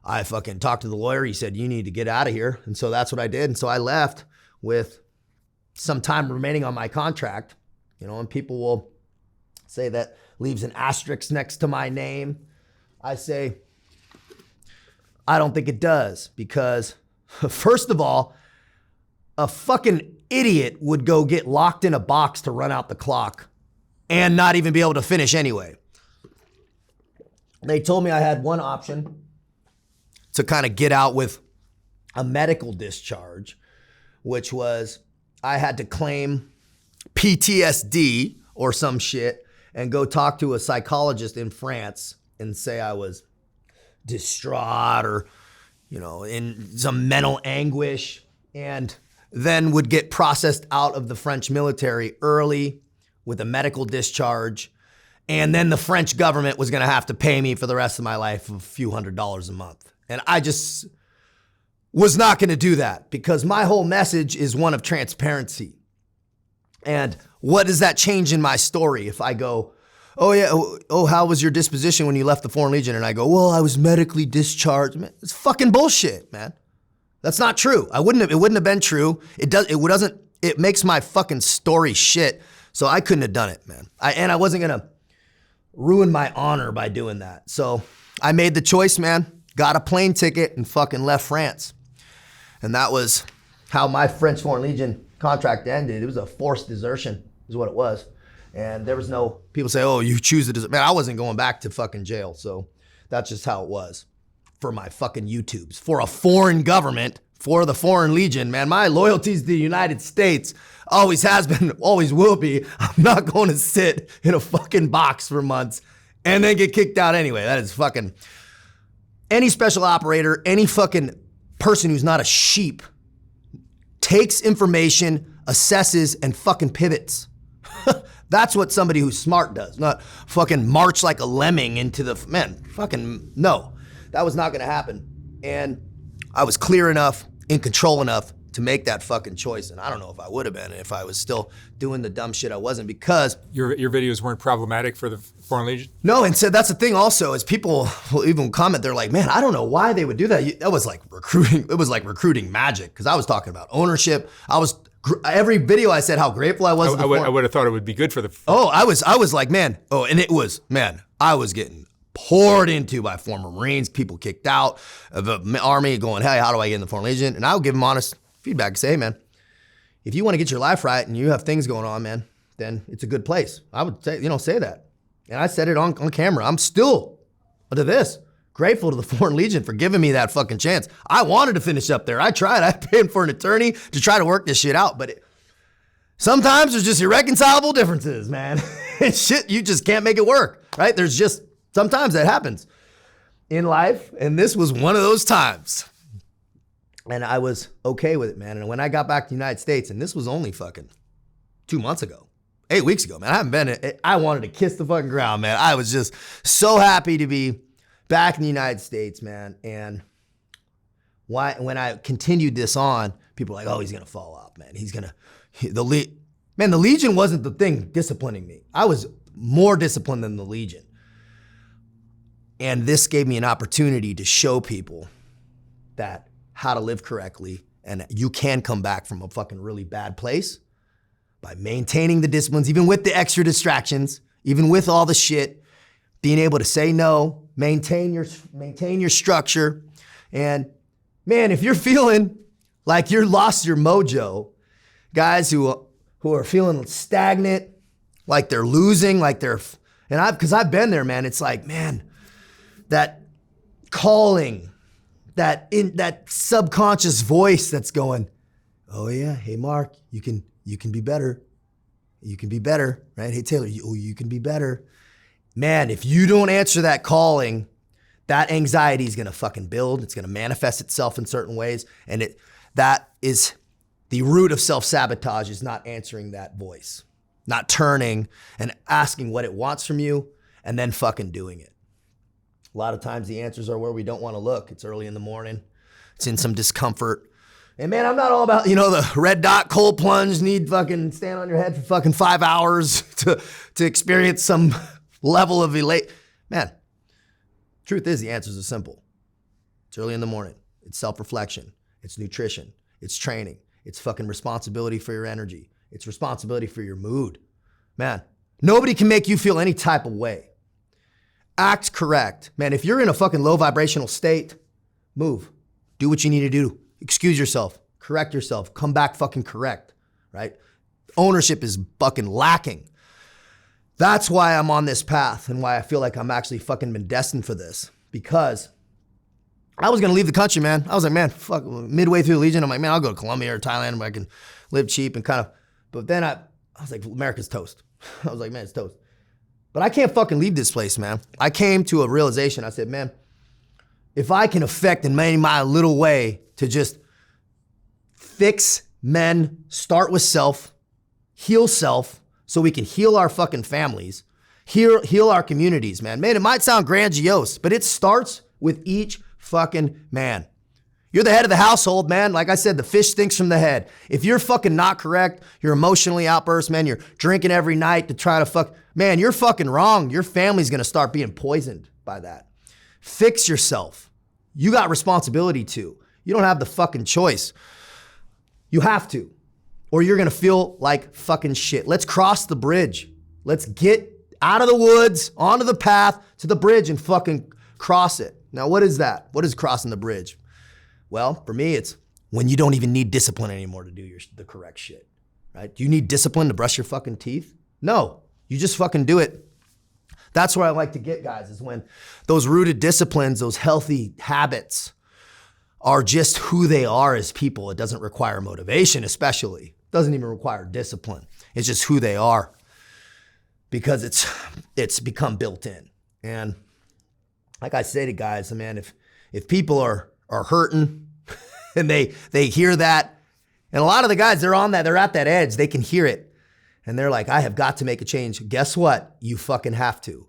A: I fucking talked to the lawyer. He said, you need to get out of here. And so that's what I did. And so I left with some time remaining on my contract, and people will say that leaves an asterisk next to my name. I say, I don't think it does, because first of all, a fucking idiot would go get locked in a box to run out the clock and not even be able to finish anyway. They told me I had one option to kind of get out with a medical discharge, which was I had to claim PTSD or some shit and go talk to a psychologist in France and say I was distraught or, in some mental anguish, and then would get processed out of the French military early with a medical discharge. And then the French government was going to have to pay me for the rest of my life a few $100s a month. And I just was not going to do that, because my whole message is one of transparency. And what does that change in my story if I go, oh yeah, how was your disposition when you left the Foreign Legion? And I go, well, I was medically discharged. Man, it's fucking bullshit, man. That's not true. It wouldn't have been true. It makes my fucking story shit. So I couldn't have done it, man. I wasn't going to ruin my honor by doing that. So I made the choice, man. Got a plane ticket and fucking left France. And that was how my French Foreign Legion contract ended. It was a forced desertion is what it was. And there was no, people say, oh, you choose to desert. Man, I wasn't going back to fucking jail. So that's just how it was for my fucking YouTubes. For a foreign government, for the Foreign Legion, man, my loyalties to the United States always has been, always will be. I'm not going to sit in a fucking box for months and then get kicked out anyway. That is fucking, any special operator, any fucking person who's not a sheep takes information, assesses, and fucking pivots. That's what somebody who's smart does, not fucking march like a lemming into the, man, fucking no. That was not gonna happen. And I was clear enough, in control enough to make that fucking choice. And I don't know if I would have been if I was still doing the dumb shit I wasn't, because
B: your videos weren't problematic for the Foreign Legion?
A: No, and so that's the thing also, is people will even comment, they're like, man, I don't know why they would do that. That was like recruiting, it was like recruiting magic, because I was talking about ownership. Every video I said how grateful I was.
B: I would have thought it would be good for the.
A: Oh, I was like, man. Oh, and it was, man, I was getting poured into by former Marines, people kicked out of the Army going, hey, how do I get in the Foreign Legion? And I would give them honest feedback and say, hey, man, if you want to get your life right and you have things going on, man, then it's a good place. I would say, say that. And I said it on camera. I'm still, to this, grateful to the Foreign Legion for giving me that fucking chance. I wanted to finish up there. I tried. I paid for an attorney to try to work this shit out, but sometimes there's just irreconcilable differences, man. And shit, you just can't make it work, right? There's just, sometimes that happens in life, and this was one of those times. And I was okay with it, man. And when I got back to the United States, and this was only fucking 2 months ago, 8 weeks ago, man, I wanted to kiss the fucking ground, man. I was just so happy to be back in the United States, man. And when I continued this on, people were like, oh, he's going to fall off, man. The Legion wasn't the thing disciplining me. I was more disciplined than the Legion. And this gave me an opportunity to show people that how to live correctly, and you can come back from a fucking really bad place by maintaining the disciplines, even with the extra distractions, even with all the shit, being able to say no, maintain your structure. And man, if you're feeling like you're lost your mojo, guys who are feeling stagnant, like they're losing, because I've been there, man. It's like, man, that calling, that subconscious voice that's going, oh yeah, hey Mark, you can be better. You can be better, right? Hey Taylor, you can be better. Man, if you don't answer that calling, that anxiety is gonna fucking build. It's gonna manifest itself in certain ways. And that is the root of self-sabotage, is not answering that voice, not turning and asking what it wants from you and then fucking doing it. A lot of times the answers are where we don't wanna look. It's early in the morning. It's in some discomfort. And man, I'm not all about, the red dot cold plunge, need fucking stand on your head for fucking 5 hours to experience some level of elate. Man, truth is the answers are simple. It's early in the morning. It's self-reflection. It's nutrition. It's training. It's fucking responsibility for your energy. It's responsibility for your mood. Man, nobody can make you feel any type of way. Act correct. Man, if you're in a fucking low vibrational state, move. Do what you need to do. Excuse yourself. Correct yourself. Come back fucking correct, right? Ownership is fucking lacking. That's why I'm on this path and why I feel like I'm actually fucking been destined for this, because I was gonna leave the country, man. I was like, man, fuck, midway through the Legion, I'm like, man, I'll go to Colombia or Thailand where I can live cheap and kind of, but then I was like, America's toast. I was like, man, it's toast. But I can't fucking leave this place, man. I came to a realization. I said, man, if I can affect in my little way to just fix men, start with self, heal self, so we can heal our fucking families, heal our communities, man. Man, it might sound grandiose, but it starts with each fucking man. You're the head of the household, man. Like I said, the fish stinks from the head. If you're fucking not correct, you're emotionally outburst, man, you're drinking every night to try to fuck, man, you're fucking wrong. Your family's gonna start being poisoned by that. Fix yourself. You got responsibility to. You don't have the fucking choice. You have to, or you're gonna feel like fucking shit. Let's cross the bridge. Let's get out of the woods, onto the path, to the bridge and fucking cross it. Now, what is that? What is crossing the bridge? Well, for me, it's when you don't even need discipline anymore to do the correct shit, right? Do you need discipline to brush your fucking teeth? No, you just fucking do it. That's where I like to get, guys, is when those rooted disciplines, those healthy habits are just who they are as people. It doesn't require motivation, especially. It doesn't even require discipline. It's just who they are, because it's become built in. And like I say to guys, man, if people are hurting and they hear that, and a lot of the guys, they're at that edge, they can hear it. And they're like, I have got to make a change. Guess what? You fucking have to.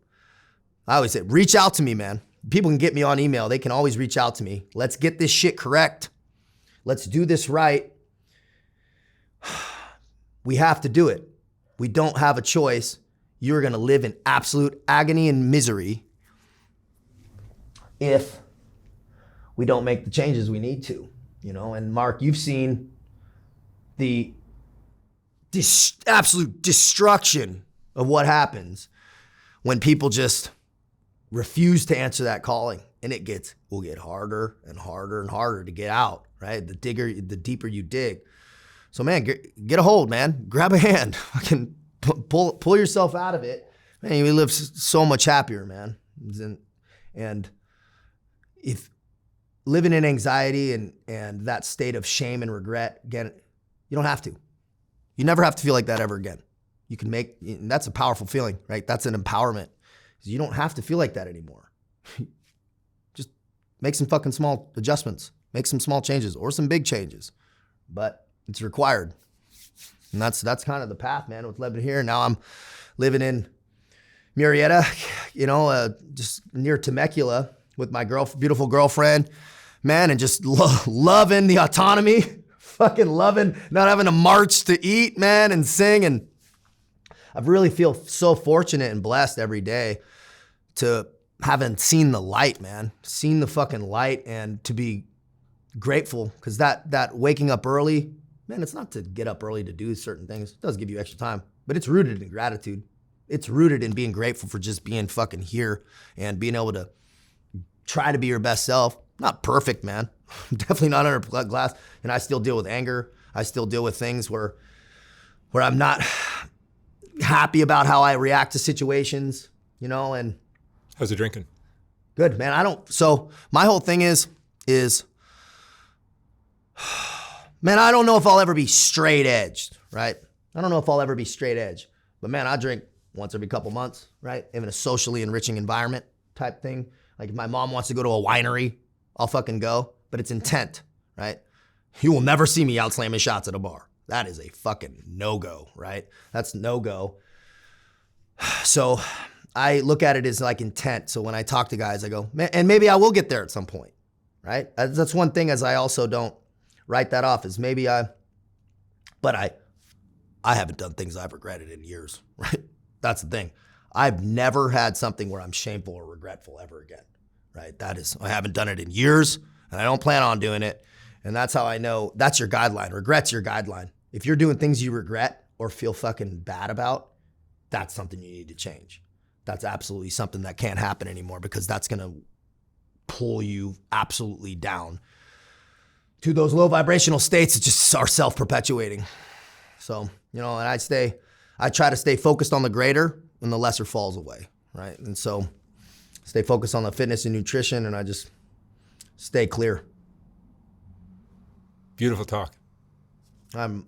A: I always say, reach out to me, man. People can get me on email. They can always reach out to me. Let's get this shit correct. Let's do this right. We have to do it. We don't have a choice. You're gonna live in absolute agony and misery if we don't make the changes we need to, And Mark, you've seen the absolute destruction of what happens when people just refuse to answer that calling, and will get harder and harder and harder to get out, right? The deeper you dig. So man, get a hold, man. Grab a hand. Fucking pull yourself out of it. Man, you live so much happier, man. And if living in anxiety and that state of shame and regret, again, you don't have to. You never have to feel like that ever again. You can and that's a powerful feeling, right? That's an empowerment. You don't have to feel like that anymore. Just make some fucking small adjustments, make some small changes or some big changes, but it's required. And that's kind of the path, man, with living here. Now I'm living in Murrieta, just near Temecula with my beautiful girlfriend, man, and just loving the autonomy, fucking loving not having to march to eat, man, and sing. And I really feel so fortunate and blessed every day to having seen the light, man, seen the fucking light, and to be grateful, because that waking up early, man, it's not to get up early to do certain things. It does give you extra time, but it's rooted in gratitude. It's rooted in being grateful for just being fucking here and being able to try to be your best self. Not perfect, man. Definitely not under glass. And I still deal with anger. I still deal with things where I'm not happy about how I react to situations, and
B: how's the drinking?
A: Good, man. So my whole thing is, man, I don't know if I'll ever be straight edged, right? I don't know if I'll ever be straight edge, but man, I drink once every couple months, right? In a socially enriching environment type thing. Like if my mom wants to go to a winery, I'll fucking go, but it's intent, right? You will never see me out slamming shots at a bar. That is a fucking no-go, right? That's no-go. So I look at it as like intent. So when I talk to guys, I go, man, and maybe I will get there at some point, right? That's one thing as I also don't write that off is maybe but I haven't done things I've regretted in years, right? That's the thing. I've never had something where I'm shameful or regretful ever again, right? I haven't done it in years and I don't plan on doing it. And that's how I know that's your guideline. Regret's your guideline. If you're doing things you regret or feel fucking bad about, that's something you need to change. That's absolutely something that can't happen anymore because that's going to pull you absolutely down to those low vibrational states that just are self-perpetuating. So, and I try to stay focused on the greater and the lesser falls away, right? And so stay focused on the fitness and nutrition and I just stay clear.
B: Beautiful talk.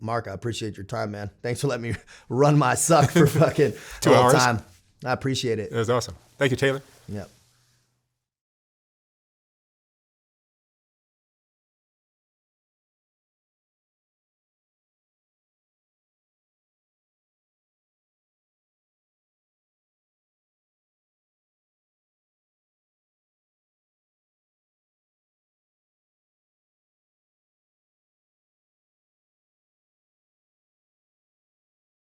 A: Mark, I appreciate your time, man. Thanks for letting me run my suck for fucking
B: 2 hours.
A: time. I appreciate it.
B: It was awesome. Thank you, Taylor.
A: Yep.